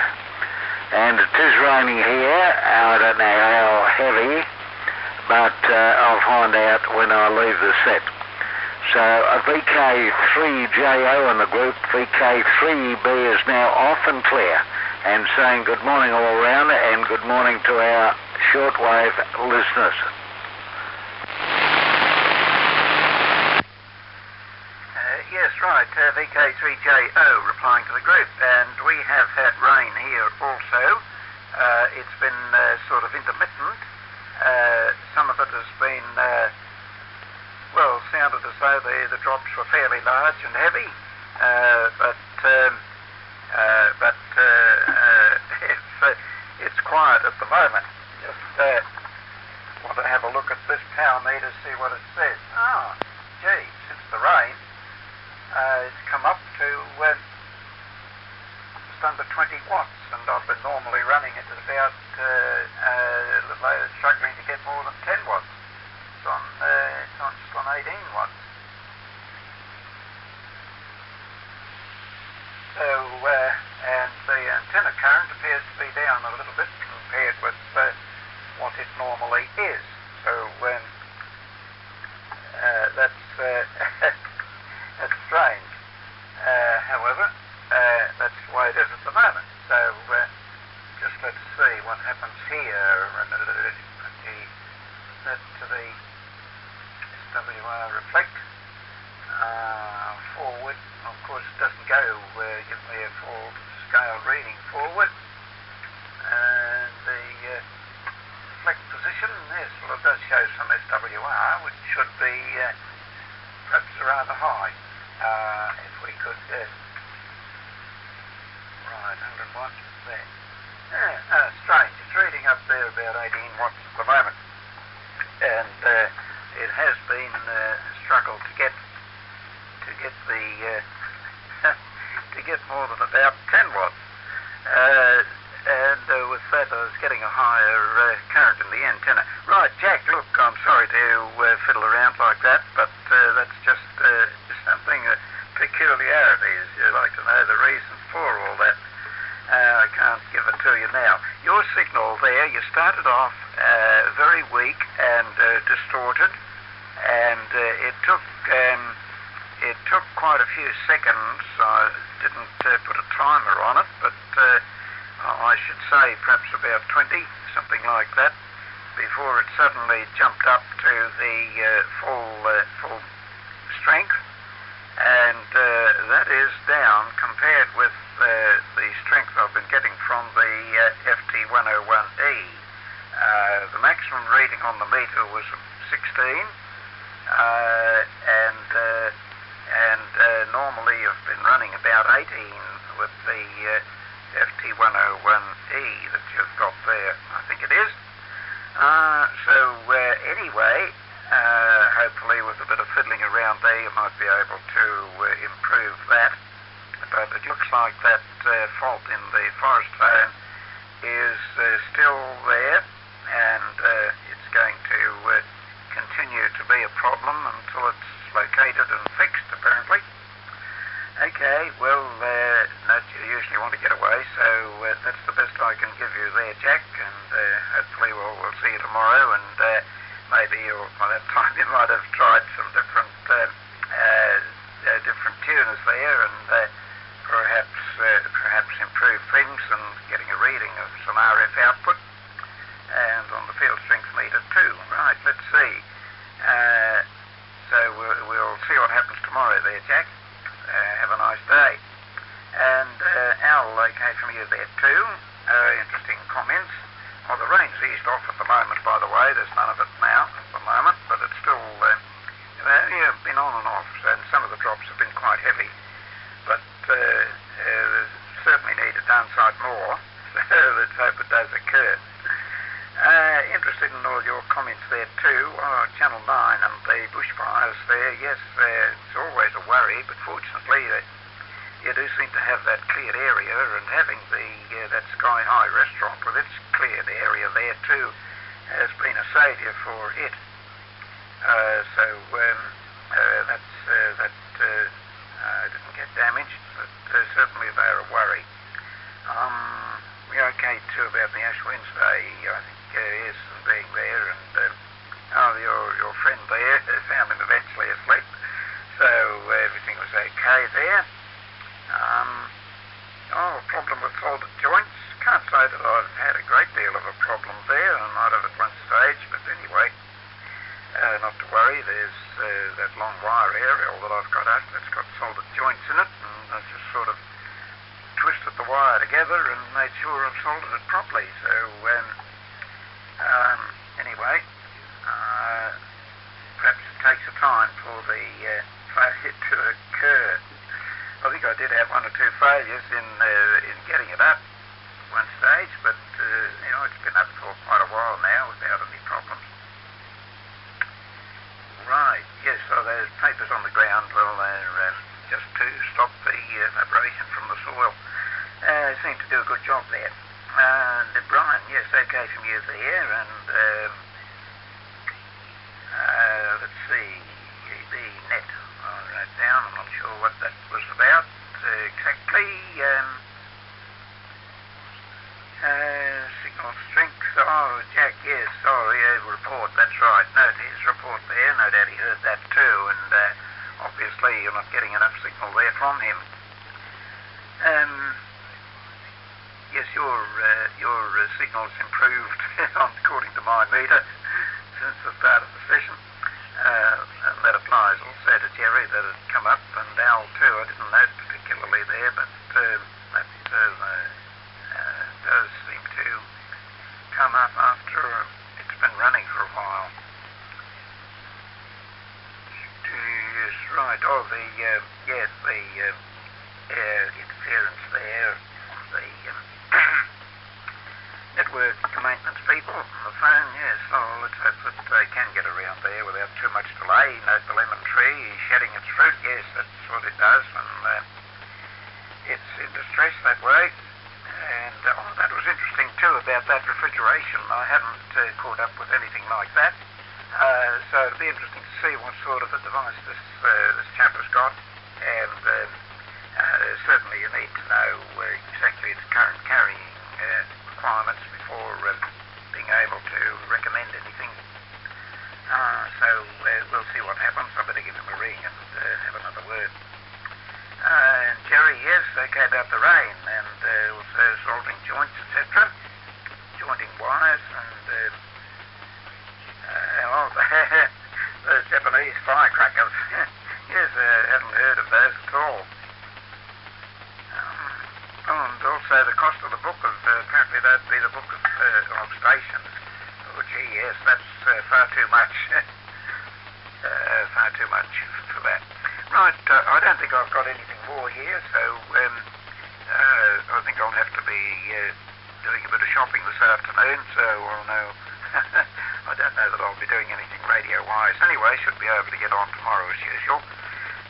And it is raining here. I don't know how heavy, but I'll find out when I leave the set. So VK3JO and the group VK3B is now off and clear, and saying good morning all round, and good morning to our shortwave listeners. Yes, right, VK3JO replying to the group, and we have had rain here also. It's been sort of intermittent. Some of it has been, sounded as though the drops were fairly large and heavy, it's quiet at the moment. Just want to have a look at this power meter, see what it says. Oh, gee, since the rain, it's come up to just under 20 watts, and I've been normally running it at about struggling to get more than 10 watts. It's on just on 18 watts. So, and the antenna current appears to be down a little bit compared with what it normally is. So, that's that's strange. However, that's the way it is at the moment. So, just let's see what happens here. Let the SWR reflect. Forward. Oh, of course, it doesn't go give me a full scale reading forward. And the flex position, yes, well, it does show some SWR, which should be perhaps rather high. If we could, right, 100 watts there. Yeah, strange. It's reading up there about 18 watts at the moment. And it has been a struggle to get the to get more than about 10 watts. And with that, I was getting a higher current in the antenna. Right, Jack, look, I'm sorry to fiddle around like that, but that's just something, peculiarities. You'd like to know the reason for all that. I can't give it to you now. Your signal there, you started off very weak and distorted, and it took quite a few seconds. I didn't put a timer on it, but I should say perhaps about 20, something like that, before it suddenly jumped up to the full strength, and that is down compared with the strength I've been getting from the FT101E. The maximum reading on the meter was 16, and normally I've been running about 18 with the FT101E that you've got there, I think it is. Anyway, hopefully with a bit of fiddling around there you might be able to improve that. But it looks like that fault in the forest phone is still there, and it's going to continue to be a problem until it's located and fixed, apparently. Okay, well, you usually want to get away, so that's the best I can give you there, Jack, and hopefully we'll see you tomorrow, and maybe by that time you might have tried some different tuners there, and perhaps improve things and getting a reading of some RF output, and on the field strength meter too. Right, let's see. So we'll see what happens tomorrow there, Jack. Have a nice day. And Al, okay from you there too. Interesting comments. Well, the rain's eased off at the moment, by the way. There's none of it now at the moment, but it's still been on and off, and some of the drops have been quite heavy. But certainly need to downside more, so let's hope it does occur. Interested in all your comments there too. Channel 9 and the bushfires there, yes, it's always a worry, but fortunately you do seem to have that cleared area, and having that Sky High restaurant with its cleared area there too has been a saviour for it. Didn't get damaged, but certainly they're a worry. We're okay too about the Ash Wednesday, I think, yes, and being there, and your friend there found him eventually asleep, so everything was okay there. Problem with soldered joints. Can't say that I've had a great deal of a problem there. I might have at one stage, but anyway, not to worry. There's that long wire aerial that I've got up that's got soldered joints in it, and I just sort of twisted the wire together and made sure I've soldered it properly. So anyway, perhaps it takes a time for the failure to occur. I think I did have one or two failures in getting it up one stage, but it's been up for quite a while now without any problems. Right, yes, so those papers on the ground, well, they're just to stop the evaporation from the soil. Seem to do a good job there. And Brian, yes, okay from you there, and let's see, the net I wrote down, I'm not sure what that was about exactly. Signal strength, Jack, yes, report, that's right. Note his report there, no doubt he heard that too, and obviously you're not getting enough signal there from him. Yes, your signal's improved according to my meter since the start of the session, and that applies also say to Jerry that it come up, and Al too. I didn't note particularly there, but that does seem to come up after it's been running for a while. Yes, right. Oh, the interference there. The network maintenance people on the phone. Yes. Oh, let's hope that they can get around there without too much delay. Note the lemon tree shedding its fruit. Yes, that's what it does when it's in distress that way. And that was interesting too about that refrigeration. I hadn't caught up with anything like that. So it'll be interesting to see what sort of a device this chap has got. And certainly you need to know exactly its current carrying requirements before being able to recommend anything. So we'll see what happens. I better give him a ring and have another word. And Jerry, yes, okay about the rain, and also soldering joints, etc., jointing wires, and those Japanese firecrackers. Yes, haven't heard of those at all. And also the cost of the book of, apparently that'd be the book of stations. Oh, gee, yes, that's far too much. Far too much for that. Right, I don't think I've got anything more here, so I think I'll have to be doing a bit of shopping this afternoon, so I'll know. I don't know that I'll be doing anything radio-wise. Anyway, should be able to get on tomorrow as usual.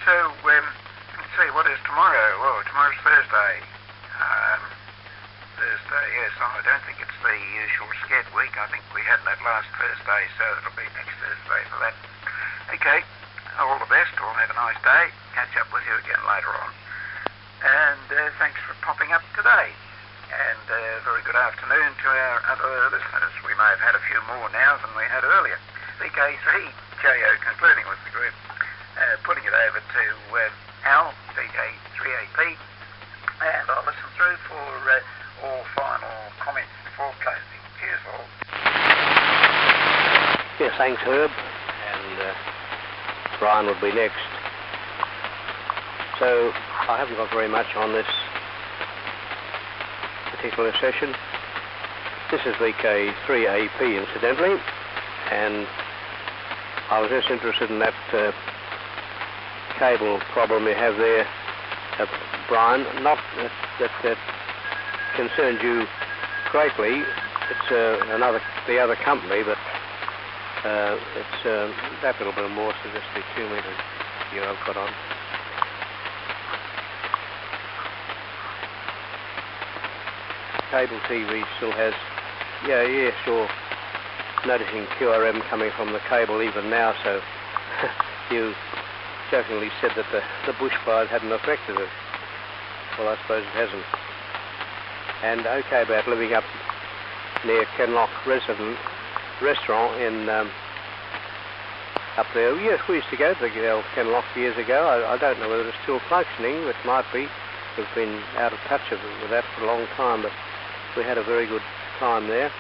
So, let's see, what is tomorrow? Oh, tomorrow's Thursday. Thursday, yes, I don't think it's the usual sched week. I think we had that last Thursday, so it'll be next Thursday for that. Okay, all the best. We'll have a nice day. Catch up with you again later on. And thanks for popping up today. And very good afternoon to our other listeners. We may have had a few more now than we had earlier. VK3JO concluding with the group, putting it over to Al, VK3AP, and I'll listen through for all final comments before closing. Cheers all. Yes, thanks Herb, and Brian would be next. So I haven't got very much on this particular session. This is VK3AP incidentally, and I was just interested in that cable problem you have there, Brian. Not that concerns you greatly. It's the other company, but it's that little bit more, so just the 2 meters here I've got on. Cable TV still has, yeah, sure. Noticing QRM coming from the cable even now, so you jokingly said that the bushfires hadn't affected it. Well, I suppose it hasn't. And okay about living up near Kenlock restaurant in up there. Yes, we used to go to the old Kenlock years ago. I don't know whether it's still functioning. It might be. We've been out of touch with that for a long time, but we had a very good time there.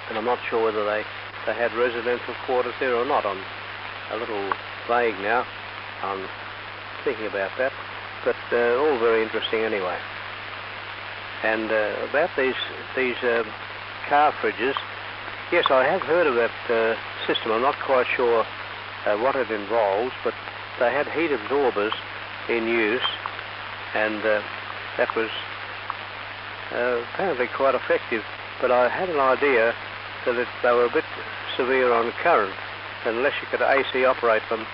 And I'm not sure whether they had residential quarters there or not. I'm a little vague now. I'm thinking about that. But all very interesting anyway. And about these car fridges, yes, I have heard of that system. I'm not quite sure what it involves, but they had heat absorbers in use, and that was apparently quite effective. But I had an idea that they were a bit severe on current, and unless you could AC operate them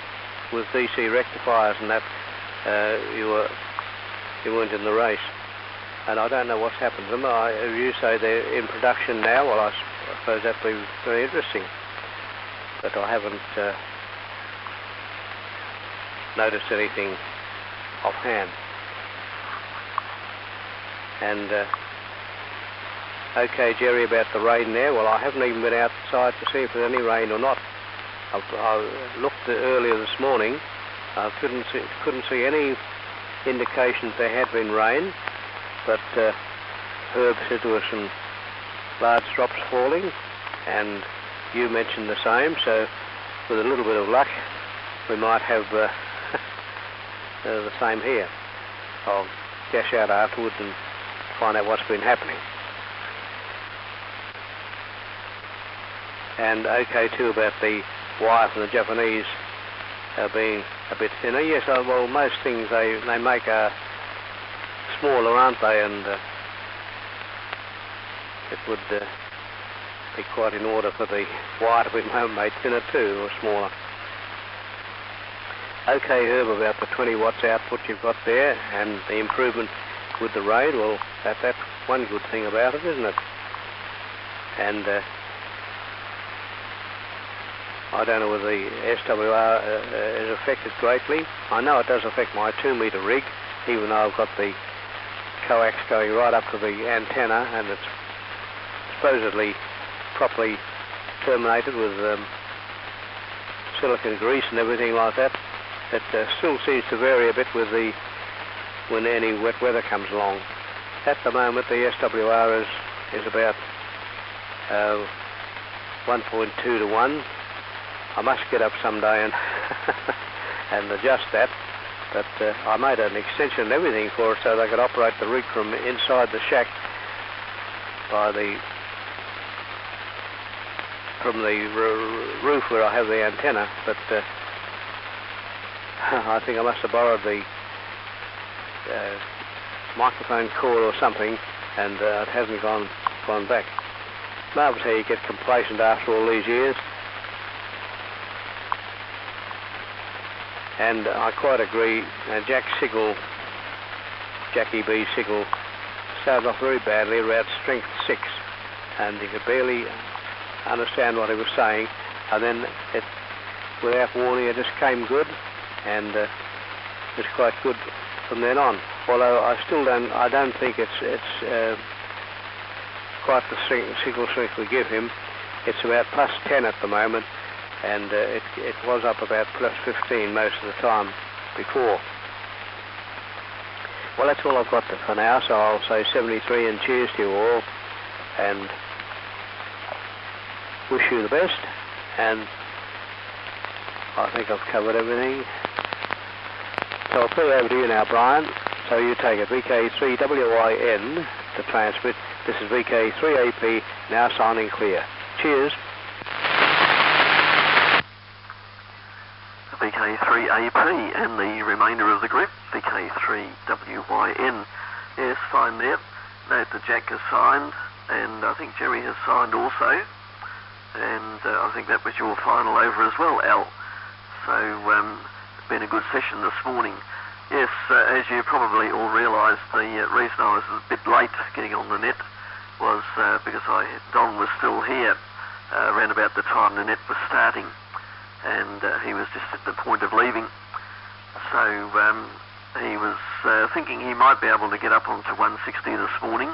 with DC rectifiers and that, you weren't in the race. And I don't know what's happened to them. You say they're in production now. Well, I suppose that'd be very interesting. But I haven't noticed anything offhand. And okay, Jerry, about the rain there. Well, I haven't even been outside to see if there's any rain or not. I looked earlier this morning. I couldn't see any indications there had been rain. But Herb said there were some large drops falling, and you mentioned the same, so with a little bit of luck, we might have the same here. I'll dash out afterwards and find out what's been happening. And okay too about the wire from the Japanese being a bit thinner. Yes, well, most things they make are smaller, aren't they? And it would be quite in order for the wire to be made thinner too, or smaller. Okay, Herb, about the 20 watts output you've got there and the improvement with the raid, well, that's one good thing about it, isn't it? And I don't know whether the SWR is affected greatly. I know it does affect my 2-metre rig, even though I've got the coax going right up to the antenna, and it's supposedly properly terminated with silicon grease and everything like that. It still seems to vary a bit with when any wet weather comes along. At the moment, the SWR is about 1.2 to 1. I must get up someday and and adjust that. But I made an extension and everything for it so they could operate the rig from inside the shack from the roof where I have the antenna. But I think I must have borrowed the microphone cord or something, and it hasn't gone back. Marvellous how you get complacent after all these years. And I quite agree. Jackie B. Sigel, started off very badly around strength 6, and you could barely understand what he was saying, and then it, without warning, it just came good, and it's quite good from then on. Although I don't think it's quite the signal strength we give him. It's about plus 10 at the moment, and it was up about plus 15 most of the time before. Well, that's all I've got for now, so I'll say 73 and cheers to you all, and wish you the best, and I think I've covered everything. So I'll put it over to you now, Brian. So you take it, VK3WIN to transmit. This is VK3AP, now sounding clear. Cheers. VK3AP and the remainder of the group, VK3WYN. Yes, fine there. Note that Jack has signed, and I think Jerry has signed also. And I think that was your final over as well, Al. So it's been a good session this morning. Yes, as you probably all realised, the reason I was a bit late getting on the net was because Don was still here around about the time the net was starting, and he was just at the point of leaving. So he was thinking he might be able to get up onto 160 this morning,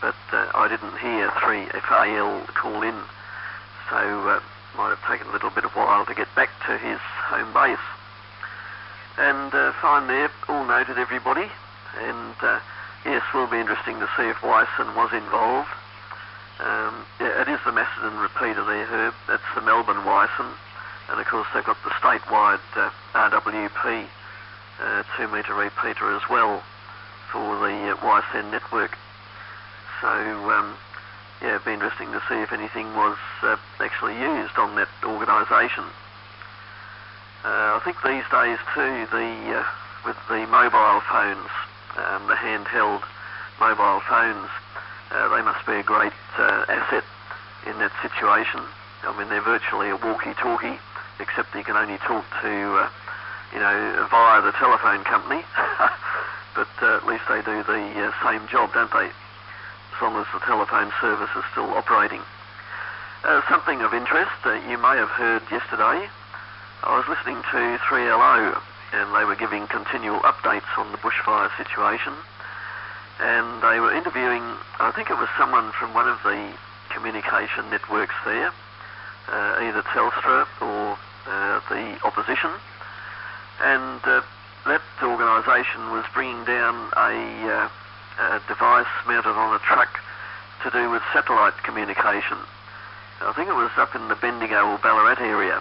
but I didn't hear 3FAL call in, so might have taken a little bit of while to get back to his home base. And fine there, all noted everybody, and yes, will be interesting to see if Wyson was involved. Yeah, it is the Macedon repeater there, Herb. That's the Melbourne Wyson, and of course they've got the statewide RWP 2-metre repeater as well for the Wyson network. So yeah, it'd be interesting to see if anything was actually used on that organisation. I think these days too, with the mobile phones, the handheld mobile phones, they must be a great asset in that situation. I mean, they're virtually a walkie-talkie, except you can only talk to, via the telephone company. But at least they do the same job, don't they? As long as the telephone service is still operating. Something of interest you may have heard yesterday. I was listening to 3LO, and they were giving continual updates on the bushfire situation, and they were interviewing, I think it was someone from one of the communication networks there, either Telstra or the opposition, and that organisation was bringing down a device mounted on a truck to do with satellite communication. I think it was up in the Bendigo or Ballarat area.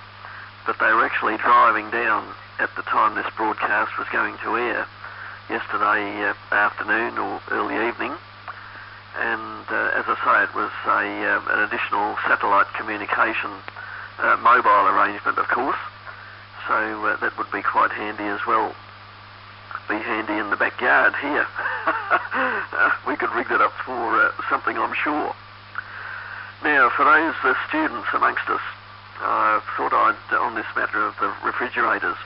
but they were actually driving down at the time this broadcast was going to air yesterday afternoon or early evening. And as I say, it was an additional satellite communication mobile arrangement, of course, so that would be quite handy as well. Be handy in the backyard here. We could rig that up for something, I'm sure. Now, for those students amongst us, I thought on this matter of the refrigerators,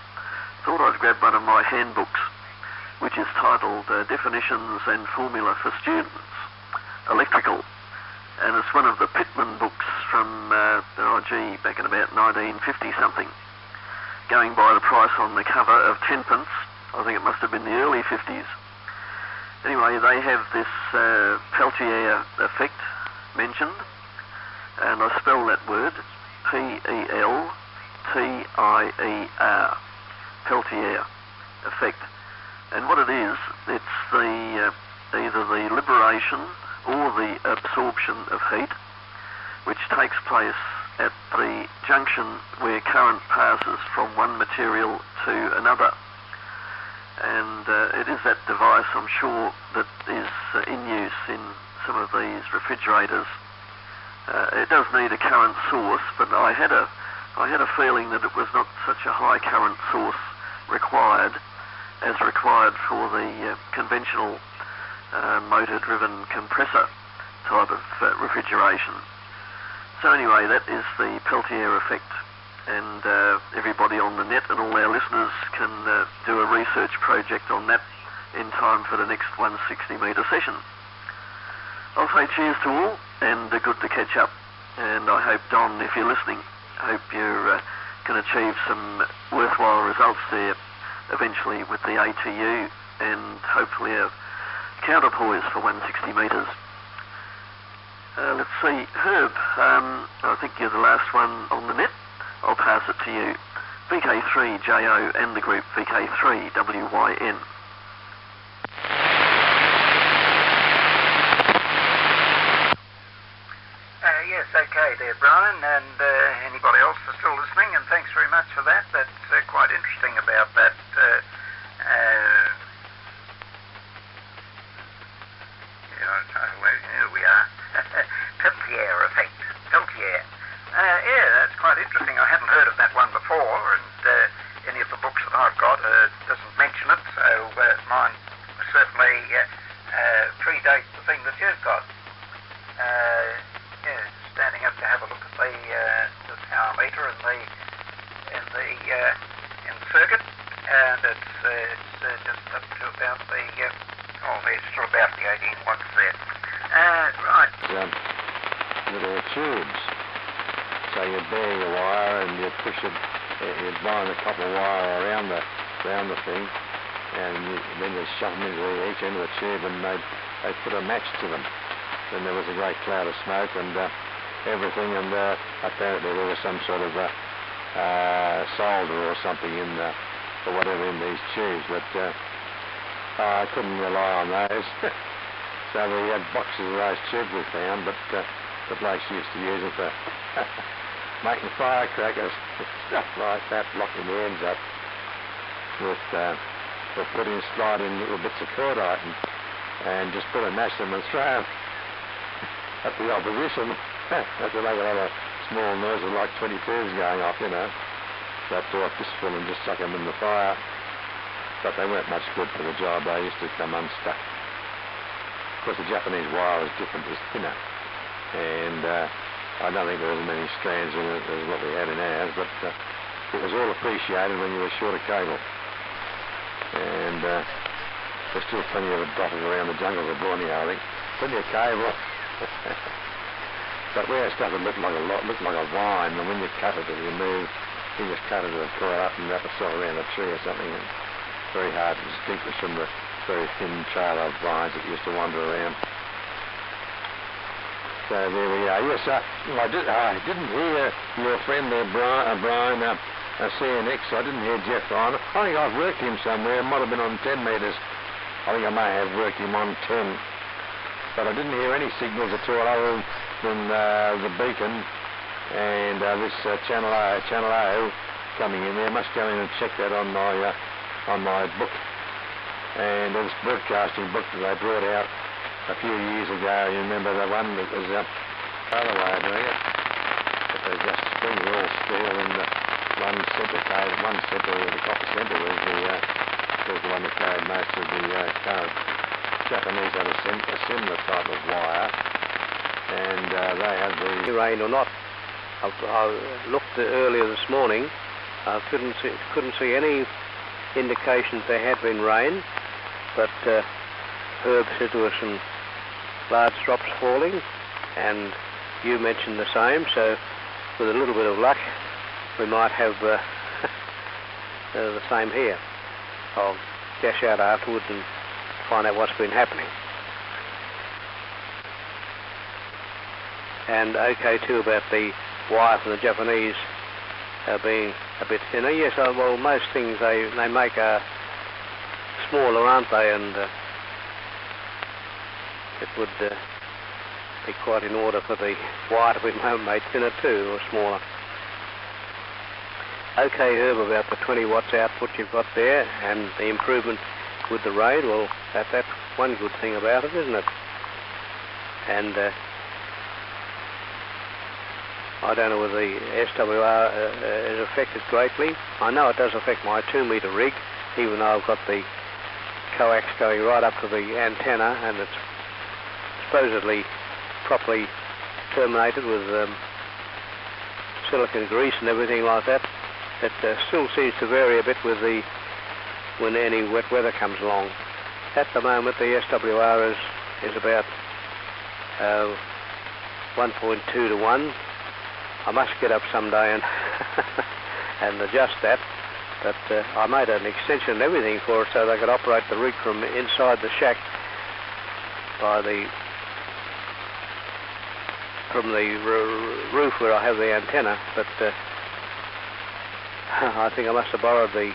thought I'd grab one of my handbooks, which is titled Definitions and Formula for Students, Electrical. And it's one of the Pittman books from, back in about 1950-something, going by the price on the cover of 10 pence. I think it must have been the early 50s. Anyway, they have this Peltier effect mentioned, and I spell that word Peltier, Peltier effect. And what it is, it's the either the liberation or the absorption of heat, which takes place at the junction where current passes from one material to another. And it is that device, I'm sure, that is in use in some of these refrigerators. It does need a current source, but I had a feeling that it was not such a high current source required as required for the conventional motor-driven compressor type of refrigeration. So anyway, that is the Peltier effect, and everybody on the net and all our listeners can do a research project on that in time for the next 160 metre session. I'll say cheers to all, and good to catch up. And I hope, Don, if you're listening, I hope you can achieve some worthwhile results there eventually with the ATU and hopefully a counterpoise for 160 metres. Let's see, Herb, I think you're the last one on the net. I'll pass it to you. VK3JO and the group VK3WYN. Yes, okay there, Brian, and anybody else that's still listening, and thanks very much for that. That's quite interesting about that. Here we are. Peltier effect. Peltier. Yeah, that's quite interesting. I hadn't heard of that one before, and any of the books that I've got doesn't mention it, so mine certainly predates the thing that you've got. Yeah, standing up to have a look at the power meter in the circuit, and it's just up to about it's still about the 18 watts there. Right. Little tubes. So you bear your wire and you push it, you bind a copper wire around the thing, and then you shove them into each end of the tube, and they put a match to them. Then there was a great cloud of smoke and everything, and apparently there was some sort of solder or something or whatever in these tubes, but I couldn't rely on those. So we had boxes of those tubes we found, but the blokes used to use them for making firecrackers, stuff like that, locking the ends up with sliding little bits of cordite and just put a match them and throw them at the opposition. Had to make a lot of small noises like 22s going off, you know. So I'd do a fistful and just suck them in the fire. But they weren't much good for the job. They used to come unstuck. Of course, the Japanese wire is different, it's thinner. And I don't think there was as many strands in it as what we had in ours, but it was all appreciated when you were short of cable. And there's still plenty of it dotted around the jungles of Borneo, I think. Plenty of cable. But we had stuff that looked like a vine, and when you cut it, you just cut it and tore it up and wrap itself around a tree or something. And very hard to distinguish from the very thin trail of vines that used to wander around. So there we are. Yes, I didn't hear your friend there, Brian, CNX. I didn't hear Jeff on. I think I've worked him somewhere. It might have been on 10 metres. I think I may have worked him on 10. But I didn't hear any signals at all other than the beacon and this channel O coming in there. I must go in and check that on my book. And this broadcasting book that they brought out a few years ago, you remember the one that was other way of doing it? But they just springs were all steel, and one centre, the copper centre was the one that carried most of the current. Japanese had a similar type of wire, and they had the rain or not. I looked earlier this morning. I couldn't see any indications there had been rain, but Herb said there were some large drops falling, and you mentioned the same. So, with a little bit of luck, we might have the same here. I'll dash out afterwards and find out what's been happening. And okay too about the wire from the Japanese being a bit thinner. Yes, well, most things they make are smaller, aren't they? And it would be quite in order for the wire to be made thinner too, or smaller. Okay, Herb, about the 20 watts output you've got there and the improvement with the rain, well, that's one good thing about it, isn't it? And I don't know whether the SWR is affected greatly. I know it does affect my 2-metre rig, even though I've got the coax going right up to the antenna, and it's supposedly properly terminated with silicon grease and everything like that. It still seems to vary a bit with when any wet weather comes along. At the moment, the SWR is about 1.2 to 1. I must get up someday and and adjust that. But I made an extension and everything for it so they could operate the rig from inside the shack from the roof where I have the antenna. But I think I must have borrowed the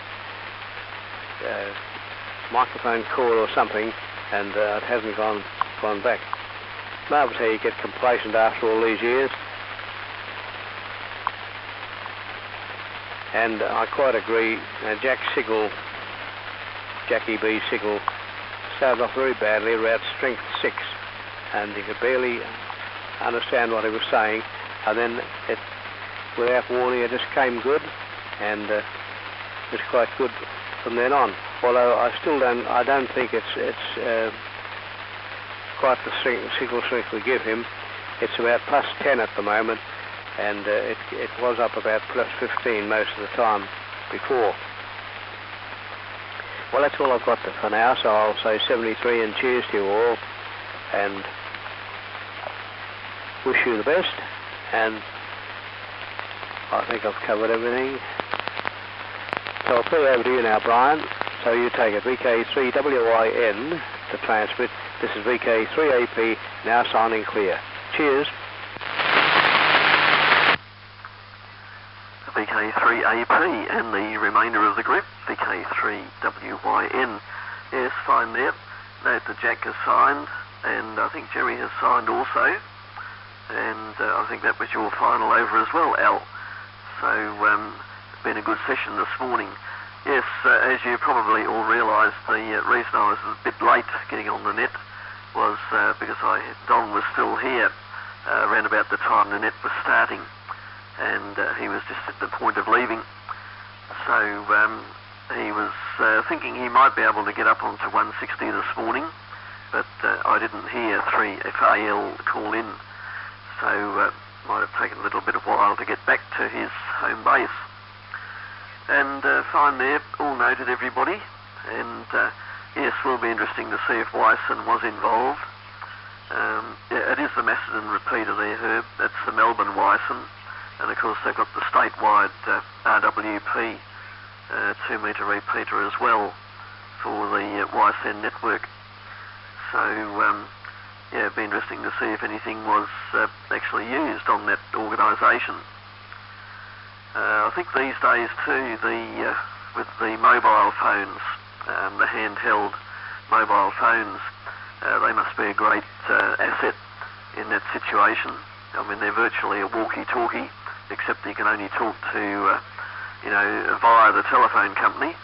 microphone cord or something, and it hasn't gone back. Marvellous how you get complacent after all these years. And I quite agree. Jackie B. Signal started off very badly, around strength 6, and you could barely understand what he was saying. And then it, without warning, it just came good, and it was quite good from then on. Although I don't think it's quite the signal strength we give him. It's about plus 10 at the moment, and it was up about plus 15 most of the time before. Well, that's all I've got for now, so I'll say 73 and cheers to you all, and wish you the best, and I think I've covered everything. So I'll put it over to you now, Brian, so you take it. VK3WIN to transmit. This is VK3AP, now sounding clear. Cheers. VK3AP and the remainder of the group, VK3WYN. Yes, fine there. Note that Jack has signed, and I think Jerry has signed also, and I think that was your final over as well, Al. So it's been a good session this morning. Yes, as you probably all realised, the reason I was a bit late getting on the net was because Don was still here around about the time the net was starting, and he was just at the point of leaving. So he was thinking he might be able to get up onto 160 this morning, but I didn't hear 3FAL call in, so might have taken a little bit of while to get back to his home base. And fine there, all noted everybody, and yes, will be interesting to see if Wyson was involved. Yeah, it is the Macedon repeater there, Herb. That's the Melbourne Wyson, and of course they've got the statewide RWP 2-metre repeater as well for the Wyson network. So yeah, it'd be interesting to see if anything was actually used on that organisation. I think these days too, with the mobile phones, the handheld mobile phones, they must be a great asset in that situation. I mean, they're virtually a walkie-talkie, except you can only talk to via the telephone company.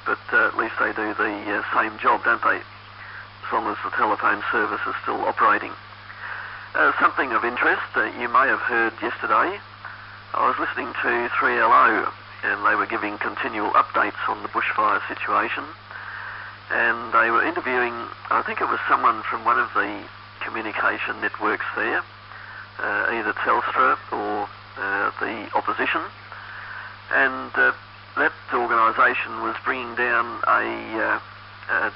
But at least they do the same job, don't they? As long as the telephone service is still operating. Something of interest, you may have heard yesterday, I was listening to 3LO, and they were giving continual updates on the bushfire situation, and they were interviewing, I think it was someone from one of the communication networks there, either Telstra or the opposition, and that organisation was bringing down a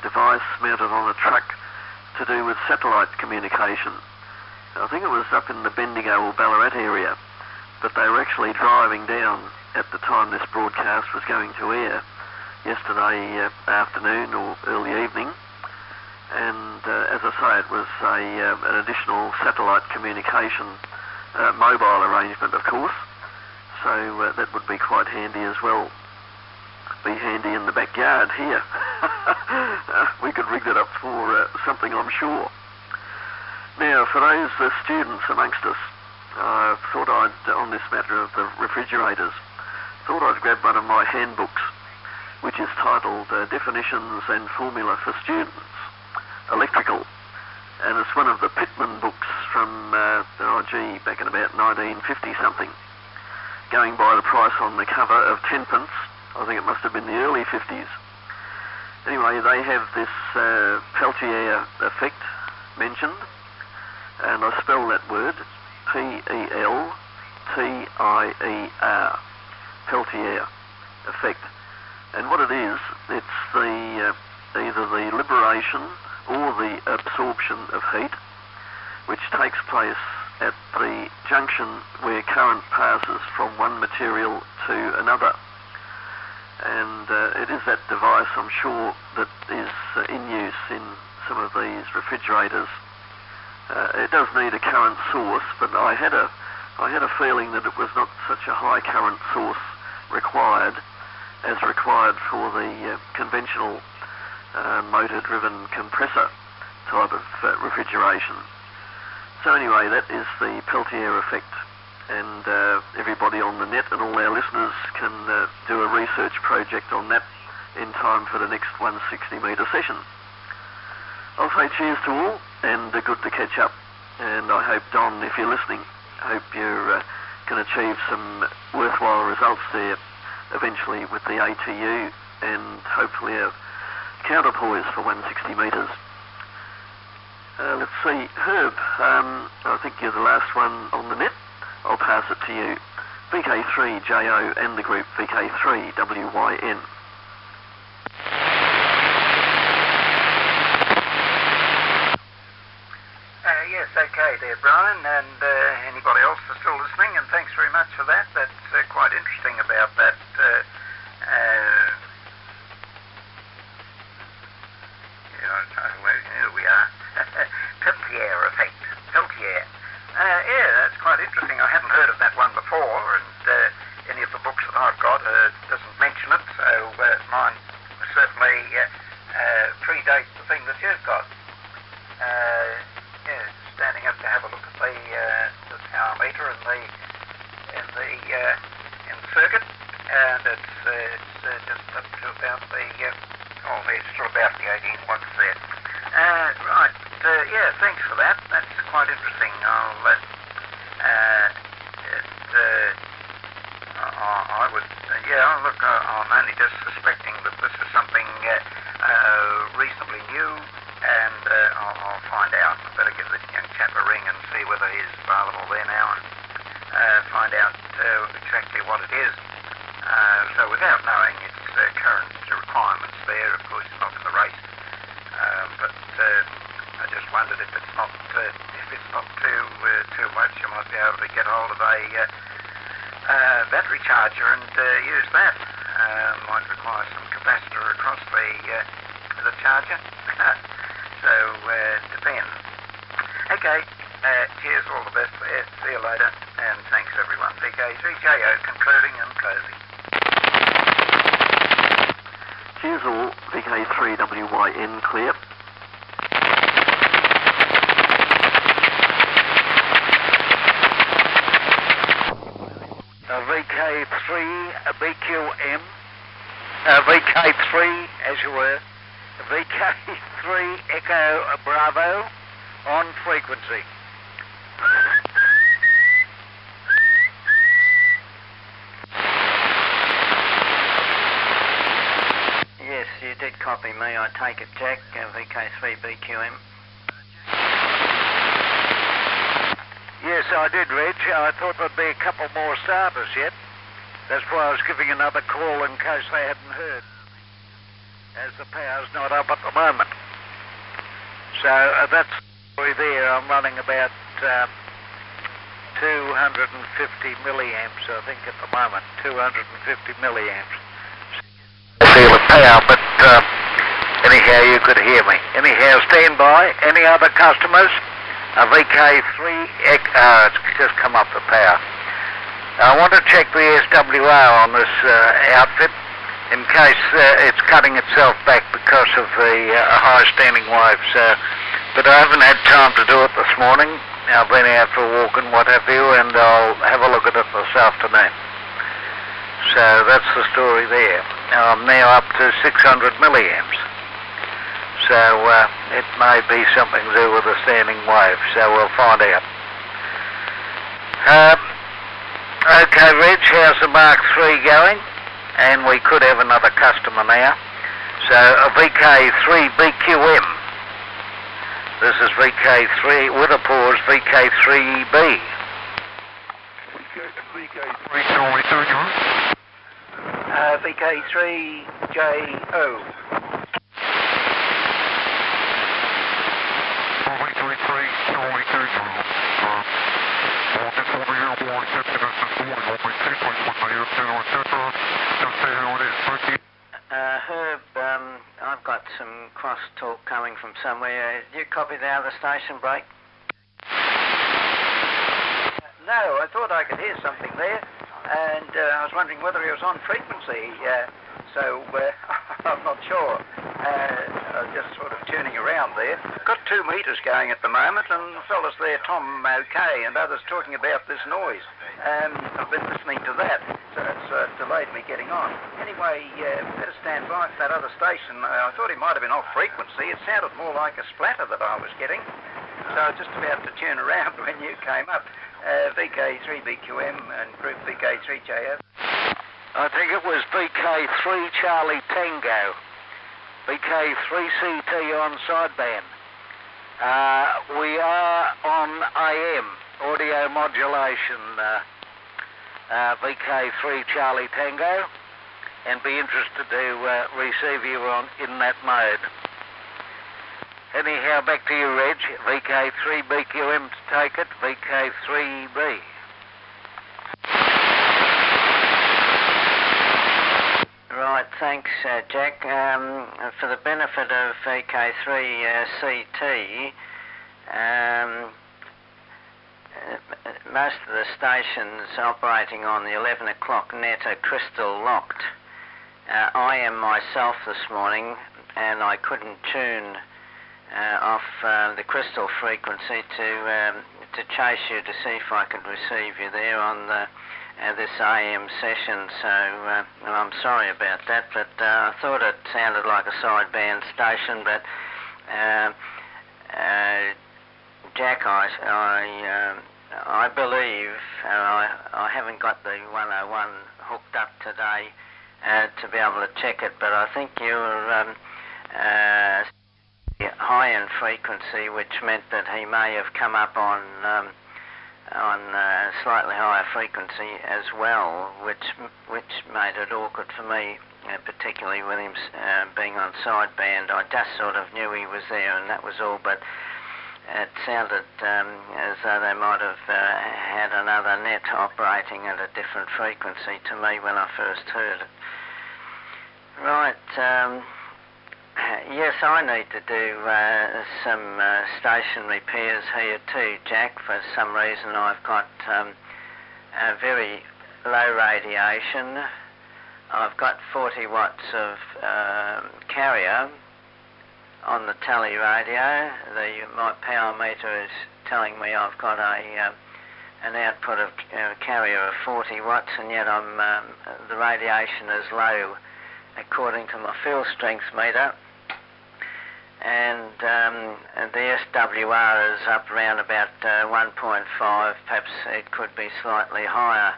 device mounted on a truck to do with satellite communication. I think it was up in the Bendigo or Ballarat area, but they were actually driving down at the time this broadcast was going to air yesterday afternoon or early evening, and as I say, it was an additional satellite communication mobile arrangement, of course, so that would be quite handy as well. Be handy in the backyard here. We could rig that up for something, I'm sure. Now, for those students amongst us, I thought I'd, on this matter of the refrigerators, thought I'd grab one of my handbooks, which is titled Definitions and Formula for Students, Electrical. And it's one of the Pitman books from, back in about 1950-something, going by the price on the cover of 10 pence. I think it must have been the early 50s. Anyway, they have this Peltier effect mentioned, and I spell that word Peltier, Peltier effect. And what it is, it's the either the liberation or the absorption of heat, which takes place at the junction where current passes from one material to another. And it is that device, I'm sure, that is in use in some of these refrigerators. It does need a current source, but I had a feeling that it was not such a high current source required as required for the conventional motor-driven compressor type of refrigeration. So anyway, that is the Peltier effect, and everybody on the net and all our listeners can do a research project on that in time for the next 160-metre session. I'll say cheers to all, and good to catch up. And I hope, Don, if you're listening, I hope you can achieve some worthwhile results there eventually with the ATU and hopefully a counterpoise for 160 metres. Let's see, Herb, I think you're the last one on the net. I'll pass it to you. VK3JO and the group VK3WYN. Yes, okay there, Brian, and anybody else that's still listening, and thanks very much for that. That's quite interesting about that. Here we are. Peltier effect. Peltier. Yeah, that's quite interesting. I hadn't heard of that one before, and any of the books that I've got doesn't mention it, so mine certainly predates the thing that you've got. Yeah, standing up to have a look at the power meter in the circuit, and it's just up to about it's still about the 18 watts there. Right, yeah, thanks for that. That's quite interesting. I would, look, I'm only just suspecting that this is something reasonably new, and I'll find out. I better give the young chap a ring and see whether he's available there now and find out exactly what it is. So without knowing its current requirements there, of course, it's not for the race. But I just wondered if it's not too much, you might be able to get hold of a battery charger and use that. Might require some capacitor across the charger. So depends. Okay. Cheers, all the best there. See you later, and thanks everyone. VK3JO concluding and closing. Cheers all, VK3WYN clear. VK3 VK3 VK3 as you were, VK3 Echo Bravo on frequency. Yes, you did copy me, I take it, Jack, VK3 BQM. Yes, I did, Reg. I thought there'd be a couple more starters yet. That's why I was giving another call in case they hadn't heard, as the power's not up at the moment. So that's the story there. I'm running about 250 milliamps, I think, at the moment. 250 milliamps. Feel the power, but anyhow, you could hear me. Anyhow, stand by. Any other customers? A VK3, it's just come up the power. I want to check the SWR on this outfit in case it's cutting itself back because of the high standing waves. But I haven't had time to do it this morning. I've been out for a walk and what have you, and I'll have a look at it this afternoon. So that's the story there. I'm now up to 600 milliamps. So it may be something to do with the standing wave, so we'll find out. Okay, Reg, how's the Mark III going? And we could have another customer now. So a VK3 BQM. This is VK3 with a pause, VK3B. VK3JO. Herb, I've got some cross-talk coming from somewhere. Did you copy the other station break? No, I thought I could hear something there, and I was wondering whether he was on frequency, so I'm not sure. I was just sort of tuning around there. Got 2 meters going at the moment, and the fellas there, Tom OK, and others talking about this noise. I've been listening to that, so it's delayed me getting on. Anyway, better stand by for that other station. I thought he might have been off frequency. It sounded more like a splatter that I was getting, so I was just about to tune around when you came up. VK3 BQM and group VK3JF. I think it was VK3 Charlie Tango. VK3CT on sideband. We are on AM, audio modulation, VK3 Charlie Tango, and be interested to receive you in that mode. Anyhow, back to you, Reg. VK3 BQM to take it, VK3B. Right, thanks, Jack. For the benefit of VK3CT, most of the stations operating on the 11 o'clock net are crystal locked. I am myself this morning, and I couldn't tune off the crystal frequency to chase you to see if I could receive you there on this AM session. So I'm sorry about that, but I thought it sounded like a sideband station. But Jack, I believe I haven't got the 101 hooked up today to be able to check it, but I think you're high in frequency, which meant that he may have come up on slightly higher frequency as well, which made it awkward for me, particularly with him being on sideband. I just sort of knew he was there, and that was all. But it sounded as though they might have had another net operating at a different frequency to me when I first heard it. Right. Yes, I need to do some station repairs here too, Jack. For some reason I've got very low radiation. I've got 40 watts of carrier on the tele radio. My power meter is telling me I've got a an output of carrier of 40 watts, and yet the radiation is low according to my field strength meter. And the SWR is up around about 1.5, perhaps it could be slightly higher,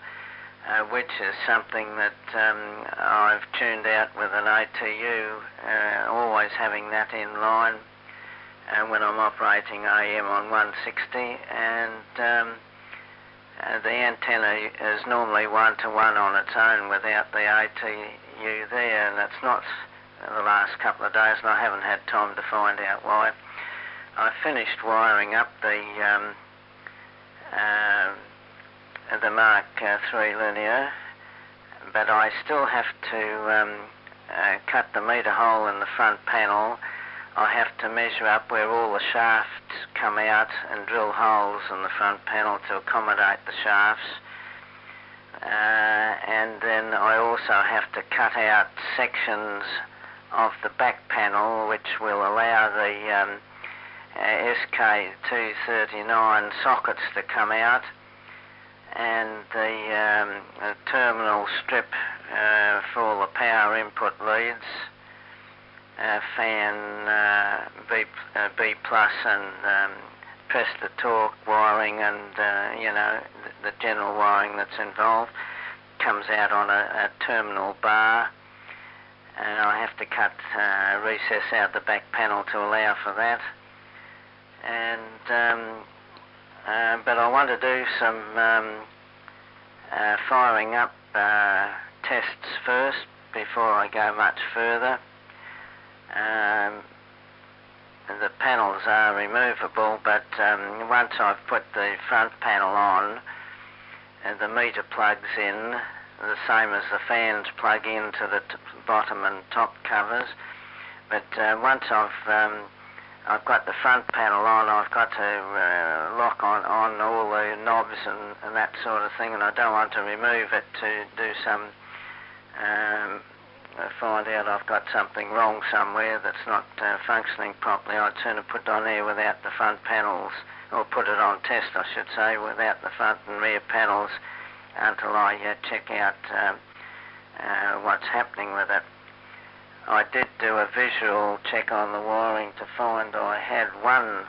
which is something that I've tuned out with an ATU, always having that in line when I'm operating AM on 160, and the antenna is normally 1-to-1 on its own without the ATU there, and it's not the last couple of days, and I haven't had time to find out why. I finished wiring up the Mark III linear, but I still have to cut the meter hole in the front panel. I have to measure up where all the shafts come out and drill holes in the front panel to accommodate the shafts. And then I also have to cut out sections of the back panel which will allow the SK239 sockets to come out, and the terminal strip for all the power input leads, fan B plus and press to torque wiring, and the general wiring that's involved comes out on a terminal bar, and I have to cut recess out the back panel to allow for that. And but I want to do some firing up tests first before I go much further. The panels are removable, but once I've put the front panel on, the meter plugs in, the same as the fans plug into the bottom and top covers. But once I've got the front panel on, I've got to lock on all the knobs and that sort of thing, and I don't want to remove it to do some find out I've got something wrong somewhere that's not functioning properly. I'd sooner put it on there without the front panels, or put it on test, I should say, without the front and rear panels until I check out what's happening with it. I did do a visual check on the wiring to find I had one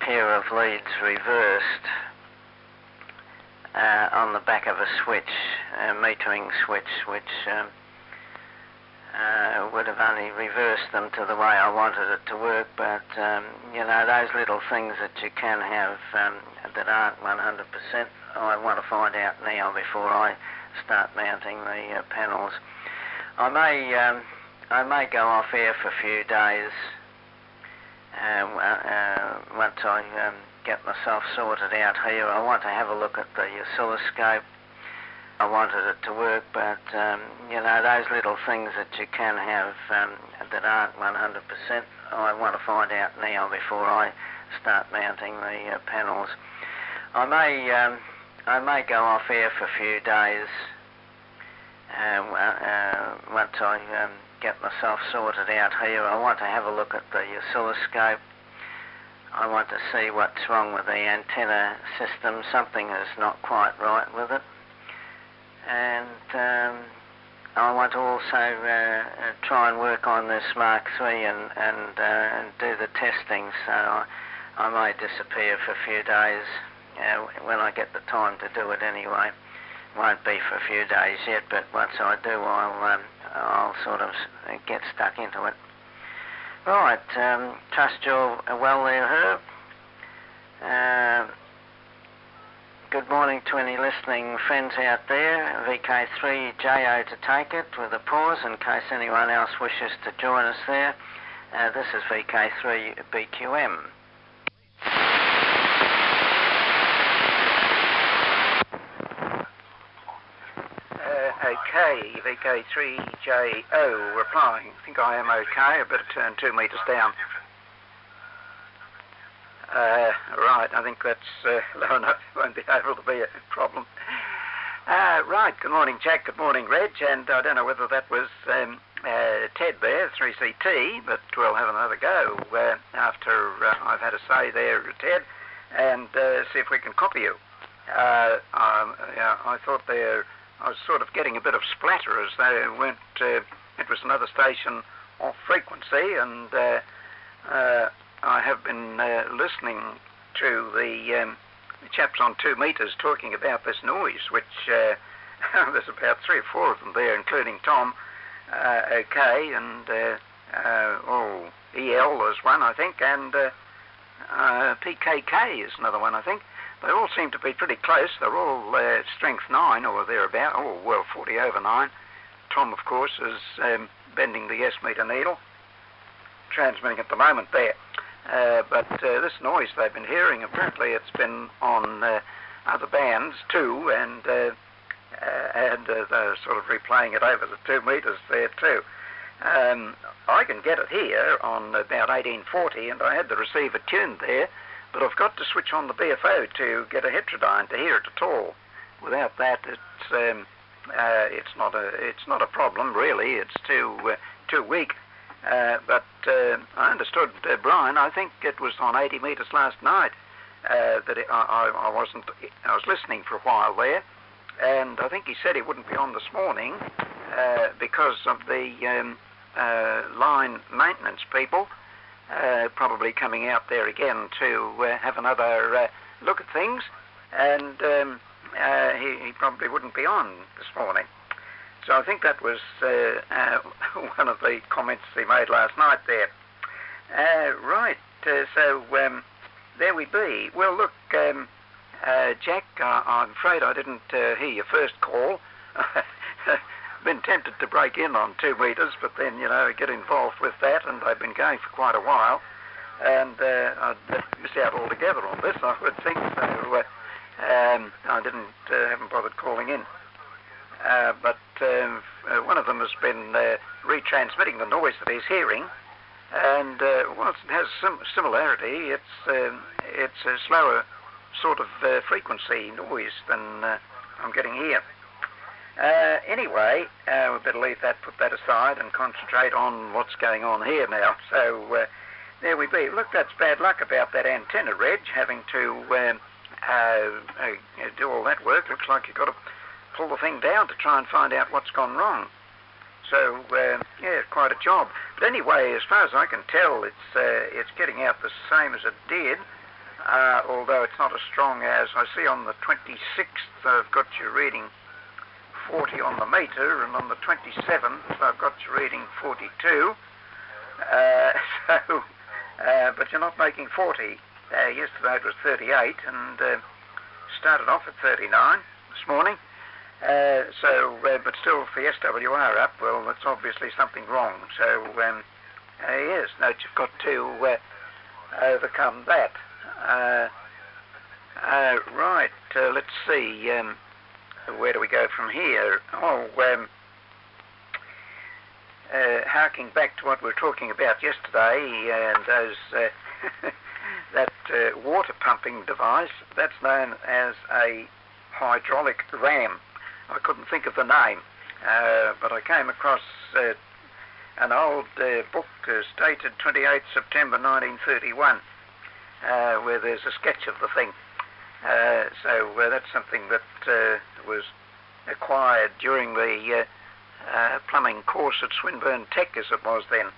pair of leads reversed on the back of a switch, a metering switch, which would have only reversed them to the way I wanted it to work, but those little things that you can have that aren't 100%, I want to find out now before I start mounting the panels. I may go off air for a few days once I get myself sorted out here. I want to have a look at the oscilloscope. I wanted it to work, but those little things that you can have that aren't 100%, I want to find out now before I start mounting the panels. I may go off air for a few days once I get myself sorted out here. I want to have a look at the oscilloscope. I want to see what's wrong with the antenna system. Something is not quite right with it. And I want to also try and work on this Mark III and do the testing. So I may disappear for a few days when I get the time to do it anyway. Won't be for a few days yet, but once I do, I'll sort of get stuck into it. Right, trust you're well there, Herb. Good morning to any listening friends out there. VK3JO to take it with a pause in case anyone else wishes to join us there. This is VK3BQM. Okay, VK3JO replying. I think I am okay. I better turn 2 meters down. Right, I think that's low enough. Won't be able to be a problem. Right, good morning, Jack. Good morning, Reg. And I don't know whether that was Ted there, 3CT, but we'll have another go after I've had a say there, Ted, and see if we can copy you. I thought I was sort of getting a bit of splatter as they went. It was another station off frequency, and I have been listening to the chaps on 2 meters talking about this noise, which there's about 3 or 4 of them there, including Tom, OK, and EL is one, I think, and PKK is another one, I think. They all seem to be pretty close. They're all strength 9 or thereabout. Oh, well, 40 over 9. Tom, of course, is bending the S-meter needle, transmitting at the moment there. But this noise they've been hearing, apparently it's been on other bands too, and they're sort of replaying it over the 2 meters there too. I can get it here on about 1840, and I had the receiver tuned there, but I've got to switch on the BFO to get a heterodyne to hear it at all. Without that, it's not a problem really. It's too weak. But I understood Brian. I think it was on 80 meters last night that I was listening for a while there, and I think he said he wouldn't be on this morning because of the line maintenance people probably coming out there again to have another look at things, and he probably wouldn't be on this morning. So I think that was one of the comments he made last night there. Right, so there we be. Well, look, Jack, I'm afraid I didn't hear your first call. Been tempted to break in on 2 meters, but then, get involved with that, and they've been going for quite a while, and I'd miss out altogether on this, I would think, so I haven't bothered calling in. But one of them has been retransmitting the noise that he's hearing, and whilst it has some similarity, it's a slower sort of frequency noise than I'm getting here. Anyway, we better leave that, put that aside, and concentrate on what's going on here now. So there we be. Look, that's bad luck about that antenna, Reg, having to do all that work. Looks like you've got to pull the thing down to try and find out what's gone wrong. So yeah, quite a job. But anyway, as far as I can tell, it's getting out the same as it did, although it's not as strong as I see on the 26th. I've got you reading 40 on the meter, and on the 27th I've got you reading 42. But you're not making 40. Yesterday it was 38, and started off at 39 this morning. But still, for the SWR up, well, that's obviously something wrong. So, yes, note you've got to overcome that. Right, let's see. Where do we go from here? Oh, harking back to what we were talking about yesterday, and those that water pumping device, that's known as a hydraulic ram. I couldn't think of the name, but I came across an old book dated 28 September 1931, where there's a sketch of the thing. So that's something that was acquired during the plumbing course at Swinburne Tech, as it was then.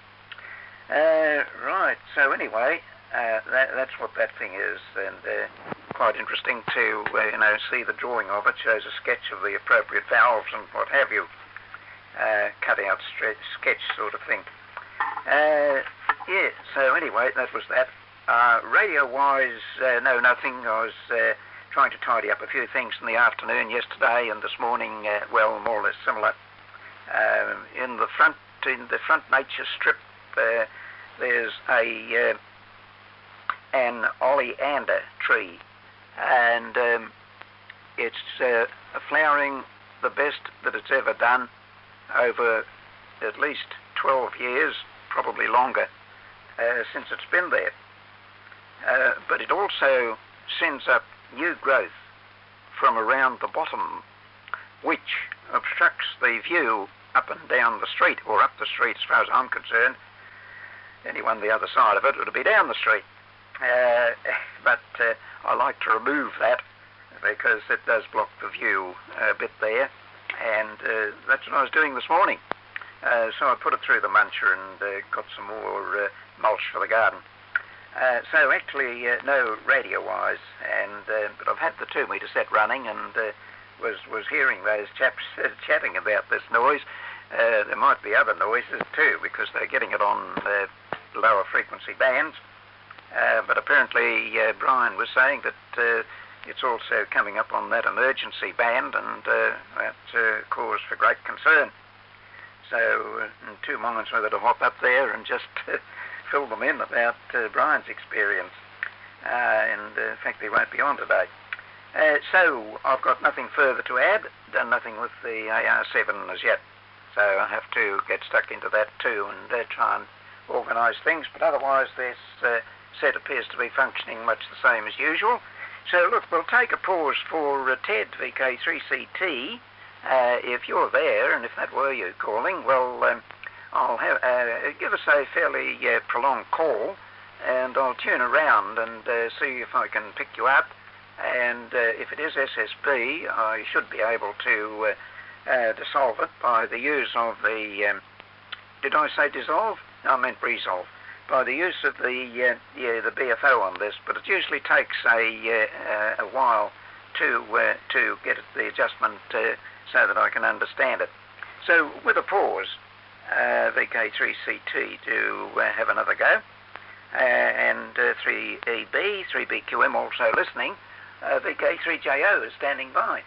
Right, so anyway, that's what that thing is, and quite interesting to see the drawing of it. Shows a sketch of the appropriate valves and what have you, cut out sketch sort of thing. Yeah, so anyway, that was that. Radio-wise, no, nothing. I was trying to tidy up a few things in the afternoon yesterday, and this morning, well, more or less similar. In the front nature strip, there's an oleander tree, and it's flowering the best that it's ever done over at least 12 years, probably longer, since it's been there. But it also sends up new growth from around the bottom, which obstructs the view up and down the street, or up the street as far as I'm concerned. Anyone the other side of it would be down the street. But I like to remove that because it does block the view a bit there, and that's what I was doing this morning. So I put it through the muncher and got some more mulch for the garden. So actually, no radio wires, but I've had the 2 metre set running and was hearing those chaps chatting about this noise. There might be other noises too, because they're getting it on lower frequency bands. But apparently Brian was saying that it's also coming up on that emergency band, and that's cause for great concern. So in 2 minds whether to hop up there and just fill them in about Brian's experience. And in fact, he won't be on today. So I've got nothing further to add, done nothing with the AR7 as yet. So I have to get stuck into that too and try and organise things. But otherwise this set appears to be functioning much the same as usual. So look, we'll take a pause for Ted, VK3CT. If you're there, and if that were you calling, well, I'll have give us a fairly prolonged call, and I'll tune around and see if I can pick you up. And if it is SSB, I should be able to dissolve it by the use of the... did I say dissolve? No, I meant resolve. By the use of the BFO on this, but it usually takes a while to get the adjustment so that I can understand it. So with a pause, VK3CT to have another go, and 3EB, 3BQM also listening. VK3JO is standing by.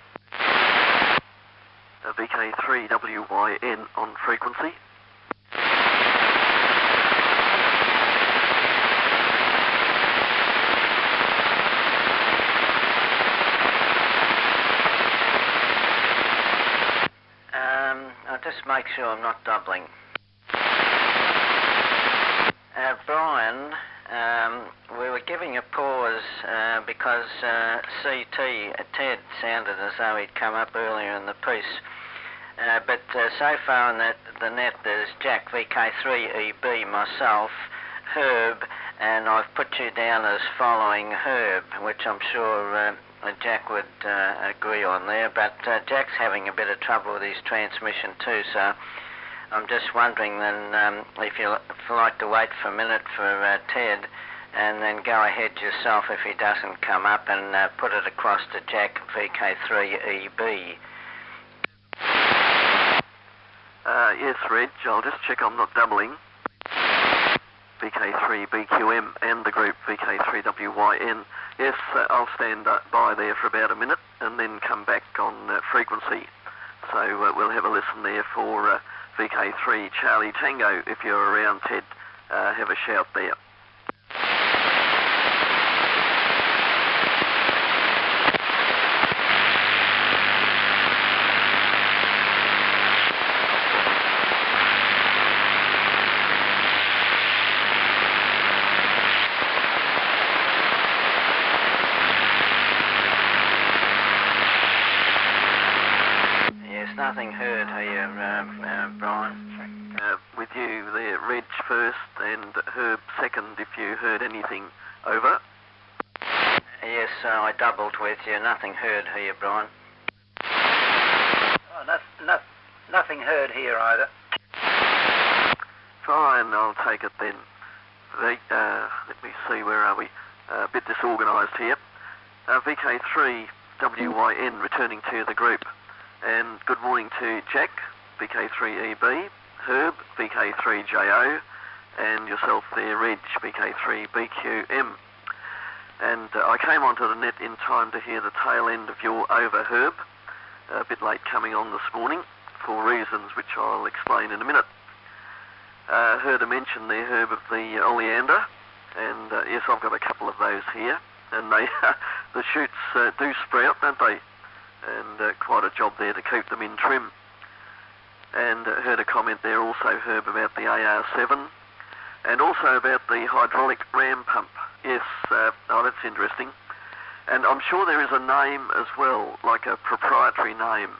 VK3WYN on frequency. I'll just make sure I'm not doubling. Brian, we were giving a pause because Ted sounded as though he'd come up earlier in the piece. But so far on the net there's Jack VK3EB, myself, Herb, and I've put you down as following Herb, which I'm sure Jack would agree on there. But Jack's having a bit of trouble with his transmission too, so I'm just wondering then if you'd like to wait for a minute for Ted, and then go ahead yourself if he doesn't come up, and put it across to Jack VK3EB. Yes, Reg, I'll just check I'm not doubling. VK3BQM and the group VK3WYN. Yes, I'll stand by there for about a minute and then come back on frequency. So we'll have a listen there for VK3 Charlie Tango. If you're around, Ted, have a shout there. Nothing heard here, Brian. With you there, Reg first and Herb second, if you heard anything. Over. Yes, I doubled with you. Nothing heard here, Brian. Oh, nothing heard here either. Fine, I'll take it then. Let me see, where are we? A bit disorganised here. VK3 WYN returning to the group. And good morning to Jack, VK3EB, Herb, VK3JO, and yourself there, Reg, VK3BQM. And I came onto the net in time to hear the tail end of your over, Herb. A bit late coming on this morning for reasons which I'll explain in a minute. Heard a mention there, Herb, of the oleander, and yes, I've got a couple of those here, and they the shoots do sprout, don't they? And quite a job there to keep them in trim. And heard a comment there also, Herb, about the AR7, and also about the hydraulic ram pump. Yes, oh, that's interesting. And I'm sure there is a name as well, like a proprietary name.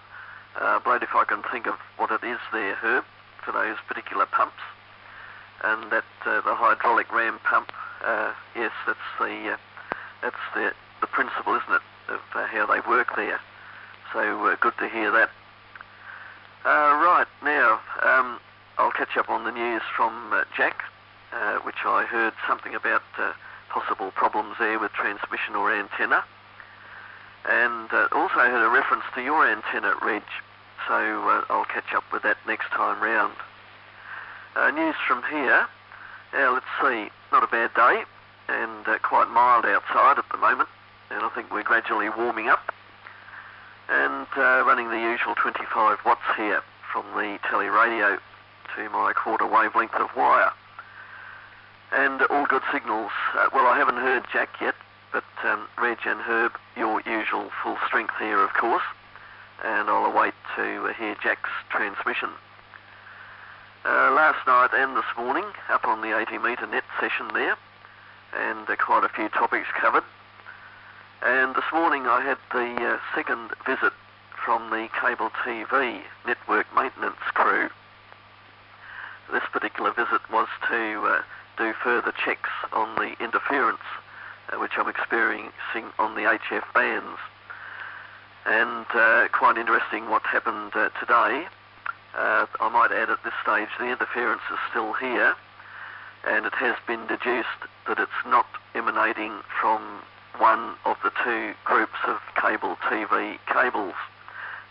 Blade, if I can think of what it is there, Herb, for those particular pumps. And that the hydraulic ram pump, yes, that's the principle, isn't it? of how they work there. So good to hear that. Right, now I'll catch up on the news from Jack, which I heard something about possible problems there with transmission or antenna. And also heard a reference to your antenna, Reg, so I'll catch up with that next time round. News from here. Now, let's see, not a bad day, and quite mild outside at the moment, and I think we're gradually warming up. And running the usual 25 watts here from the tele radio to my quarter wavelength of wire. And all good signals. Well, I haven't heard Jack yet, but Reg and Herb, your usual full strength here, of course, and I'll await to hear Jack's transmission. Last night and this morning, up on the 80 metre net session there, and quite a few topics covered. And this morning I had the second visit from the cable TV network maintenance crew. This particular visit was to do further checks on the interference which I'm experiencing on the HF bands. And quite interesting what happened today. I might add at this stage the interference is still here, and it has been deduced that it's not emanating from one of the two groups of cable TV cables.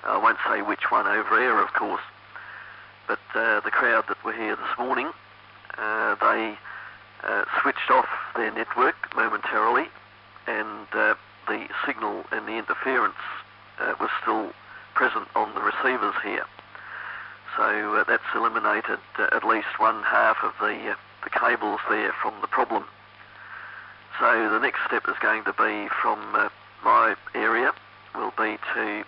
I won't say which one over air, of course, but the crowd that were here this morning, they switched off their network momentarily, and the signal and the interference was still present on the receivers here. So that's eliminated at least one half of the cables there from the problem. So the next step is going to be from my area will be to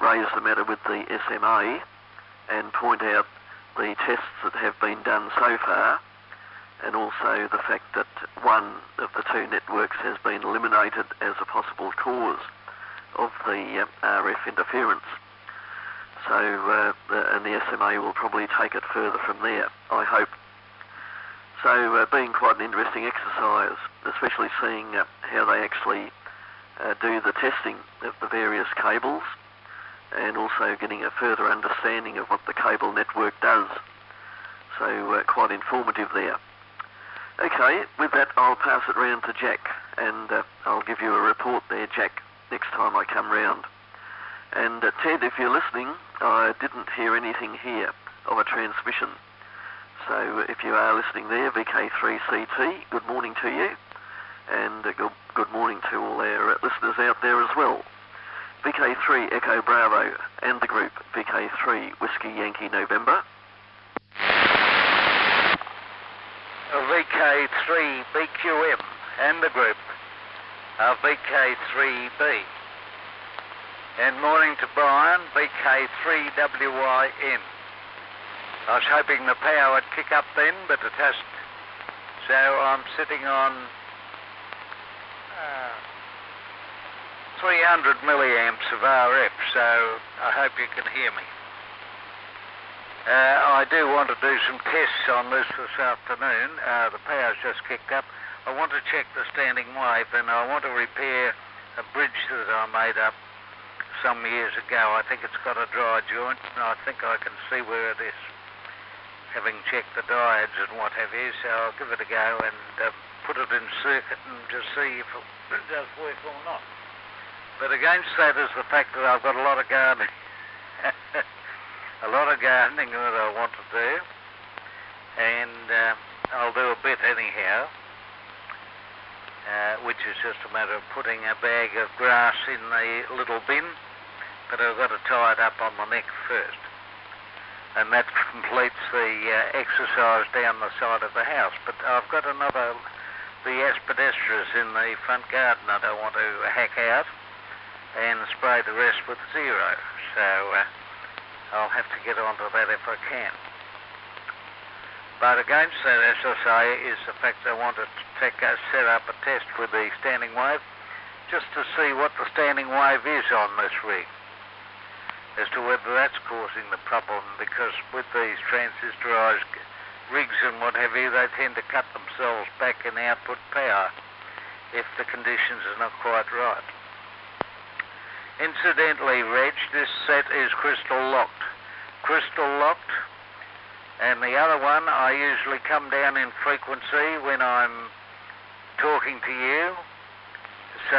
raise the matter with the SMA and point out the tests that have been done so far, and also the fact that one of the two networks has been eliminated as a possible cause of the RF interference. So and the SMA will probably take it further from there, I hope. So being quite an interesting exercise, especially seeing how they actually do the testing of the various cables, and also getting a further understanding of what the cable network does. So quite informative there. Okay, with that I'll pass it round to Jack, and I'll give you a report there, Jack, next time I come round. And Ted, if you're listening, I didn't hear anything here of a transmission. So if you are listening there, VK3CT, good morning to you, and good morning to all our listeners out there as well. VK3 Echo Bravo and the group VK3 Whiskey Yankee November. VK3 BQM and the group VK3B. And morning to Brian, VK3WYN. I was hoping the power would kick up then, but it hasn't. So I'm sitting on 300 milliamps of RF, so I hope you can hear me. I do want to do some tests on this afternoon. The power's just kicked up. I want to check the standing wave, and I want to repair a bridge that I made up some years ago. I think it's got a dry joint, and I think I can see where it is, having checked the diodes and what have you. So I'll give it a go and put it in circuit and just see if it does work or not. But against that is the fact that I've got a lot of gardening. A lot of gardening that I want to do, and I'll do a bit anyhow, which is just a matter of putting a bag of grass in the little bin, but I've got to tie it up on my neck first, and that completes the exercise down the side of the house. But I've got the aspidestras in the front garden that I want to hack out and spray the rest with zero, so I'll have to get onto that if I can. But against that, as I say, is the fact I want to set up a test with the standing wave, just to see what the standing wave is on this rig, as to whether that's causing the problem, because with these transistorized rigs and what have you, they tend to cut themselves back in output power if the conditions are not quite right. Incidentally, Reg, this set is crystal locked. Crystal locked. And the other one, I usually come down in frequency when I'm talking to you. So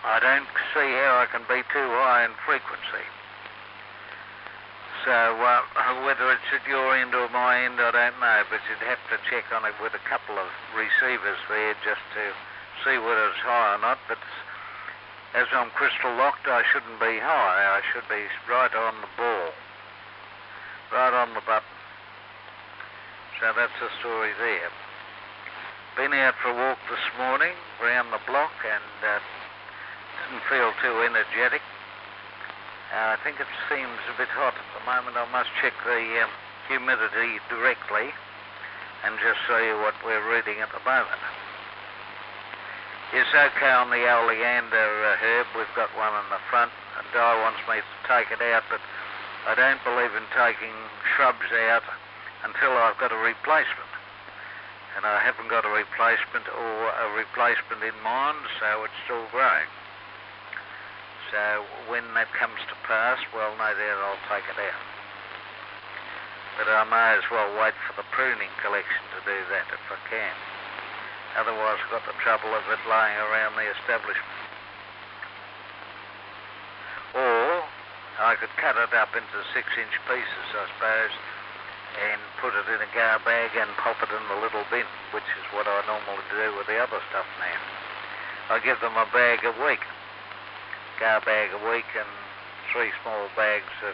I don't see how I can be too high in frequency. So whether it's at your end or my end, I don't know, but you'd have to check on it with a couple of receivers there just to see whether it's high or not. But as I'm crystal locked, I shouldn't be high. I should be right on the ball, right on the button. So that's the story there. Been out for a walk this morning around the block and didn't feel too energetic. I think it seems a bit hot at the moment. I must check the humidity directly and just show you what we're reading at the moment. It's okay on the oleander herb. We've got one in the front and Di wants me to take it out, but I don't believe in taking shrubs out until I've got a replacement. And I haven't got a replacement or a replacement in mind, so it's still growing. So when that comes to pass, well, no doubt I'll take it out. But I may as well wait for the pruning collection to do that if I can. Otherwise I've got the trouble of it laying around the establishment. Or I could cut it up into 6-inch pieces, I suppose, and put it in a gar bag and pop it in the little bin, which is what I normally do with the other stuff now. I give them a bag a week. Gar bag a week and 3 small bags of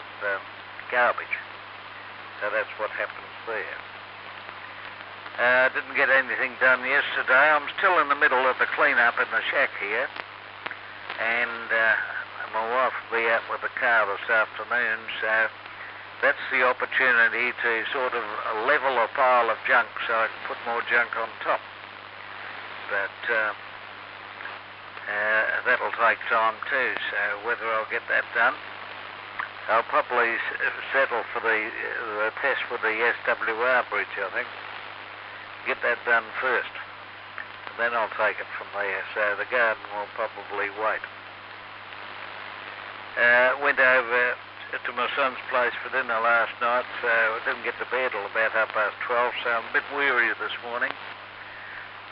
garbage. So that's what happens there. Didn't get anything done yesterday. I'm still in the middle of the clean-up in the shack here. And my wife will be out with the car this afternoon, so that's the opportunity to sort of level a pile of junk so I can put more junk on top. But that'll take time too, so whether I'll get that done, I'll probably settle for the test with the SWR bridge, I think. Get that done first, and then I'll take it from there, so the garden will probably wait. Went over to my son's place for dinner last night, so I didn't get to bed till about 12:30, so I'm a bit weary this morning.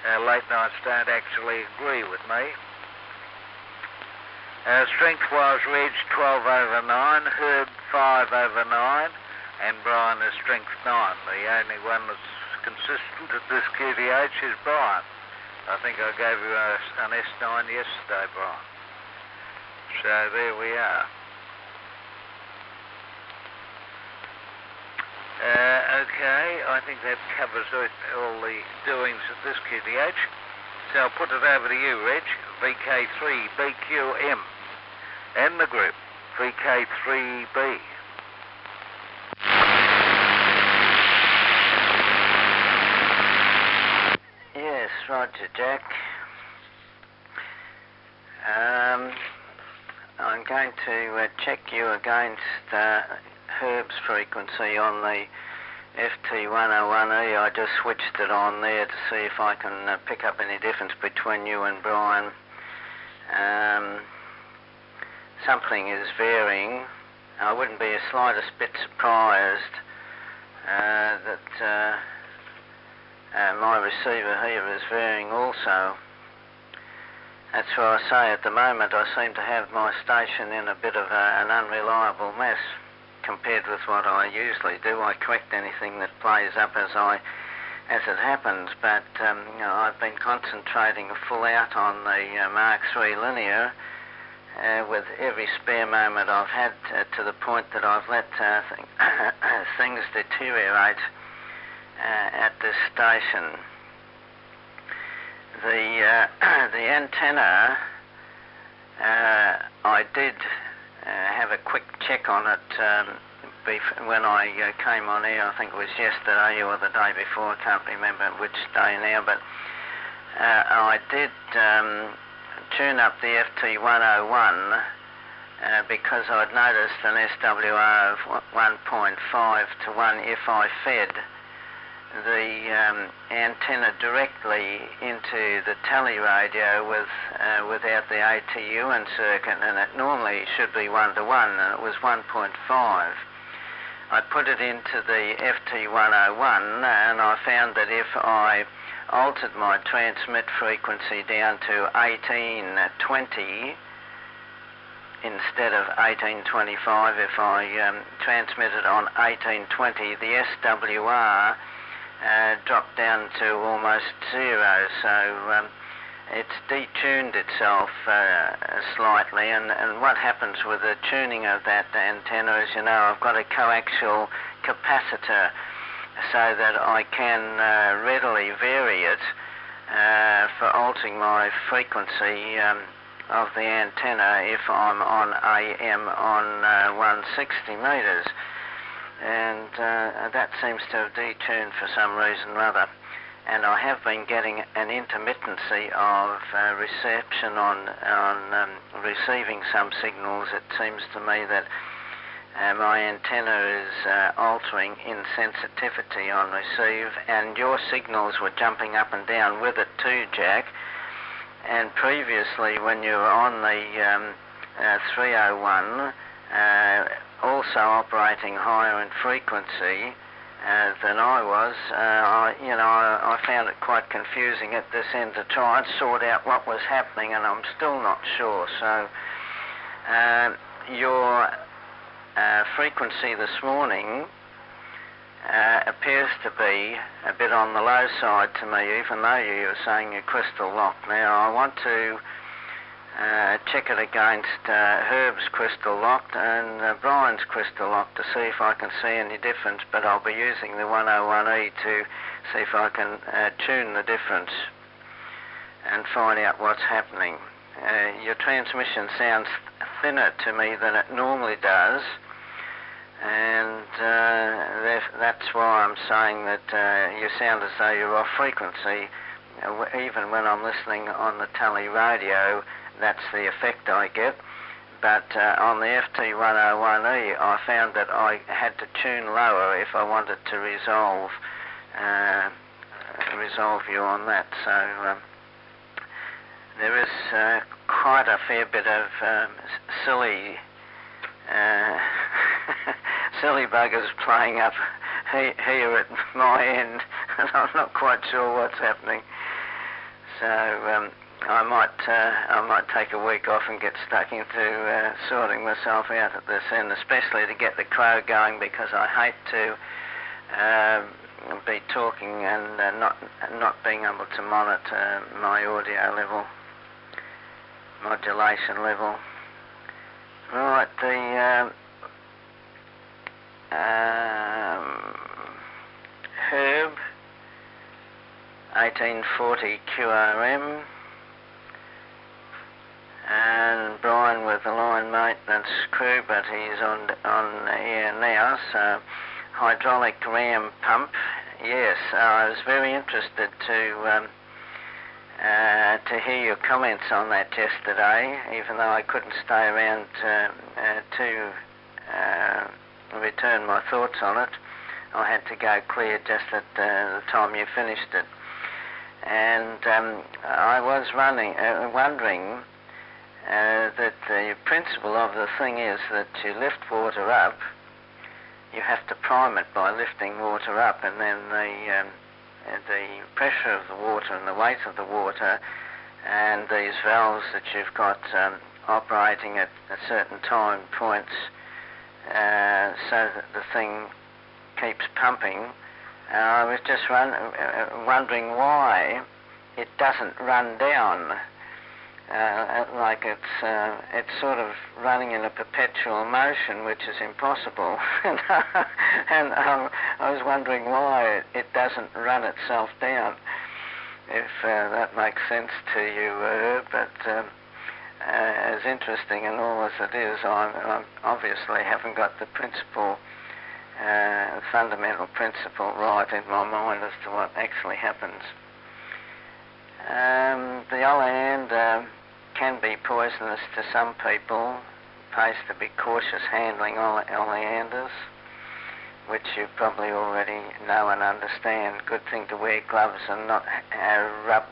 Late nights don't actually agree with me. Strength-wise, Reg 12 over 9, Herb 5 over 9, and Brian is strength 9. The only one that's consistent at this QDH is Brian. I think I gave you an S9 yesterday, Brian. So there we are. Okay, I think that covers all the doings at this QDH. So I'll put it over to you, Reg. VK3BQM and the group VK3B. Yes, Roger, Jack. I'm going to check you against Herb's frequency on the FT101E. I just switched it on there to see if I can pick up any difference between you and Brian. Something is varying. I wouldn't be the slightest bit surprised that my receiver here is varying also. That's why I say at the moment I seem to have my station in a bit of an unreliable mess compared with what I usually do. I correct anything that plays up as it happens, but I've been concentrating full out on the Mark III linear with every spare moment I've had to the point that I've let things deteriorate at this station. The antenna, I did have a quick check on it when I came on air. I think it was yesterday or the day before. I can't remember which day now, but I did tune up the FT101 because I'd noticed an SWR of 1.5 to 1 if I fed the antenna directly into the tele radio without the ATUN circuit, and it normally should be 1-to-1, and it was 1.5. I put it into the FT101, and I found that if I altered my transmit frequency down to 1820 instead of 1825, if I transmitted on 1820, the SWR dropped down to almost zero, so it's detuned itself slightly, and what happens with the tuning of that antenna is, you know, I've got a coaxial capacitor so that I can readily vary it for altering my frequency of the antenna if I'm on AM on 160 metres. And that seems to have detuned for some reason or other. And I have been getting an intermittency of reception on receiving some signals. It seems to me that my antenna is altering in sensitivity on receive, and your signals were jumping up and down with it too, Jack. And previously, when you were on the 301, also operating higher in frequency than I was, I found it quite confusing at this end to try and sort out what was happening, and I'm still not sure. So your frequency this morning appears to be a bit on the low side to me, even though you were saying you're crystal locked. Now, I want to check it against Herb's crystal locked and Brian's crystal locked to see if I can see any difference, but I'll be using the 101E to see if I can tune the difference and find out what's happening. Your transmission sounds thinner to me than it normally does, and that's why I'm saying that you sound as though you're off frequency. Even when I'm listening on the tele radio, that's the effect I get. But on the FT101E, I found that I had to tune lower if I wanted to resolve you on that. So there is quite a fair bit of silly buggers playing up here at my end, and I'm not quite sure what's happening. So I might take a week off and get stuck into sorting myself out at this end, especially to get the crow going, because I hate to be talking and not being able to monitor my audio level, modulation level. Right, the Herb 1840 QRM and Brian with the line maintenance crew, but he's on air now. So hydraulic ram pump, yes. I was very interested to hear your comments on that yesterday, even though I couldn't stay around to return my thoughts on it. I had to go clear just at the time you finished it. And I was wondering that the principle of the thing is that you lift water up, you have to prime it by lifting water up, and then the pressure of the water and the weight of the water and these valves that you've got operating at certain time points so that the thing keeps pumping. I was just wondering why it doesn't run down like it's sort of running in a perpetual motion, which is impossible. and I was wondering why it doesn't run itself down, if that makes sense to you, but as interesting and all as it is, I obviously haven't got the principle, fundamental principle right in my mind as to what actually happens. The oleander can be poisonous to some people. Pays to be cautious handling oleanders. which you probably already know and understand. Good thing to wear gloves and not rub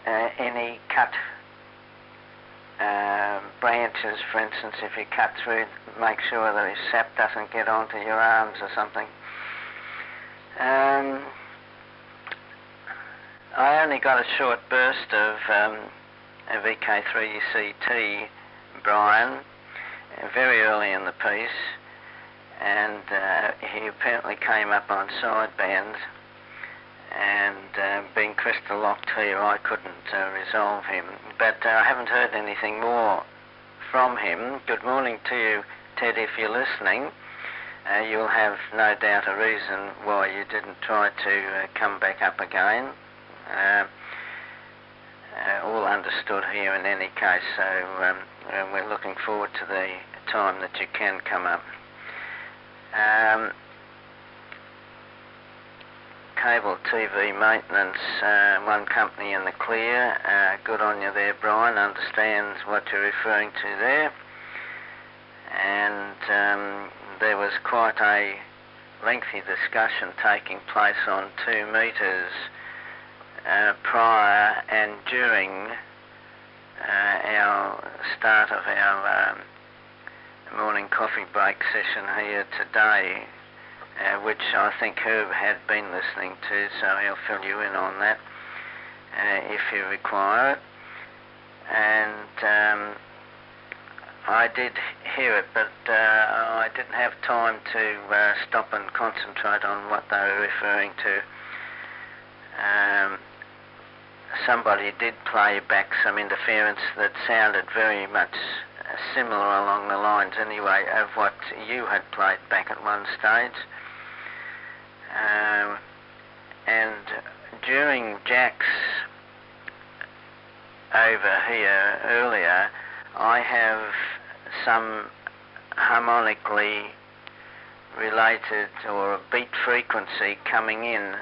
any cut branches, for instance. If you cut through, make sure that the sap doesn't get onto your arms or something. I only got a short burst of VK3CT, Brian, very early in the piece, and he apparently came up on sidebands, and being crystal locked here, I couldn't resolve him. But I haven't heard anything more from him. Good morning to you, Ted, if you're listening. You'll have no doubt a reason why you didn't try to come back up again. All understood here in any case, so we're looking forward to the time that you can come up. Cable TV maintenance, one company in the clear. Good on you there, Brian. Understands what you're referring to there. And there was quite a lengthy discussion taking place on 2 meters prior and during our start of our morning coffee break session here today, which I think Herb had been listening to, so he'll fill you in on that if you require it. And I did hear it, but I didn't have time to stop and concentrate on what they were referring to. Somebody did play back some interference that sounded very much similar along the lines anyway of what you had played back at one stage. And during Jack's over here earlier, I have some harmonically related or a beat frequency coming in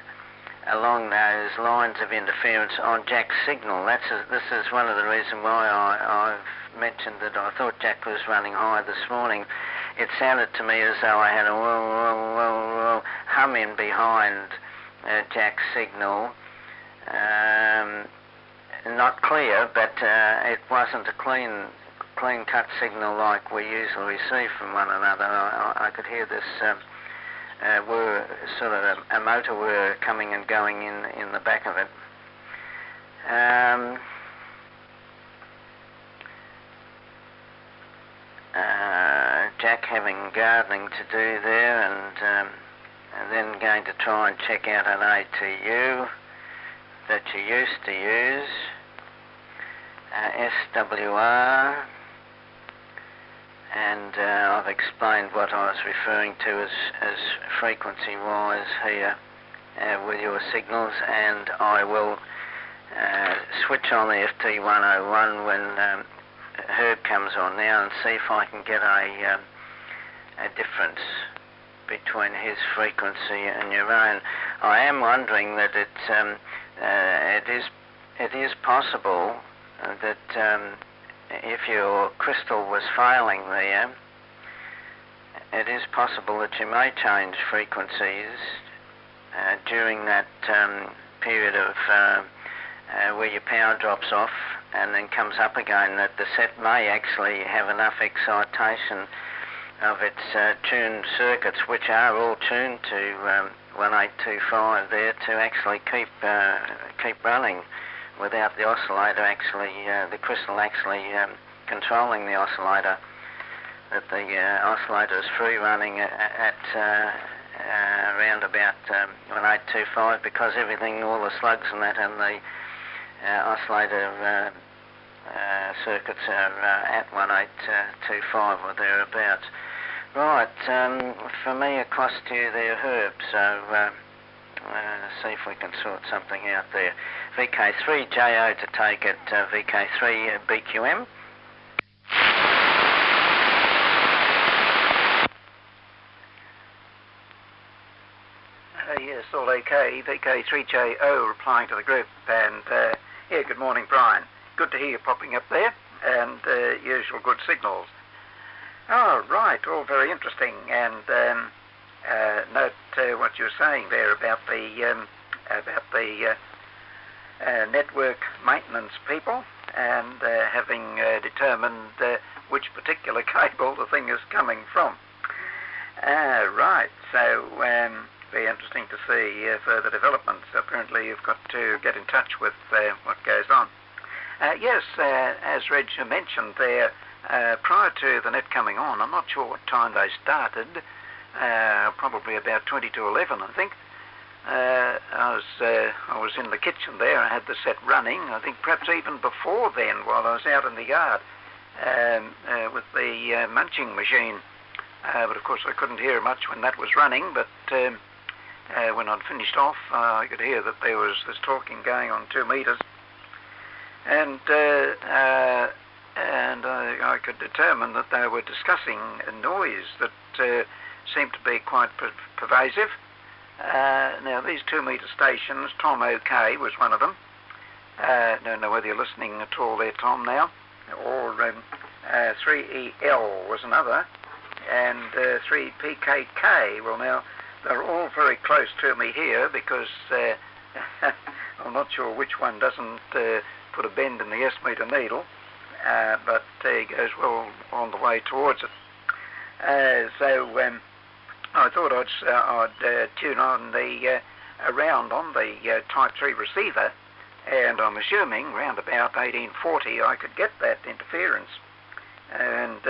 along those lines of interference on Jack's signal. This is one of the reasons why I've mentioned that I thought Jack was running high this morning. It sounded to me as though I had a whoa hum in behind Jack's signal. Not clear, but it wasn't a clean cut signal like we usually receive from one another. I could hear this whir, sort of a motor whir coming and going in the back of it. Jack having gardening to do there, and then going to try and check out an ATU that you used to use, SWR, and I've explained what I was referring to as frequency-wise here with your signals, and I will switch on the FT101 when Herb comes on now and see if I can get a difference between his frequency and your own. I am wondering that it is possible that if your crystal was failing there, it is possible that you may change frequencies during that period of where your power drops off and then comes up again, that the set may actually have enough excitation of its tuned circuits, which are all tuned to 1825 there, to actually keep running without the oscillator actually, the crystal actually controlling the oscillator. That the oscillator is free running at around about 1825, because everything, all the slugs and that, and the oscillator circuits are at 1825 or thereabouts. Right, for me across to you there, Herb, so see if we can sort something out there. VK3JO to take it, VK3 BQM. Yes, all okay. VK3JO replying to the group, and yeah, good morning, Brian. Good to hear you popping up there, and usual good signals. Oh, right, all very interesting, and note what you were saying there about the network maintenance people and having determined which particular cable the thing is coming from. Right, so very interesting to see further developments. Apparently you've got to get in touch with what goes on. Yes, as Reg mentioned there, prior to the net coming on, I'm not sure what time they started, probably about 20 to 11, I think. I was in the kitchen there. I had the set running. I think perhaps even before then, while I was out in the yard with the munching machine. But of course I couldn't hear much when that was running. But when I'd finished off, I could hear that there was this talking going on 2 metres, and I could determine that they were discussing a noise that seemed to be quite pervasive. Now, these 2 metre stations, Tom OK was one of them. Don't know whether you're listening at all there, Tom, now. Or 3EL was another. And 3PKK. Well, now, they're all very close to me here because I'm not sure which one doesn't put a bend in the S-metre needle, but it goes well on the way towards it. So I thought I'd tune on around on the Type 3 receiver, and I'm assuming round about 1840 I could get that interference. And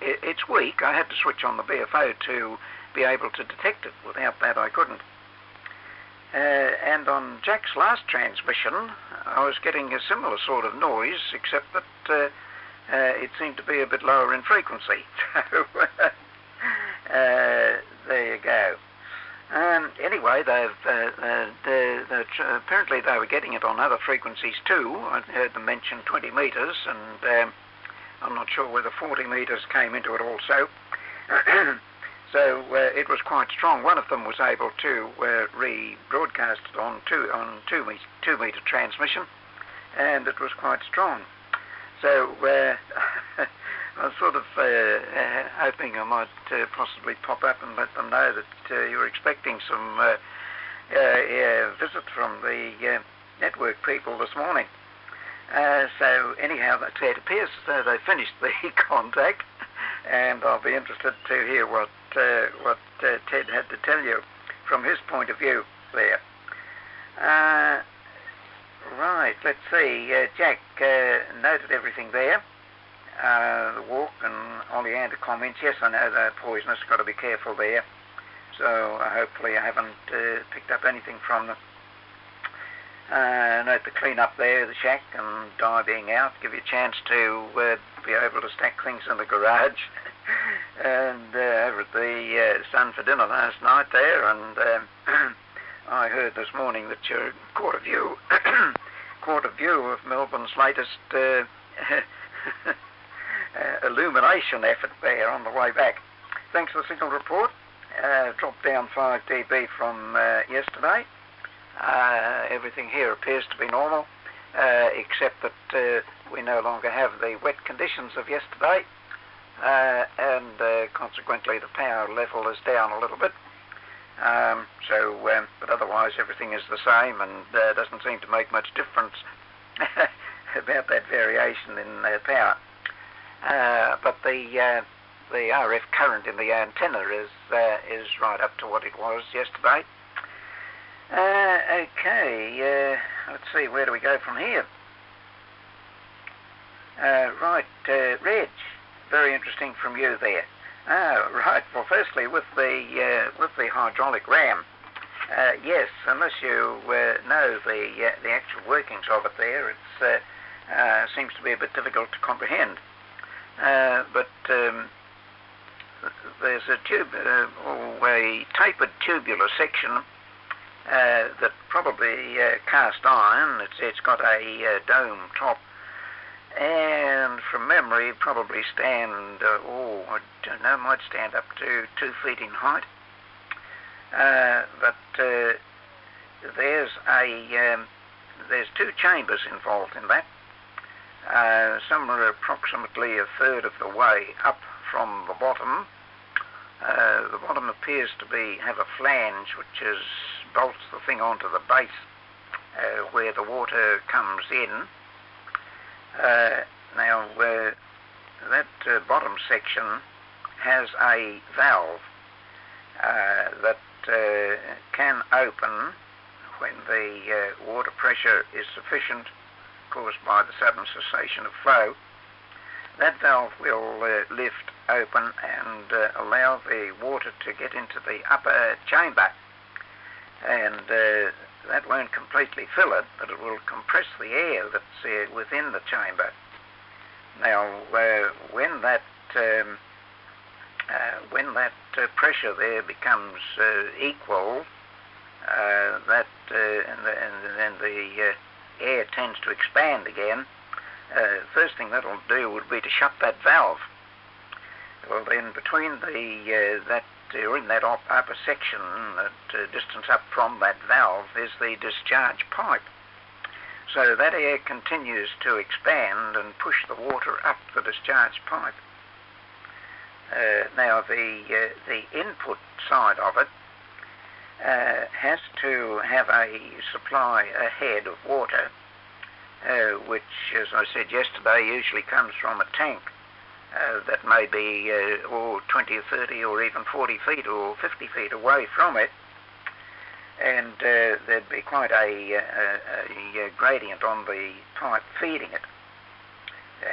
it's weak. I had to switch on the BFO to be able to detect it. Without that I couldn't. And on Jack's last transmission I was getting a similar sort of noise, except that it seemed to be a bit lower in frequency. So there you go. Anyway, apparently they were getting it on other frequencies too. I heard them mention 20 metres, and I'm not sure whether 40 metres came into it also. So it was quite strong. One of them was able to rebroadcast it on 2 metre transmission, and it was quite strong. So I was sort of hoping I might possibly pop up and let them know that you were expecting some visit from the network people this morning. So anyhow, it appears as though they finished the contact, and I'll be interested to hear what Ted had to tell you from his point of view there. Right, let's see. Jack noted everything there. The walk and Oleander comments. Yes, I know they're poisonous. Got to be careful there. So hopefully I haven't picked up anything from them. Note the clean up there, the shack, and Di being out. Give you a chance to be able to stack things in the garage. And over at the Sun for dinner last night there, and I heard this morning that you caught a view of Melbourne's latest illumination effort there on the way back. Thanks for the signal report. Dropped down 5 dB from yesterday. Everything here appears to be normal, except that we no longer have the wet conditions of yesterday, and consequently the power level is down a little bit. But otherwise everything is the same, and doesn't seem to make much difference about that variation in power. But the RF current in the antenna is right up to what it was yesterday. Okay, let's see, where do we go from here? Right, Reg, very interesting from you there. Right, well, firstly, with the hydraulic ram, yes, unless you know the actual workings of it there, it seems to be a bit difficult to comprehend. But there's a tapered tubular section that probably cast iron. It's got a dome top, and from memory probably stand, I don't know, might stand up to 2 feet in height. But there's 2 chambers involved in that. Some are approximately a third of the way up from the bottom, the bottom appears to have a flange which bolts the thing onto the base where the water comes in. Now, that bottom section has a valve that can open when the water pressure is sufficient, caused by the sudden cessation of flow. That valve will lift open and allow the water to get into the upper chamber, and that won't completely fill it, but it will compress the air that's within the chamber. Now, when that pressure there becomes equal, and then the air tends to expand again, first thing that'll do would be to shut that valve. Well, then between in that upper section, that distance up from that valve, is the discharge pipe. So that air continues to expand and push the water up the discharge pipe. Now, the input side of it has to have a supply ahead of water, which, as I said yesterday, usually comes from a tank that may be 20 or 30 or even 40 feet or 50 feet away from it. And there'd be quite a gradient on the pipe feeding it.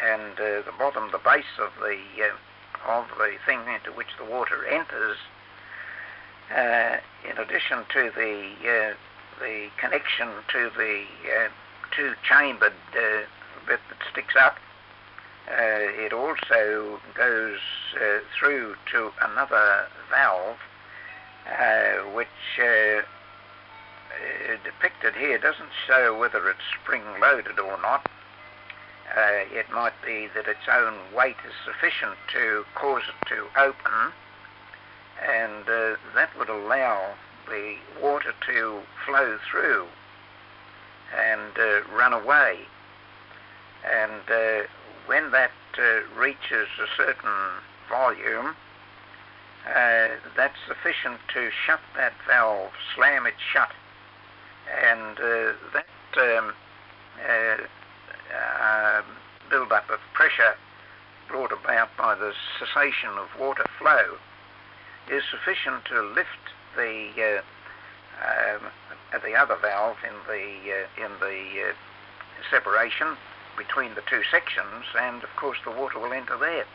And the base of the thing into which the water enters, in addition to the connection to the two-chambered bit that sticks up, it also goes through to another valve, which depicted here doesn't show whether it's spring-loaded or not. It might be that its own weight is sufficient to cause it to open, and that would allow the water to flow through and run away. And when that reaches a certain volume, that's sufficient to shut that valve, slam it shut. And that build-up of pressure brought about by the cessation of water flow is sufficient to lift the other valve in the separation between the two sections, and of course the water will enter there,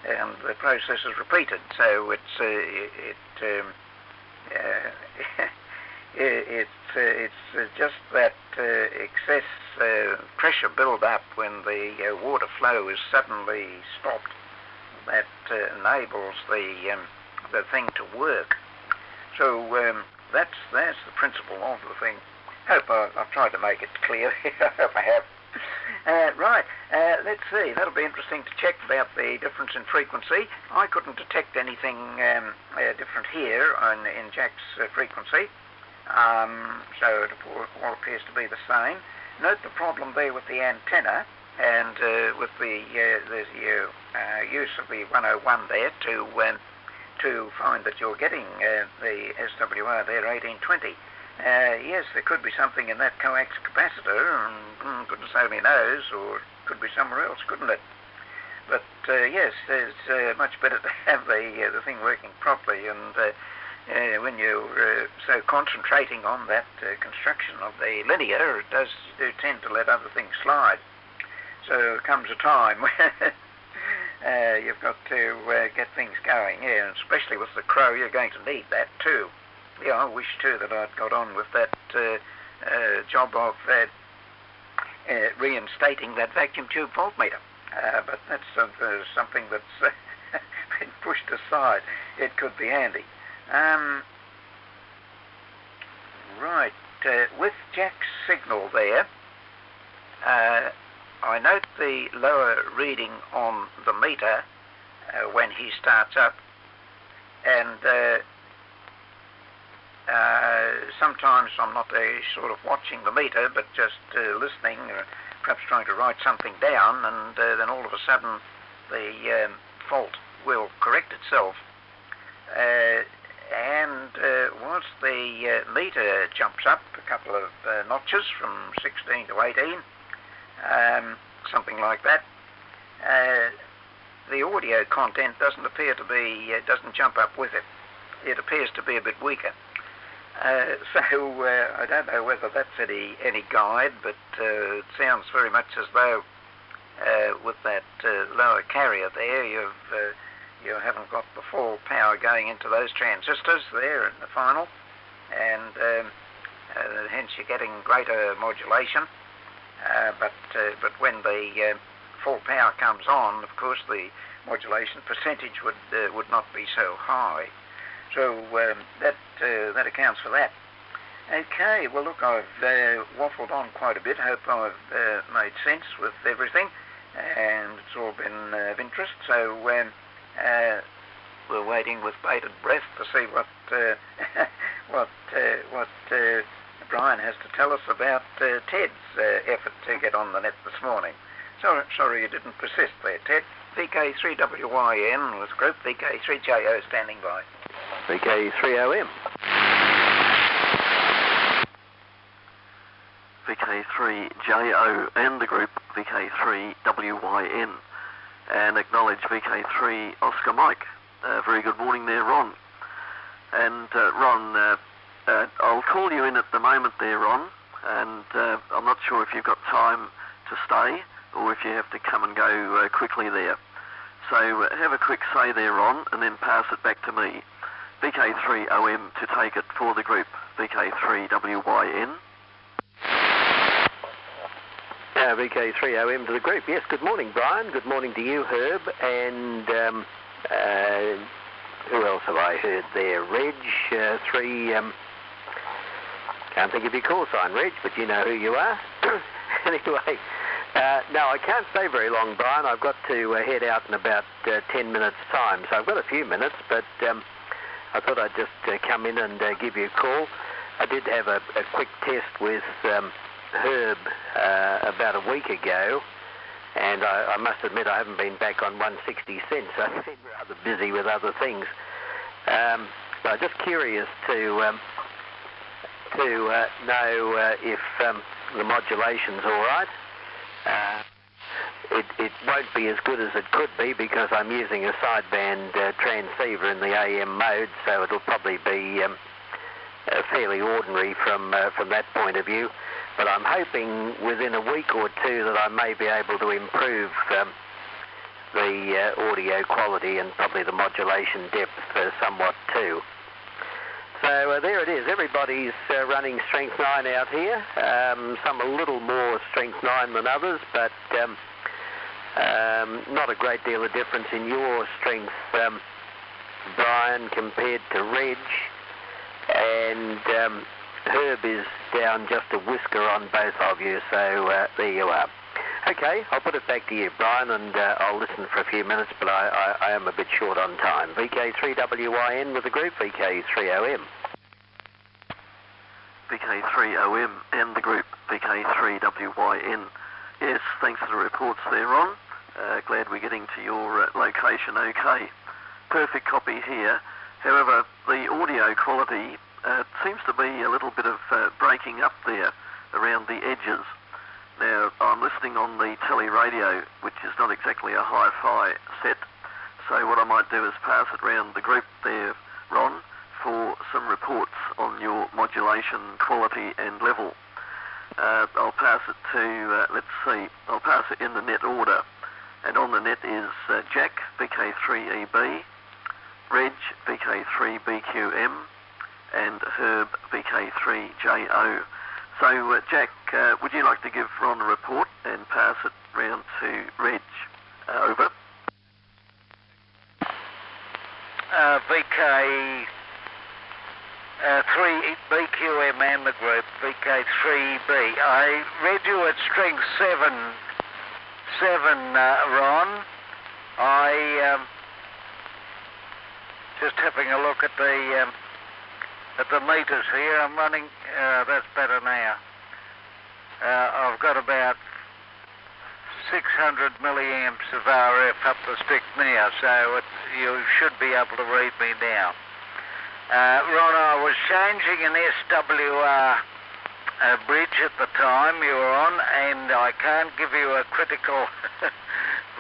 and the process is repeated. So it's just that excess pressure build-up when the water flow is suddenly stopped that enables the thing to work. So that's the principle of the thing. Hope I've tried to make it clear. I hope I have. Right, let's see. That'll be interesting to check about the difference in frequency. I couldn't detect anything different here in Jack's frequency, so it all appears to be the same. Note the problem there with the antenna, and with the use of the 101 there to find that you're getting the SWR there 1820. Yes, there could be something in that coax capacitor, and goodness only knows, or it could be somewhere else, couldn't it? But yes, it's much better to have the thing working properly, and when you're so concentrating on that construction of the linear, it do tend to let other things slide. So there comes a time when you've got to get things going, yeah, and especially with the crow, you're going to need that too. Yeah, I wish too that I'd got on with that job of reinstating that vacuum tube voltmeter, but that's something that's been pushed aside. It could be handy. Right, with Jack's signal there, I note the lower reading on the meter when he starts up, and sometimes I'm not sort of watching the meter, but just listening, or perhaps trying to write something down, and then all of a sudden the fault will correct itself. And once the meter jumps up a couple of notches from 16 to 18, something like that, the audio content doesn't appear to be, doesn't jump up with it. It appears to be a bit weaker. So I don't know whether that's any guide, but it sounds very much as though with that lower carrier there, you haven't got the full power going into those transistors there in the final, and hence you're getting greater modulation. But when the full power comes on, of course, the modulation percentage would not be so high. So that accounts for that. Okay, well look, I've waffled on quite a bit. Hope I've made sense with everything, and it's all been of interest. So we're waiting with bated breath to see what Brian has to tell us about Ted's effort to get on the net this morning. Sorry you didn't persist there, Ted. VK3WYN with group, VK3JO standing by. VK3OM. VK3JO and the group VK3WYN, and acknowledge VK3 Oscar Mike. Very good morning there, Ron. And Ron, I'll call you in at the moment there, Ron, and I'm not sure if you've got time to stay or if you have to come and go quickly there. So have a quick say there, Ron, and then pass it back to me. VK3OM to take it for the group, VK3WYN. VK3OM to the group. Yes, good morning, Brian. Good morning to you, Herb. And who else have I heard there? Reg, can't think of your call sign, Reg, but you know who you are. Anyway, no, I can't stay very long, Brian. I've got to head out in about 10 minutes' time. So I've got a few minutes, but I thought I'd just come in and give you a call. I did have a quick test with Herb about a week ago, and I must admit I haven't been back on 160 since. I've been rather busy with other things. But I'm just curious to know if the modulation's all right. It won't be as good as it could be because I'm using a sideband transceiver in the AM mode, so it'll probably be fairly ordinary from that point of view. But I'm hoping within a week or two that I may be able to improve the audio quality and probably the modulation depth somewhat too. So there it is. Everybody's running strength 9 out here. Some a little more strength 9 than others, but not a great deal of difference in your strength, Brian, compared to Reg. And Herb is down just a whisker on both of you, so there you are. Okay, I'll put it back to you, Brian, and I'll listen for a few minutes, but I am a bit short on time. VK3WYN with the group, VK3OM. VK3OM and the group, VK3WYN. Yes, thanks for the reports there, Ron. Glad we're getting to your location okay. Perfect copy here. However, the audio quality seems to be a little bit of breaking up there around the edges. Now, I'm listening on the telly radio, which is not exactly a hi-fi set, so what I might do is pass it round the group there, Ron, for some reports on your modulation quality and level. I'll pass it to, let's see, I'll pass it in the net order, and on the net is Jack, VK3EB, Reg, VK3BQM, and Herb, VK3JO. So, Jack, would you like to give Ron a report and pass it round to Reg? Over. VK3BQM and the group, VK3B. I read you at strength 7, Ron. I just having a look at the meters here. I'm running, that's better now. I've got about 600 milliamps of RF up the stick now, so you should be able to read me now. Ron, I was changing an SWR bridge at the time you were on, and I can't give you a critical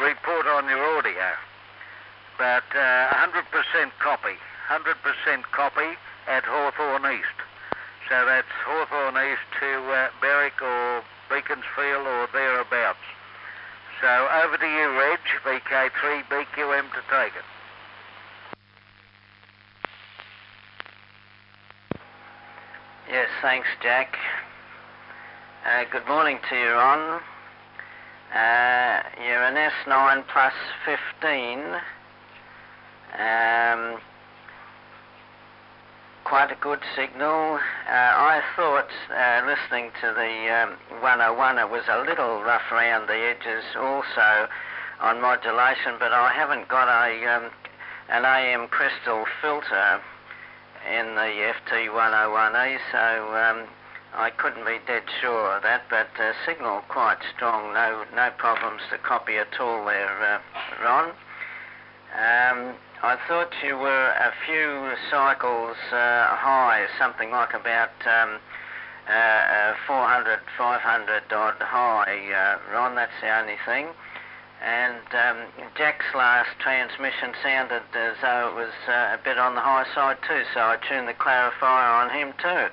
report on your audio. But 100% copy at Hawthorne East. So that's Hawthorne East to Berwick or Beaconsfield or thereabouts. So over to you, Reg, VK3 BQM to take it. Yes, thanks, Jack. Good morning to you, Ron. You're an S9 plus 15. Quite a good signal. I thought, listening to the 101, it was a little rough around the edges also on modulation, but I haven't got an AM crystal filter in the FT101E, so I couldn't be dead sure of that, but signal quite strong, no problems to copy at all there, Ron. I thought you were a few cycles high, something like about 400, 500 odd high, Ron, that's the only thing. And Jack's last transmission sounded as though it was a bit on the high side too, so I tuned the clarifier on him too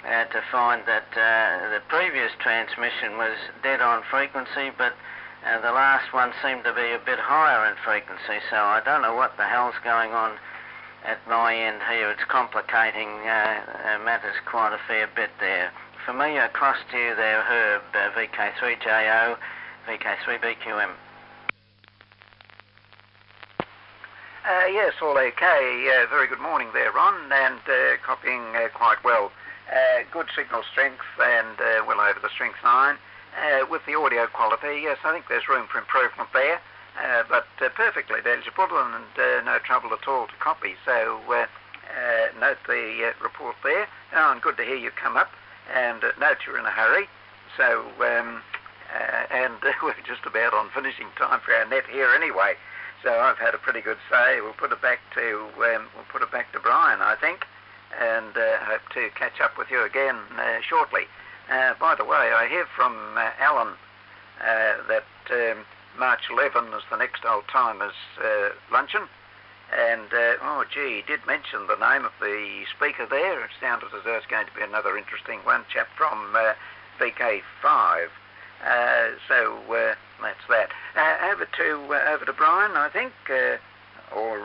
to find that the previous transmission was dead on frequency, but the last one seemed to be a bit higher in frequency, so I don't know what the hell's going on at my end here. It's complicating matters quite a fair bit there. For me, across to you there, Herb, VK3JO, VK3BQM. Yes, all okay. Very good morning there, Ron, and copying quite well. Good signal strength and well over the strength 9. With the audio quality, yes, I think there's room for improvement there, but perfectly legible and no trouble at all to copy. So note the report there. And good to hear you come up, and note you're in a hurry. So and we're just about on finishing time for our net here anyway. So I've had a pretty good say. We'll put it back to Brian, I think, and hope to catch up with you again shortly. By the way, I hear from Alan that March 11 is the next Old Timers luncheon, and oh gee, he did mention the name of the speaker there. It sounded as though it's going to be another interesting one, chap from VK5. So that's that. Over to Brian, I think, or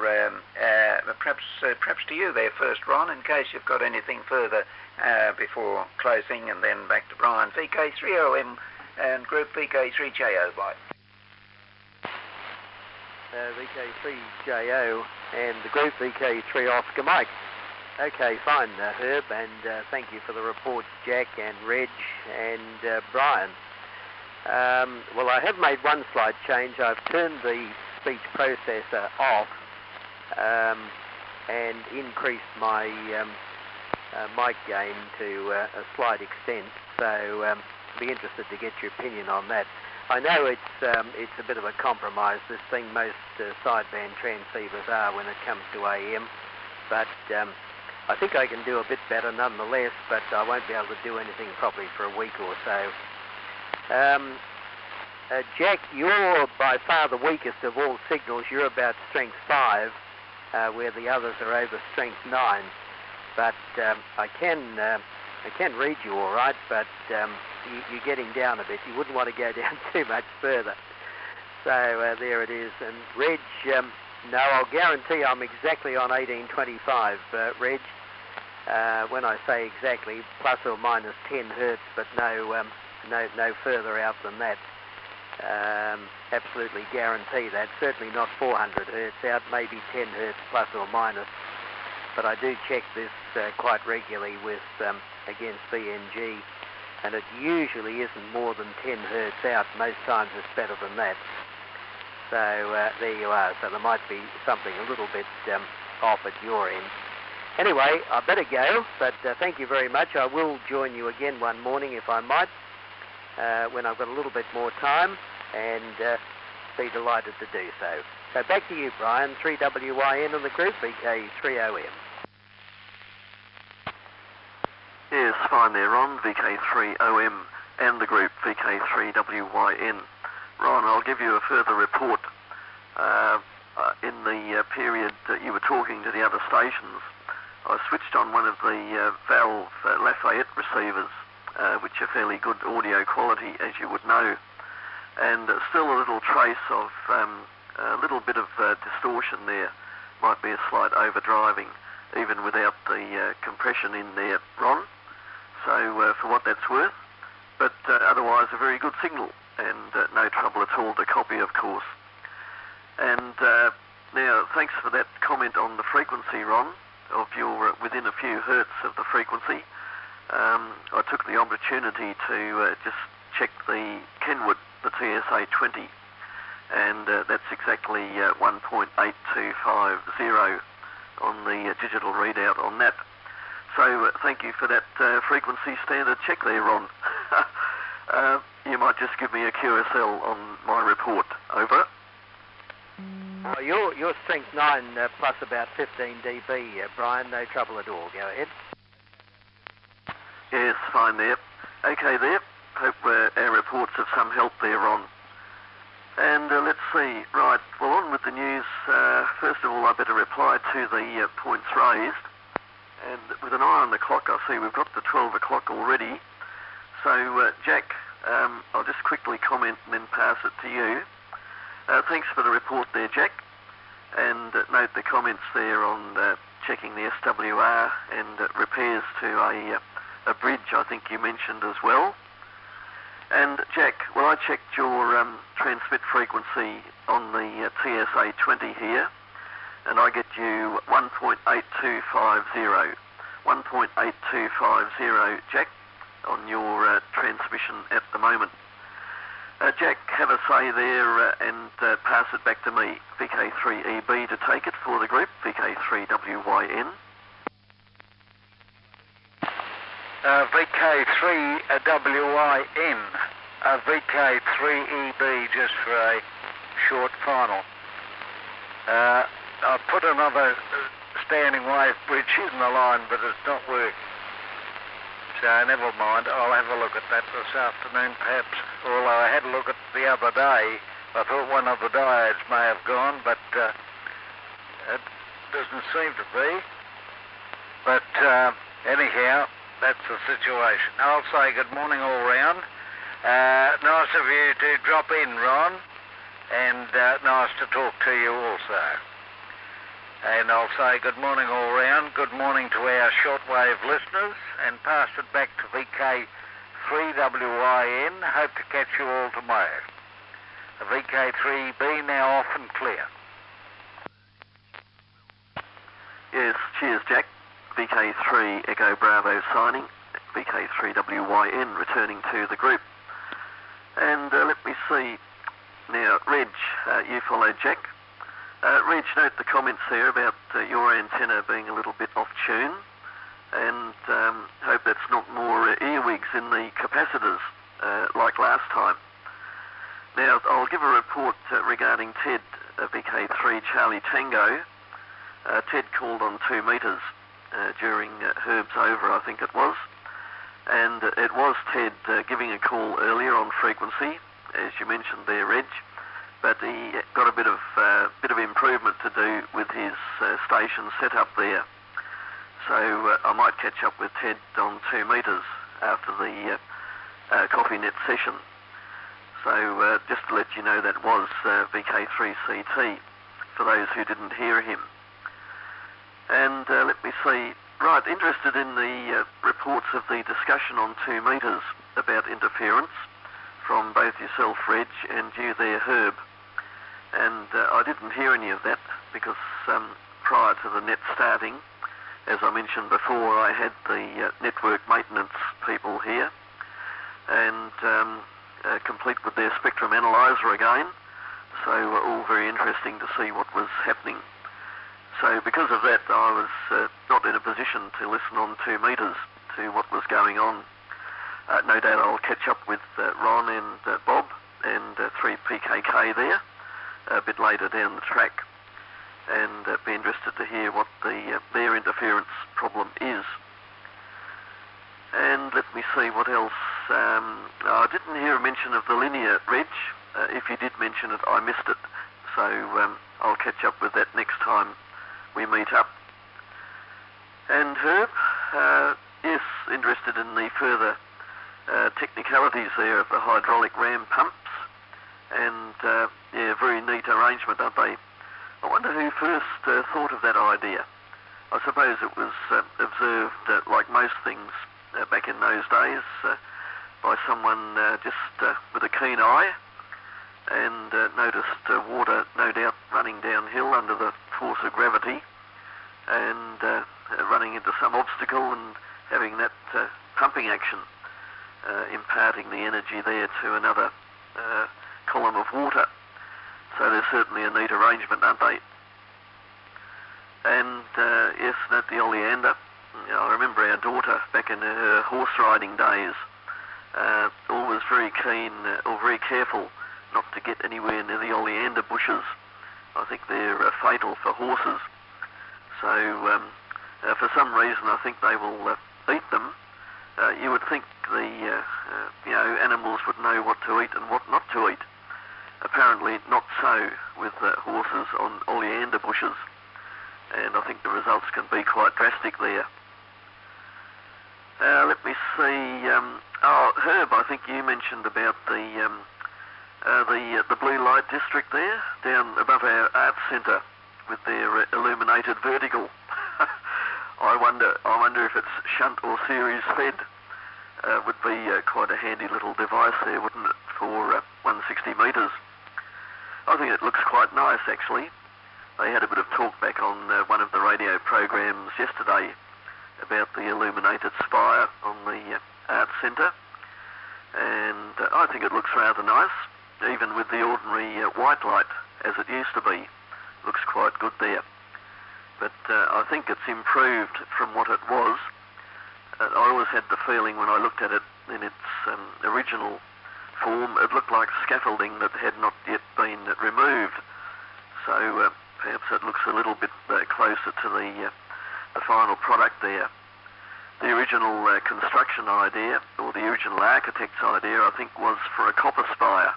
perhaps to you there first, Ron, in case you've got anything further before closing, and then back to Brian. VK3OM and Group VK3JO, bye. VK3JO and the Group VK3 Oscar Mike. Okay, fine, Herb, and thank you for the report, Jack and Reg and Brian. Well, I have made one slight change. I've turned the speech processor off and increased my mic gain to a slight extent, so I'd be interested to get your opinion on that. I know it's a bit of a compromise, this thing. Most sideband transceivers are when it comes to AM, but I think I can do a bit better nonetheless, but I won't be able to do anything probably for a week or so. Jack, you're by far the weakest of all signals. You're about strength 5, where the others are over strength 9. But I can read you all right, but you're getting down a bit. You wouldn't want to go down too much further. So there it is. And Reg, no, I'll guarantee I'm exactly on 1825, Reg. When I say exactly, plus or minus 10 hertz, but no further out than that. Absolutely guarantee that. Certainly not 400 hertz out, maybe 10 hertz plus or minus. But I do check this quite regularly with against BNG, and it usually isn't more than 10 hertz out. Most times it's better than that. So there you are. So there might be something a little bit off at your end. Anyway, I better go, but thank you very much. I will join you again one morning if I might, when I've got a little bit more time. and be delighted to do so. So back to you, Brian. 3WYN on the group, VK3OM. Yes, fine there, Ron. VK3OM and the group VK3WYN. Ron, I'll give you a further report. In the period that you were talking to the other stations, I switched on one of the valve Lafayette receivers, which are fairly good audio quality, as you would know, and still a little trace of a little bit of distortion there. Might be a slight overdriving, even without the compression in there, Ron. So for what that's worth, but otherwise a very good signal, and no trouble at all to copy, of course. And now, thanks for that comment on the frequency, Ron, of your within a few hertz of the frequency. I took the opportunity to just check the Kenwood, the TSA 20, and that's exactly 1.8250 on the digital readout on that. So thank you for that frequency standard check there, Ron. You might just give me a QSL on my report. Over. Well, your strength 9 plus about 15 dB, Brian. No trouble at all. Go ahead. Yes, fine there. Okay there. Hope our reports have some help there, Ron. And let's see. Right, well, on with the news. First of all, I better reply to the points raised. And with an eye on the clock, I see we've got to 12 o'clock already. So, Jack, I'll just quickly comment and then pass it to you. Thanks for the report there, Jack. And note the comments there on checking the SWR and repairs to a bridge, I think you mentioned as well. And Jack, well, I checked your transmit frequency on the TSA 20 here, and I get you 1.8250. 1.8250, Jack, on your transmission at the moment. Jack, have a say there and pass it back to me, VK3EB, to take it for the group, VK3WYN. VK3WYN, VK3EB, just for a short final. I put another standing wave bridge in the line, but it's not working. So never mind, I'll have a look at that this afternoon perhaps. Although I had a look at the other day, I thought one of the diodes may have gone, but it doesn't seem to be. But anyhow, that's the situation. I'll say good morning all round. Nice of you to drop in, Ron, and nice to talk to you also. And I'll say good morning all round, good morning to our shortwave listeners, and pass it back to VK3WYN. Hope to catch you all tomorrow. The VK3B now off and clear. Yes, cheers, Jack. VK3 Echo Bravo signing, VK3WYN returning to the group. And let me see. Now, Reg, you followed Jack. Reg, note the comments there about your antenna being a little bit off tune, and hope that's not more earwigs in the capacitors like last time. Now, I'll give a report regarding Ted, VK3 Charlie Tango. Ted called on 2 metres during Herb's over, I think it was, and it was Ted giving a call earlier on frequency, as you mentioned there, Reg. But he got a bit of improvement to do with his station setup there. So I might catch up with Ted on 2 metres after the Coffee Net session. So just to let you know, that was VK3CT for those who didn't hear him. And let me see. Right, interested in the reports of the discussion on 2 metres about interference from both yourself, Reg, and you there, Herb. And I didn't hear any of that because prior to the net starting, as I mentioned before, I had the network maintenance people here and complete with their spectrum analyzer again. So all very interesting to see what was happening. So because of that, I was not in a position to listen on 2 metres to what was going on. No doubt I'll catch up with Ron and Bob and 3P K there, a bit later down the track, and be interested to hear what their interference problem is. And let me see what else. I didn't hear a mention of the linear reg. If you did mention it, I missed it. So I'll catch up with that next time we meet up. And Herb, yes, interested in the further technicalities there of the hydraulic ram pumps. And yeah, very neat arrangement, aren't they? I wonder who first thought of that idea. I suppose it was observed, like most things back in those days, by someone just with a keen eye, and noticed water, no doubt, running downhill under the force of gravity, and running into some obstacle and having that pumping action, imparting the energy there to another column of water. So they're certainly a neat arrangement, aren't they? And yes, at the oleander, I remember our daughter back in her horse riding days, always very keen or very careful not to get anywhere near the oleander bushes. I think they're fatal for horses. So for some reason, I think they will eat them. You would think the animals would know what to eat and what not to eat. Apparently not so with horses on oleander bushes, and I think the results can be quite drastic there. Let me see. Herb, I think you mentioned about the blue light district there, down above our art centre with their illuminated vertical. I wonder if it's shunt or series fed. Would be quite a handy little device there, wouldn't it, for 160 metres? I think it looks quite nice, actually. They had a bit of talk back on one of the radio programs yesterday about the illuminated spire on the art centre, and I think it looks rather nice, even with the ordinary white light as it used to be. Looks quite good there. But I think it's improved from what it was. I always had the feeling when I looked at it in its original form, it looked like scaffolding that had not yet been removed. So perhaps it looks a little bit closer to the final product there. The original construction idea, or the original architect's idea, I think was for a copper spire.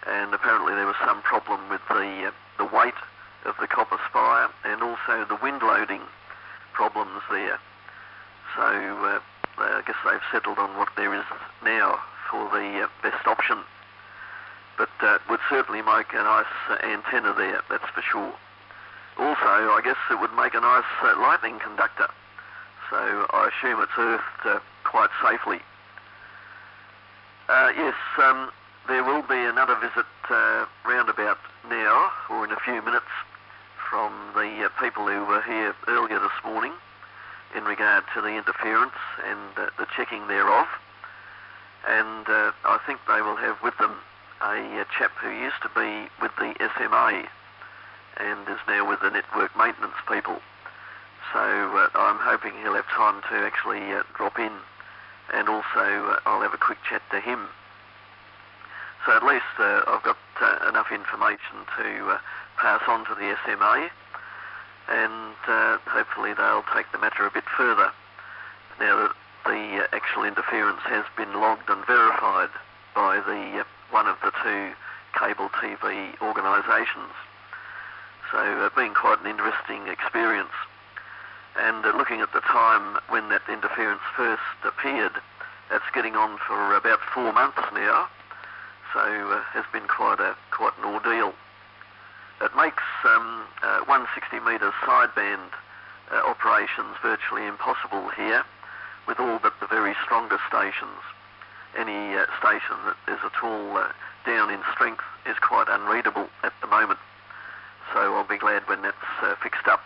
And apparently there was some problem with the weight of the copper spire and also the wind loading problems there. So I guess they've settled on what there is now for the best option. But would certainly make a nice antenna there, that's for sure. Also, I guess it would make a nice lightning conductor. So I assume it's earthed quite safely. Yes, there will be another visit round about now, or in a few minutes, from the people who were here earlier this morning in regard to the interference and the checking thereof. And I think they will have with them a chap who used to be with the SMA and is now with the network maintenance people. So I'm hoping he'll have time to actually drop in, and also I'll have a quick chat to him. So at least I've got enough information to pass on to the SMA, and hopefully they'll take the matter a bit further now that the actual interference has been logged and verified by the one of the two cable TV organisations. So been quite an interesting experience. And looking at the time when that interference first appeared, that's getting on for about 4 months now. So has been quite an ordeal. It makes 160 metre sideband operations virtually impossible here, with all but the very strongest stations. Any station that is at all down in strength is quite unreadable at the moment. So I'll be glad when that's fixed up.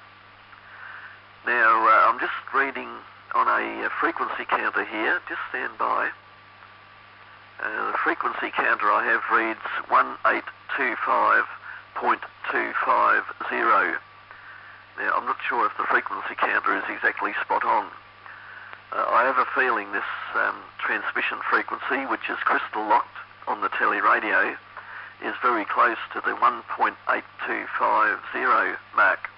Now, I'm just reading on a frequency counter here. Just stand by. The frequency counter I have reads 1825.250. Now, I'm not sure if the frequency counter is exactly spot on. I have a feeling this transmission frequency, which is crystal locked on the teleradio, is very close to the 1.8250 mark.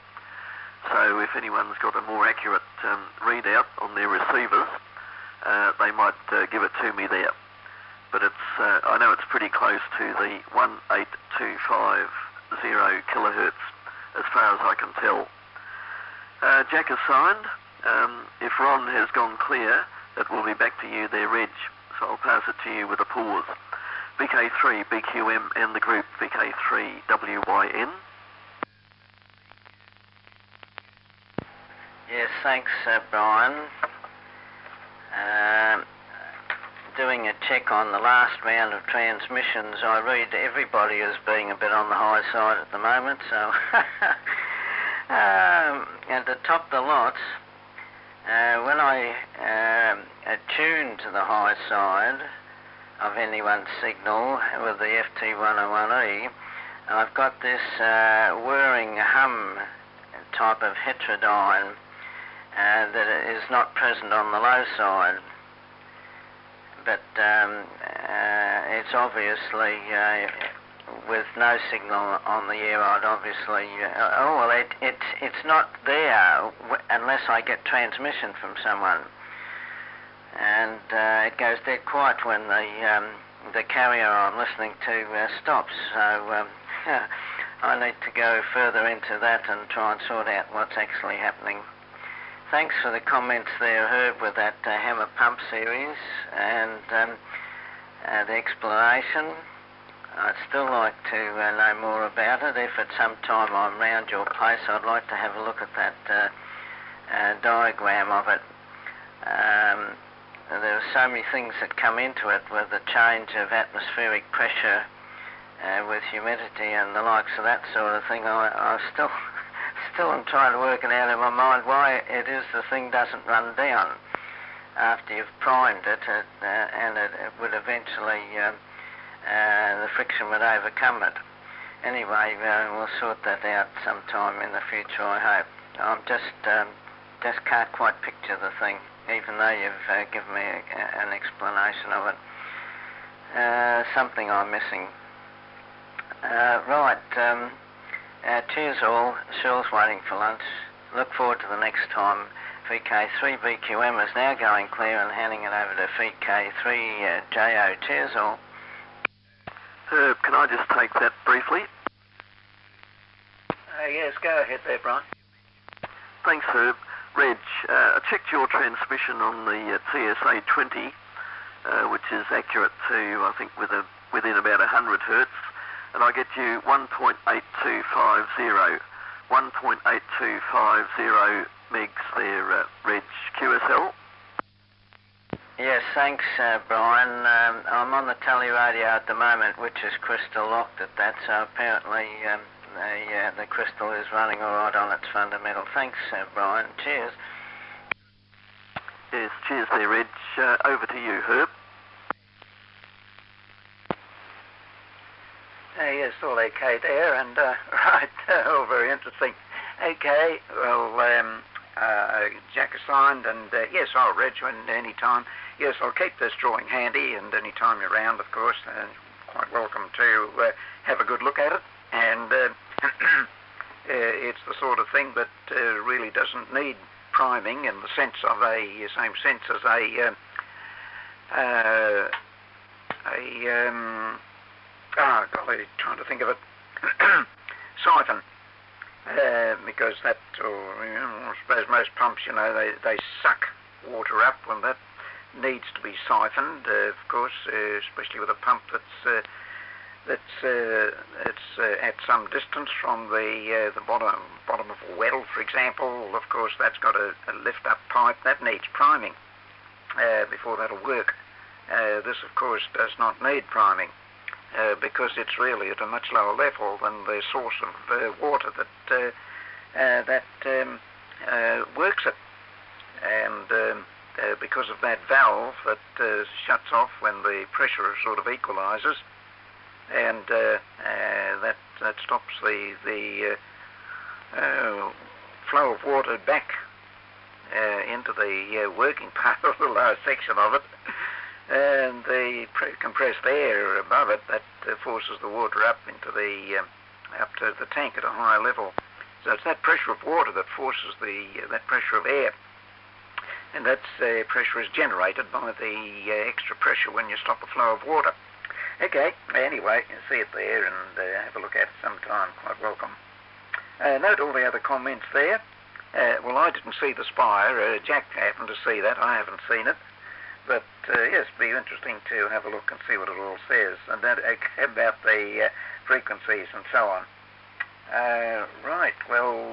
So if anyone's got a more accurate readout on their receivers, they might give it to me there. But I know it's pretty close to the 18250 kilohertz as far as I can tell. Jack is signed. If Ron has gone clear, it will be back to you there, Reg. So I'll pass it to you with a pause. VK3 BQM and the group VK3 WYN. Yes, thanks, Brian. Doing a check on the last round of transmissions, I read everybody as being a bit on the high side at the moment, so and to top the lot, when I attune to the high side of anyone's signal with the FT101E, I've got this whirring hum type of heterodyne that is not present on the low side. But it's obviously with no signal on the air. I'd obviously it's not there unless I get transmission from someone, and it goes dead quiet when the carrier I'm listening to stops. So I need to go further into that and try and sort out what's actually happening. Thanks for the comments there, Herb, with that hammer pump series and the explanation. I'd still like to know more about it. If at some time I'm round your place, I'd like to have a look at that diagram of it. There are so many things that come into it with the change of atmospheric pressure with humidity and the likes of that sort of thing. I still am trying to work it out in my mind why it is the thing doesn't run down after you've primed it, and it would eventually, the friction would overcome it. Anyway, we'll sort that out sometime in the future, I hope. I'm just can't quite picture the thing, even though you've given me an explanation of it. Something I'm missing. Right. Cheers all. Shell's waiting for lunch. Look forward to the next time. VK3 BQM is now going clear and handing it over to VK3 JO. Cheers all. Herb, can I just take that briefly? Yes, go ahead there, Brian. Thanks, Herb. Reg, I checked your transmission on the TSA 20, which is accurate to, I think, within about 100 hertz. And I get you 1.8250 megs there, Reg. QSL? Yes, thanks, Brian. I'm on the tele radio at the moment, which is crystal locked at that, so apparently the crystal is running all right on its fundamental. Thanks, Brian. Cheers. Yes, cheers there, Reg. Over to you, Herb. Yes, all okay there, and right, all very interesting. Okay, well, Jack assigned, and yes, I'll reg when any time. Yes, I'll keep this drawing handy, and any time you're around, of course, quite welcome to have a good look at it. And it's the sort of thing that really doesn't need priming in the sense of same sense as golly, trying to think of it, siphon, because that, I suppose most pumps, they suck water up, when that needs to be siphoned, of course, especially with a pump that's at some distance from the bottom of a well, for example. Of course, that's got a lift-up pipe that needs priming before that'll work. This, of course, does not need priming. Because it's really at a much lower level than the source of water that works it. And because of that valve that shuts off when the pressure sort of equalizes, and that stops the flow of water back into the working part of the lower section of it. and the compressed air above it that forces the water up into up to the tank at a higher level. So it's that pressure of water that forces that pressure of air, and that pressure is generated by the extra pressure when you stop the flow of water. Okay, anyway, you see it there and have a look at it sometime. Quite welcome. Note all the other comments there. Well, I didn't see the spire. Jack happened to see that. I haven't seen it. But yes, it'd be interesting to have a look and see what it all says, and that about the frequencies and so on. Right, well,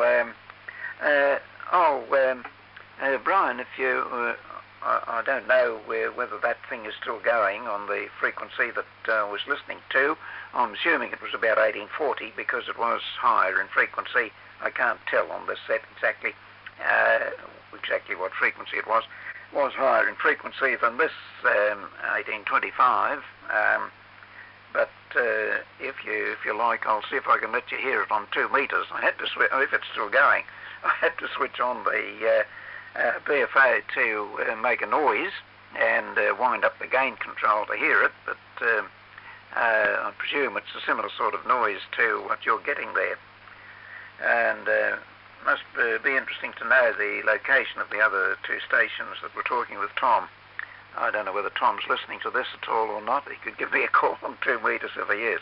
Brian, if you, I don't know whether that thing is still going on the frequency that I was listening to. I'm assuming it was about 1840 because it was higher in frequency. I can't tell on this set exactly what frequency it was. It was higher in frequency than this 1825. But if you like, I'll see if I can let you hear it on 2 meters. I had to if it's still going, I had to switch on the BFO to make a noise and wind up the gain control to hear it. But I presume it's a similar sort of noise to what you're getting there. And must be interesting to know the location of the other 2 stations that we're talking with Tom. I don't know whether Tom's listening to this at all or not. He could give me a call on 2 meters if he is.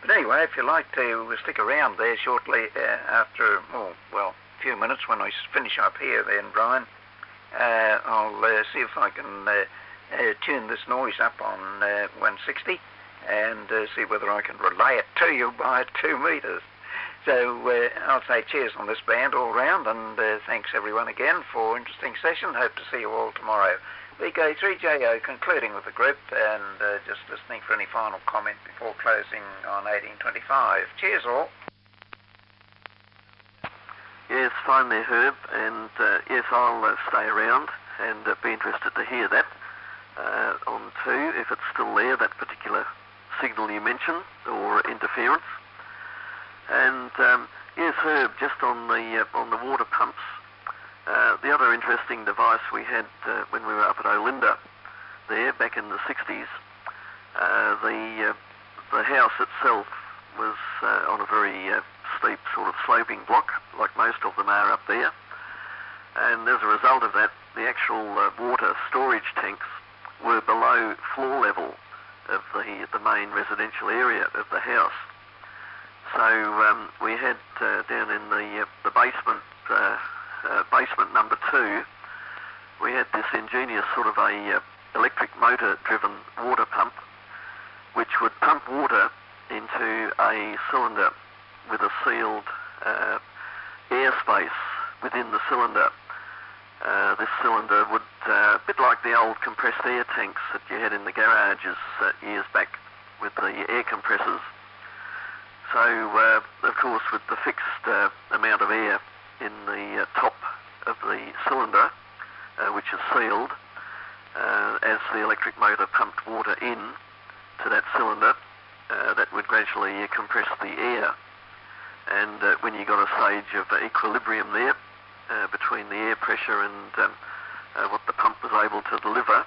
But anyway, if you like to stick around there shortly after, a few minutes when I finish up here then, Brian, I'll see if I can tune this noise up on 160 and see whether I can relay it to you by 2 meters. So I'll say cheers on this band all round, and thanks everyone again for an interesting session. Hope to see you all tomorrow. VK3JO concluding with the group, and just listening for any final comment before closing on 1825. Cheers all. Yes, fine there, Herb, and yes, I'll stay around and be interested to hear that on 2, if it's still there, that particular signal you mentioned, or interference. And yes, Herb, just on the water pumps, the other interesting device we had when we were up at Olinda there back in the 60s, the house itself was on a very steep sort of sloping block, like most of them are up there. And as a result of that, the actual water storage tanks were below floor level of the main residential area of the house. So we had down in the basement, basement number 2, we had this ingenious sort of a electric motor-driven water pump, which would pump water into a cylinder with a sealed airspace within the cylinder. This cylinder would, a bit like the old compressed air tanks that you had in the garages years back with the air compressors. So, of course, with the fixed amount of air in the top of the cylinder, which is sealed, as the electric motor pumped water in to that cylinder, that would gradually compress the air. And when you got a stage of equilibrium there between the air pressure and what the pump was able to deliver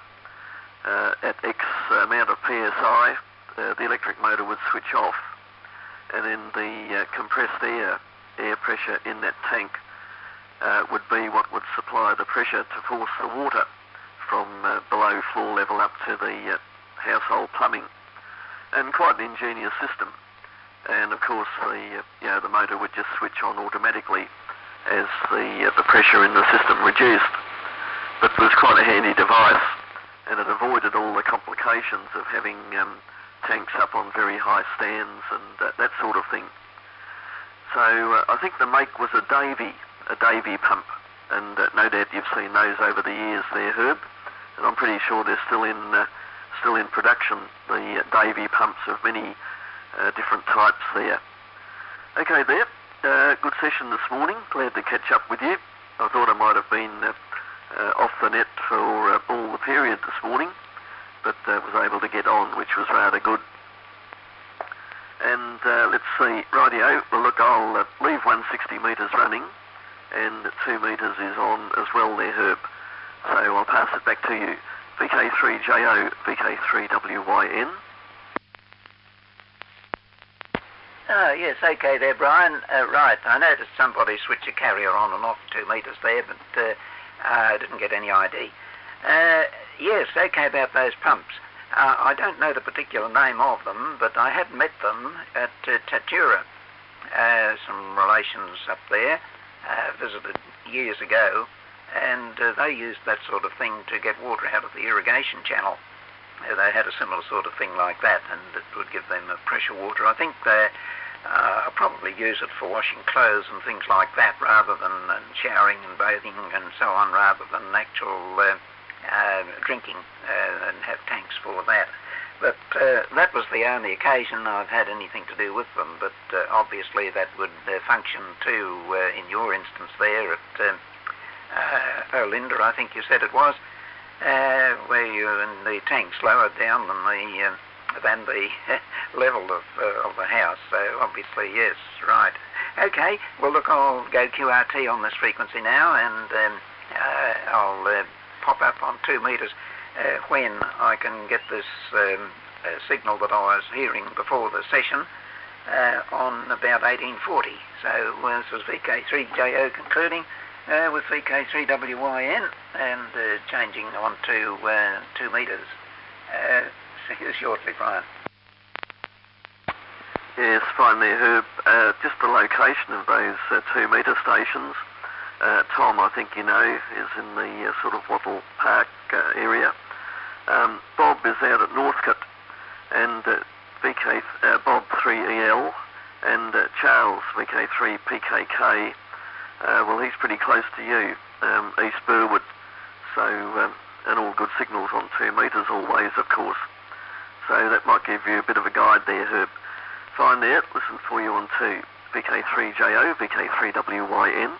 at X amount of PSI, the electric motor would switch off. And then the compressed air pressure in that tank would be what would supply the pressure to force the water from below floor level up to the household plumbing. And quite an ingenious system. And of course the motor would just switch on automatically as the pressure in the system reduced. But it was quite a handy device, and it avoided all the complications of having tanks up on very high stands and that sort of thing. So I think the make was a Davy pump, and no doubt you've seen those over the years there, Herb. And I'm pretty sure they're still in production, the Davy pumps of many different types there. Okay, there. Good session this morning. Glad to catch up with you. I thought I might have been off the net for all the period this morning, but was able to get on, which was rather good. And let's see, rightio, well look, I'll leave 160 metres running, and 2 metres is on as well there, Herb. So I'll pass it back to you. VK3JO, VK3WYN. Oh, yes, okay there, Brian. Right, I noticed somebody switched a carrier on and off 2 metres there, but I didn't get any ID. Yes, okay about those pumps. I don't know the particular name of them, but I had met them at Tatura. Some relations up there visited years ago, and they used that sort of thing to get water out of the irrigation channel. They had a similar sort of thing like that, and it would give them pressure water. I think they probably use it for washing clothes and things like that, rather than showering and bathing and so on, rather than actual drinking, and have tanks for that. But that was the only occasion I've had anything to do with them. But obviously that would function too in your instance there at Olinda, I think you said it was, where the tank's lower down than the level of the house. So obviously, yes, right. Okay, well look, I'll go QRT on this frequency now, and I'll pop up on 2 metres when I can get this signal that I was hearing before the session on about 1840. So this was VK3JO concluding with VK3WYN and changing on to 2 metres. See you shortly, Brian. Yes, fine there, Herb. Just the location of those 2 metre stations. Tom, I think you know, is in the sort of Wattle Park area. Bob is out at Northcote, and Bob 3EL, and Charles VK3PKK. Well, he's pretty close to you, East Burwood. So, and all good signals on 2 metres always, of course. So that might give you a bit of a guide there, Herb. Fine there. Listen for you on 2 VK3JO, VK3WYN.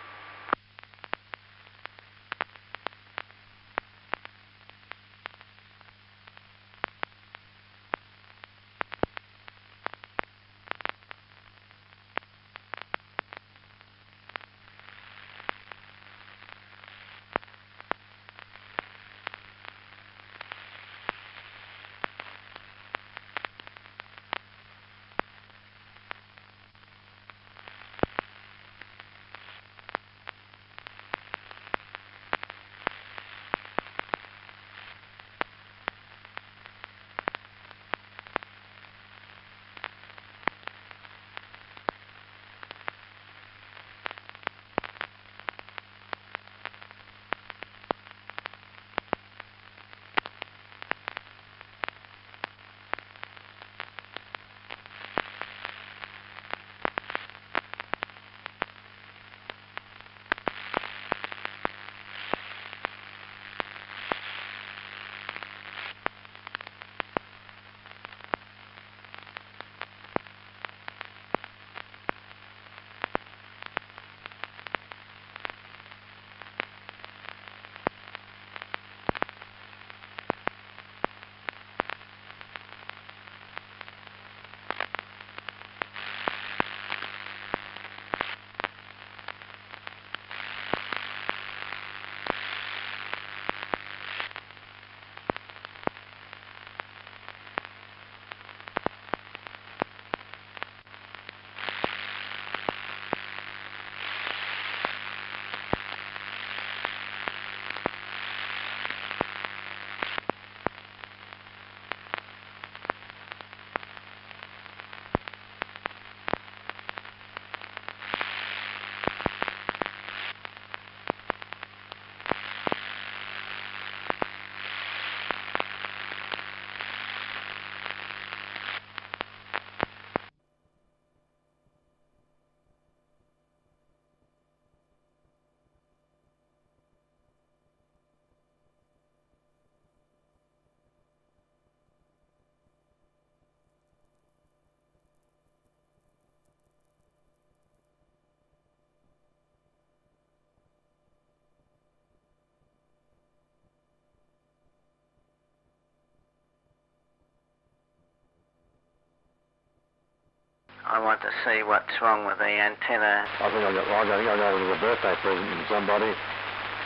I want to see what's wrong with the antenna. I think I got it was a birthday present from somebody.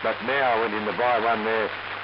But now I went in to buy one there